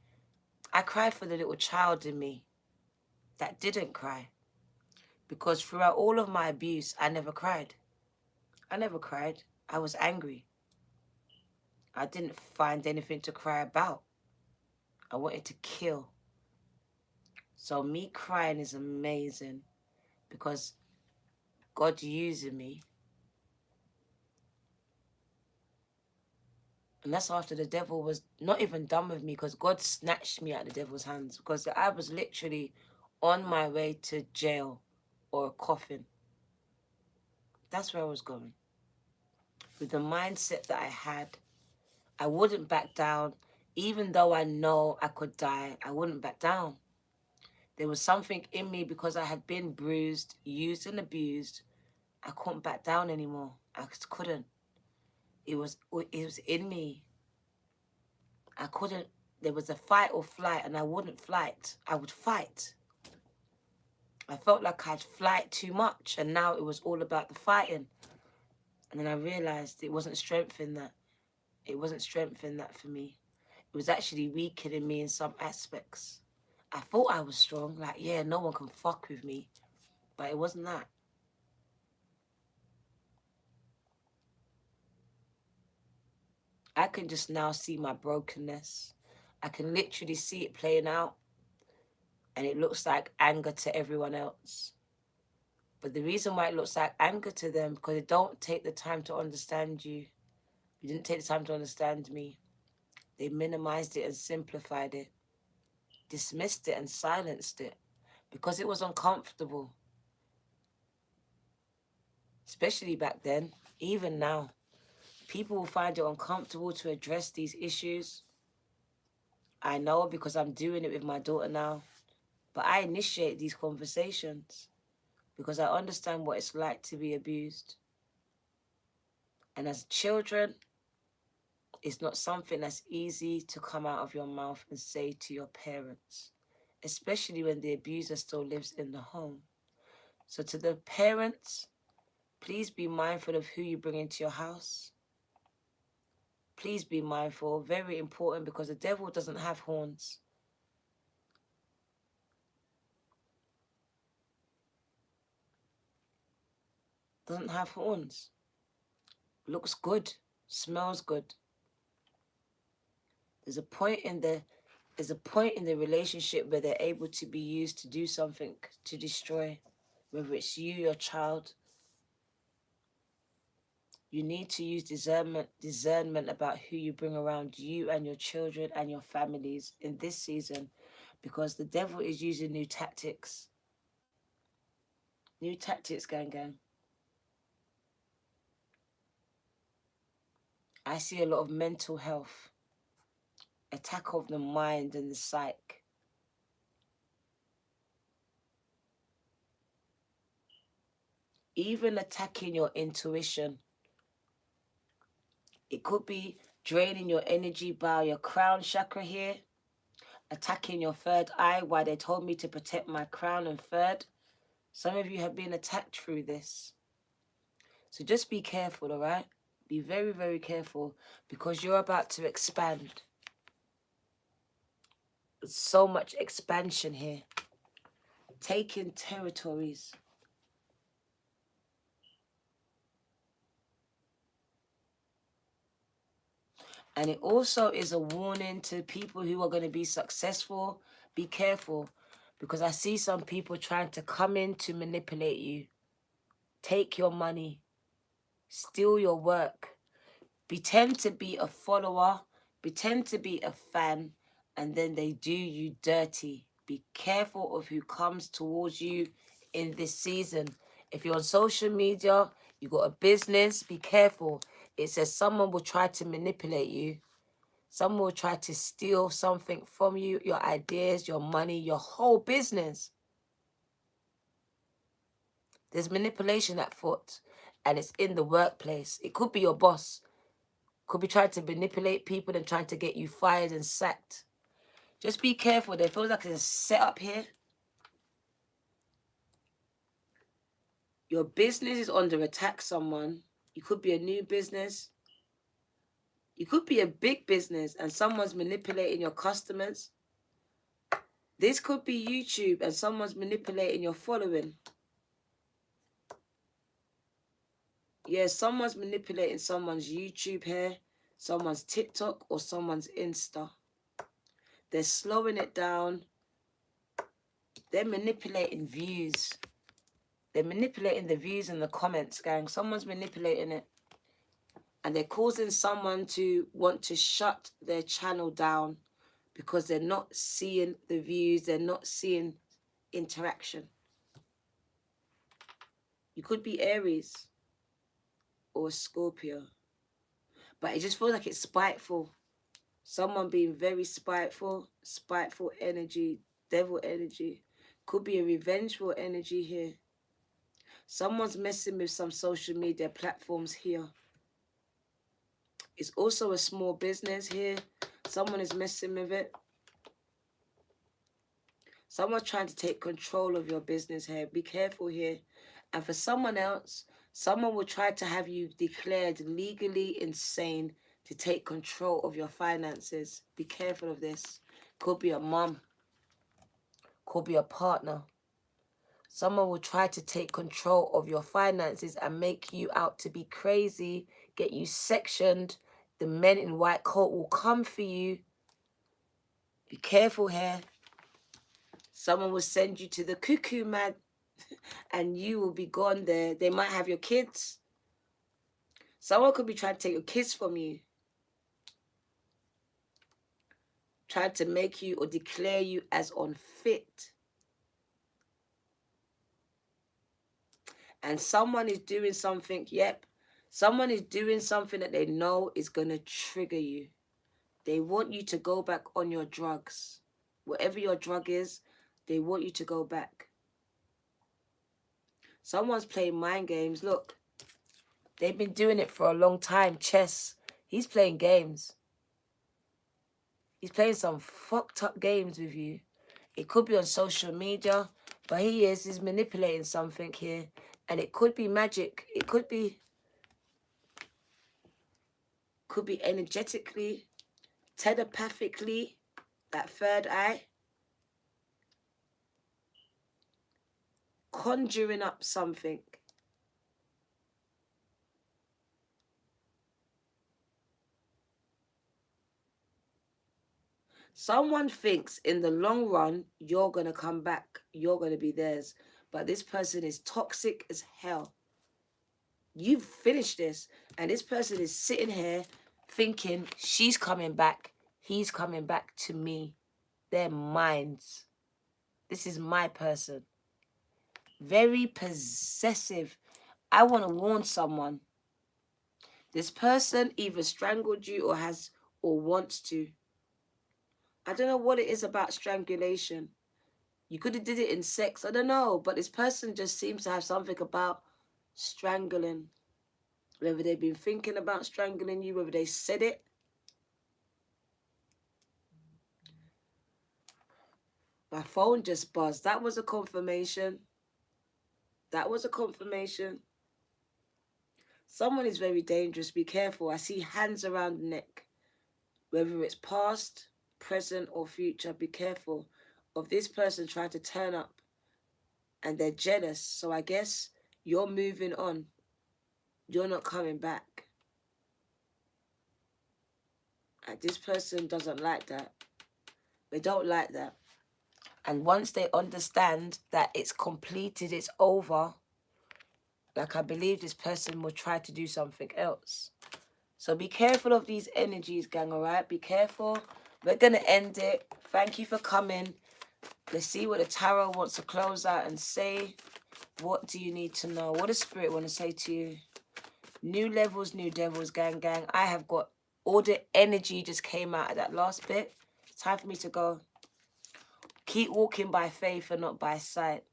I cry for the little child in me that didn't cry. Because throughout all of my abuse, I never cried. I never cried. I was angry. I didn't find anything to cry about. I wanted to kill. So me crying is amazing because God using me. And that's after the devil was not even done with me, because God snatched me out of the devil's hands, because I was literally on my way to jail or a coffin. That's where I was going. With the mindset that I had, I wouldn't back down. Even though I know I could die, I wouldn't back down. There was something in me because I had been bruised, used and abused. I couldn't back down anymore. I just couldn't. It was in me. I couldn't. There was a fight or flight, and I wouldn't fight. I would fight. I felt like I'd flight too much, and now it was all about the fighting. And then I realized it wasn't strengthening that. It wasn't strengthening that for me. It was actually weakening me in some aspects. I thought I was strong, like, yeah, no one can fuck with me. But it wasn't that. I can just now see my brokenness. I can literally see it playing out. And it looks like anger to everyone else. But the reason why it looks like anger to them, because they don't take the time to understand you. You didn't take the time to understand me. They minimized it and simplified it, dismissed it and silenced it, because it was uncomfortable. Especially back then, even now. People will find it uncomfortable to address these issues. I know because I'm doing it with my daughter now. But I initiate these conversations because I understand what it's like to be abused. And as children, it's not something that's easy to come out of your mouth and say to your parents, especially when the abuser still lives in the home. So to the parents, please be mindful of who you bring into your house. Please be mindful, very important, because the devil doesn't have horns. Doesn't have horns. Looks good, smells good. There's a point in the relationship where they're able to be used to do something to destroy, whether it's you, your child. You need to use discernment about who you bring around you and your children and your families in this season, because the devil is using new tactics. New tactics, gang. I see a lot of mental health, attack of the mind and the psyche. Even attacking your intuition. It could be draining your energy by your crown chakra here, attacking your third eye, why they told me to protect my crown and third. Some of you have been attacked through this. So just be careful, all right? Be very, very careful, because you're about to expand. There's so much expansion here. Taking territories. And it also is a warning to people who are going to be successful. Be careful, because I see some people trying to come in to manipulate you. Take your money. Steal your work. Pretend to be a follower. Pretend to be a fan. And then they do you dirty. Be careful of who comes towards you in this season. If you're on social media, you got a business, be careful. It says someone will try to manipulate you. Someone will try to steal something from you, your ideas, your money, your whole business. There's manipulation at foot, and it's in the workplace. It could be your boss. Could be trying to manipulate people and trying to get you fired and sacked. Just be careful. There feels like there's a setup here. Your business is under attack, someone. You could be a new business. You could be a big business and someone's manipulating your customers. This could be YouTube and someone's manipulating your following. Yeah, someone's manipulating someone's YouTube here, someone's TikTok, or someone's Insta. They're slowing it down. They're manipulating views. They're manipulating the views and the comments, gang. Someone's manipulating it. And they're causing someone to want to shut their channel down because they're not seeing the views. They're not seeing interaction. You could be Aries or Scorpio. But it just feels like it's spiteful. Someone being very spiteful, spiteful energy, devil energy. Could be a revengeful energy here. Someone's messing with some social media platforms here. It's also a small business here. Someone is messing with it. Someone's trying to take control of your business here. Be careful here. And for someone else, someone will try to have you declared legally insane to take control of your finances. Be careful of this. Could be a mom. Could be a partner. Someone will try to take control of your finances and make you out to be crazy, get you sectioned. The men in white coat will come for you. Be careful here. Someone will send you to the cuckoo man and you will be gone there. They might have your kids. Someone could be trying to take your kids from you. Trying to make you or declare you as unfit. And someone is doing something, someone is doing something that they know is going to trigger you. They want you to go back on your drugs. Whatever your drug is, they want you to go back. Someone's playing mind games. Look, they've been doing it for a long time. Chess. He's playing games. He's playing some fucked up games with you. It could be on social media, but he's manipulating something here. And it could be magic. It could be energetically, telepathically, that third eye. Conjuring up something. Someone thinks in the long run, you're going to come back. You're going to be theirs. But this person is toxic as hell. You've finished this. And this person is sitting here thinking she's coming back. He's coming back to me. They're minds. This is my person. Very possessive. I want to warn someone. This person either strangled you or wants to. I don't know what it is about strangulation. You could have did it in sex. I don't know. But this person just seems to have something about strangling. Whether they've been thinking about strangling you, whether they said it. My phone just buzzed. That was a confirmation. That was a confirmation. Someone is very dangerous. Be careful. I see hands around the neck. Whether it's past, present, or future, be careful of this person trying to turn up. And they're jealous. So I guess you're moving on. You're not coming back. And this person doesn't like that. They don't like that. And once they understand that it's completed, it's over, like I believe this person will try to do something else. So be careful of these energies, gang, all right? Be careful. We're going to end it. Thank you for coming. Let's see what the tarot wants to close out and say. What do you need to know? What does Spirit want to say to you? New levels, new devils, gang, gang. I have got all the energy just came out of that last bit. It's time for me to go. Keep walking by faith and not by sight.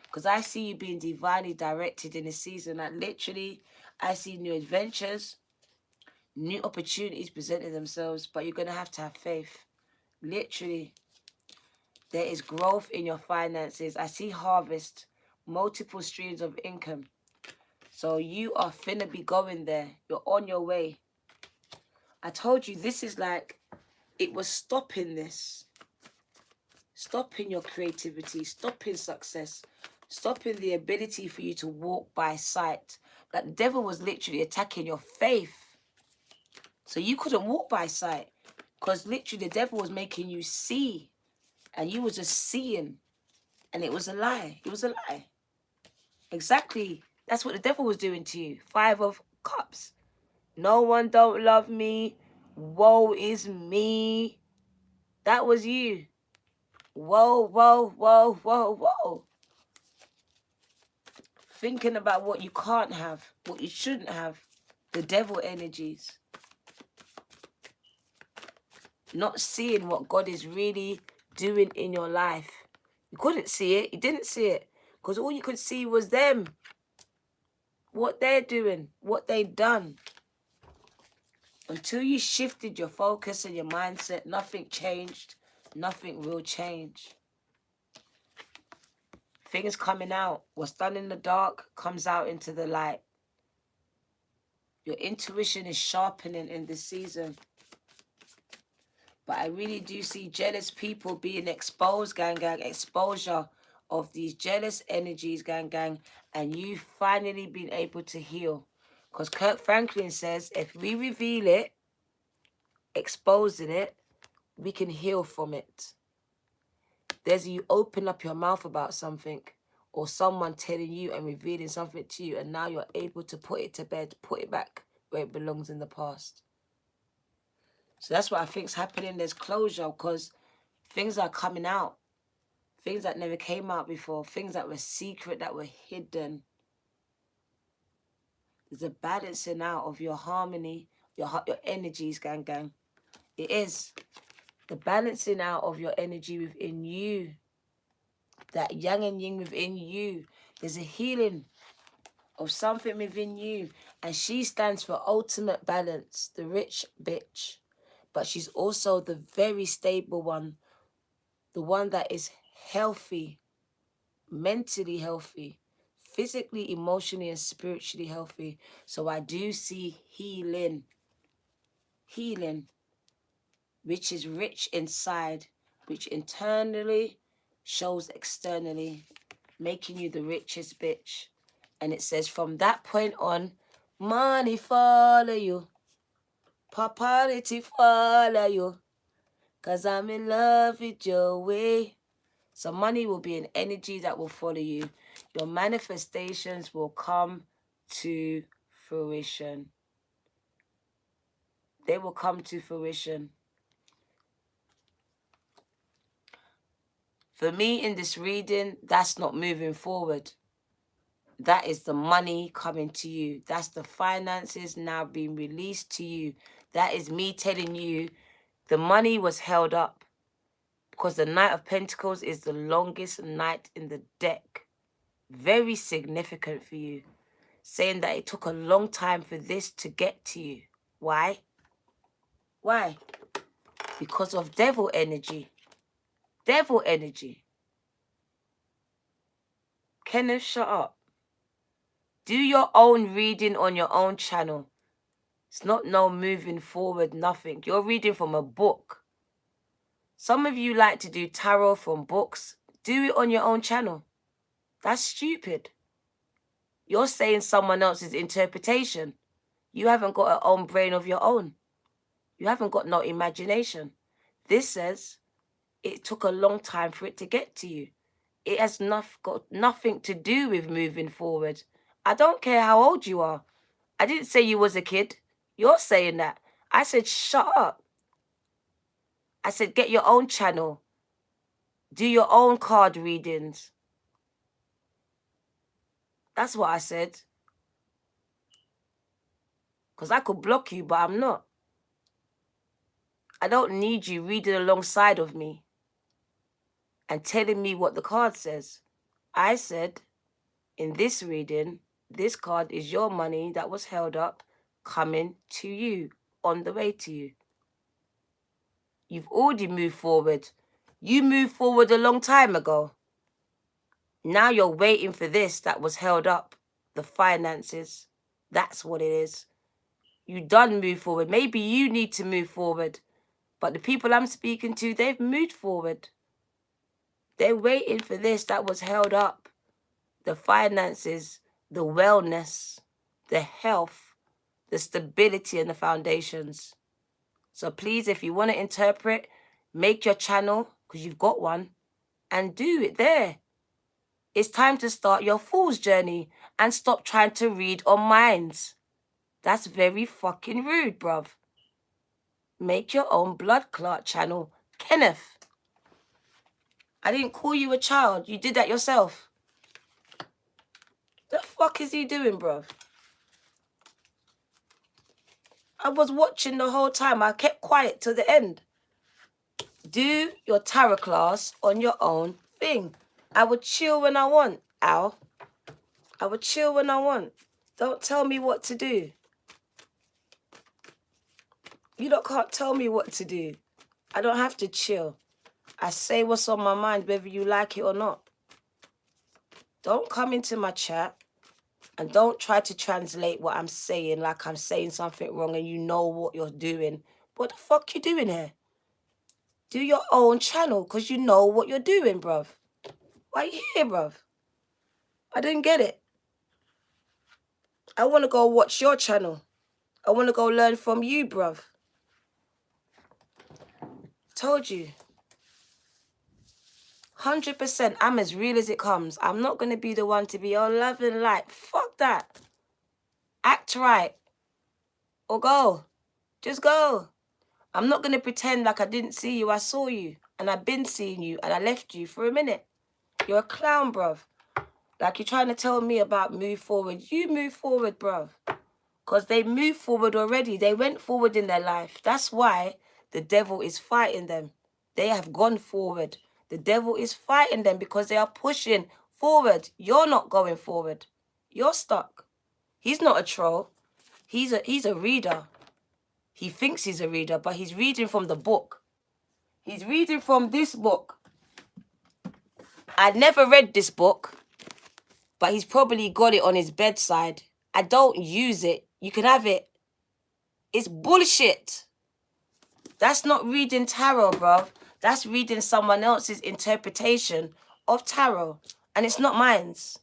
Because I see you being divinely directed in this season. Like literally, I see new adventures, new opportunities presenting themselves. But you're going to have faith. Literally, there is growth in your finances. I see harvest, multiple streams of income. So you are finna be going there. You're on your way. I told you, this is like, it was stopping this. Stopping your creativity, stopping success, stopping the ability for you to walk by sight. Like the devil was literally attacking your faith. So you couldn't walk by sight. Because literally the devil was making you see. And you was just seeing. And it was a lie. It was a lie. Exactly. That's what the devil was doing to you. 5 of Cups. No one don't love me. Woe is me. That was you. Whoa, whoa, whoa, whoa, whoa. Thinking about what you can't have, what you shouldn't have. The devil energies. Not seeing what God is really doing in your life. You couldn't see it. You didn't see it. Because all you could see was them. What they're doing. What they've done. Until you shifted your focus and your mindset, nothing changed. Nothing will change. Things coming out. What's done in the dark comes out into the light. Your intuition is sharpening in this season. But I really do see jealous people being exposed, gang. Exposure of these jealous energies, gang. And you finally being able to heal. Because Kirk Franklin says, if we reveal it, exposing it, we can heal from it. There's you open up your mouth about something, or someone telling you and revealing something to you, and now you're able to put it to bed, put it back where it belongs in the past. So that's what I think is happening. There's closure because things are coming out. Things that never came out before. Things that were secret, that were hidden. There's a balancing out of your harmony, your energies, gang. It is. The balancing out of your energy within you. That yang and yin within you. There's a healing of something within you. And she stands for ultimate balance, the rich bitch. But she's also the very stable one. The one that is healthy, mentally healthy, physically, emotionally, and spiritually healthy. So I do see healing. Healing, which is rich inside, which internally shows externally, making you the richest bitch. And it says from that point on, money follow you, popularity follow you, because I'm in love with your way. So money will be an energy that will follow you. Your manifestations will come to fruition. They will come to fruition. For me in this reading, that's not moving forward. That is the money coming to you. That's the finances now being released to you. That is me telling you the money was held up. Because the Knight of Pentacles is the longest knight in the deck. Very significant for you. Saying that it took a long time for this to get to you. Why? Why? Because of devil energy. Devil energy. Kenneth, shut up. Do your own reading on your own channel. It's not no moving forward, nothing. You're reading from a book. Some of you like to do tarot from books. Do it on your own channel. That's stupid. You're saying someone else's interpretation. You haven't got an own brain of your own. You haven't got no imagination. This says it took a long time for it to get to you. It has got nothing to do with moving forward. I don't care how old you are. I didn't say you was a kid. You're saying that. I said, shut up. I said, get your own channel. Do your own card readings. That's what I said. Because I could block you, but I'm not. I don't need you reading alongside of me and telling me what the card says. I said, in this reading, this card is your money that was held up coming to you, on the way to you. You've already moved forward. You moved forward a long time ago. Now you're waiting for this that was held up, the finances. That's what it is. You done move forward. Maybe you need to move forward. But the people I'm speaking to, they've moved forward. They're waiting for this that was held up. The finances, the wellness, the health, the stability and the foundations. So please, if you want to interpret, make your channel, because you've got one, and do it there. It's time to start your fool's journey and stop trying to read on minds. That's very fucking rude, bruv. Make your own blood clot channel. Kenneth, I didn't call you a child. You did that yourself. The fuck is he doing, bruv? I was watching the whole time. I kept quiet till the end. Do your tarot class on your own thing. I would chill when I want, Al. I would chill when I want. Don't tell me what to do. You lot can't tell me what to do. I don't have to chill. I say what's on my mind, whether you like it or not. Don't come into my chat and don't try to translate what I'm saying like I'm saying something wrong and you know what you're doing. What the fuck you doing here? Do your own channel because you know what you're doing, bruv. Why you here, bruv? I didn't get it. I want to go watch your channel. I want to go learn from you, bruv. Told you. 100%, I'm as real as it comes. I'm not going to be the one to be all love and light. Fuck that. Act right. Or go. Just go. I'm not going to pretend like I didn't see you. I saw you. And I've been seeing you. And I left you for a minute. You're a clown, bruv. Like you're trying to tell me about move forward. You move forward, bruv. Because they moved forward already. They went forward in their life. That's why the devil is fighting them. They have gone forward. The devil is fighting them because they are pushing forward. You're not going forward. You're stuck. He's not a troll. He's a reader. He thinks he's a reader, but he's reading from the book. He's reading from this book. I never read this book, but he's probably got it on his bedside. I don't use it. You can have it. It's bullshit. That's not reading tarot, bruv. That's reading someone else's interpretation of tarot. And it's not mine's.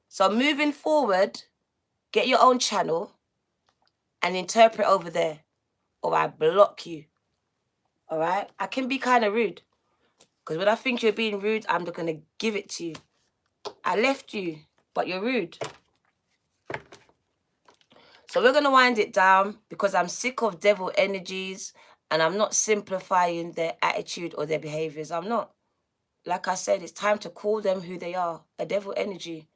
So moving forward, get your own channel and interpret over there. Or I block you. Alright? I can be kind of rude. Because when I think you're being rude, I'm not going to give it to you. I left you, but you're rude. So we're going to wind it down because I'm sick of devil energies and I'm not simplifying their attitude or their behaviors. I'm not. Like I said, it's time to call them who they are, a devil energy.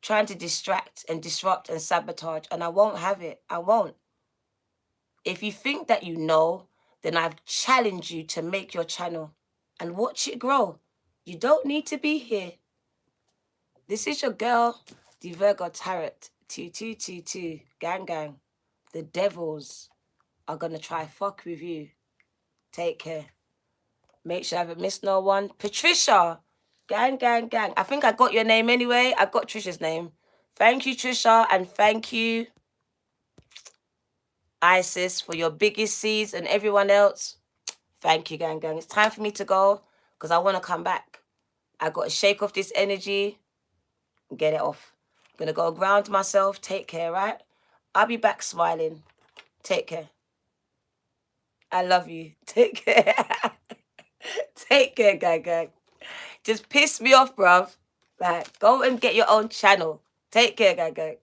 Trying to distract and disrupt and sabotage, and I won't have it. I won't. If you think that you know, then I've challenged you to make your channel and watch it grow. You don't need to be here. This is your girl, the Virgo Tarot, 2222, gang gang. The devils are going to try fuck with you. Take care. Make sure I haven't missed no one. Patricia, gang, gang, gang. I think I got your name anyway. I got Trisha's name. Thank you, Trisha, and thank you, Isis, for your biggest seeds and everyone else. Thank you, gang, gang. It's time for me to go because I want to come back. I got to shake off this energy and get it off. I'm going to go ground myself. Take care, right? I'll be back smiling. Take care. I love you. Take care. Take care, gang, gang. Just piss me off, bruv. Like, go and get your own channel. Take care, gang, gang.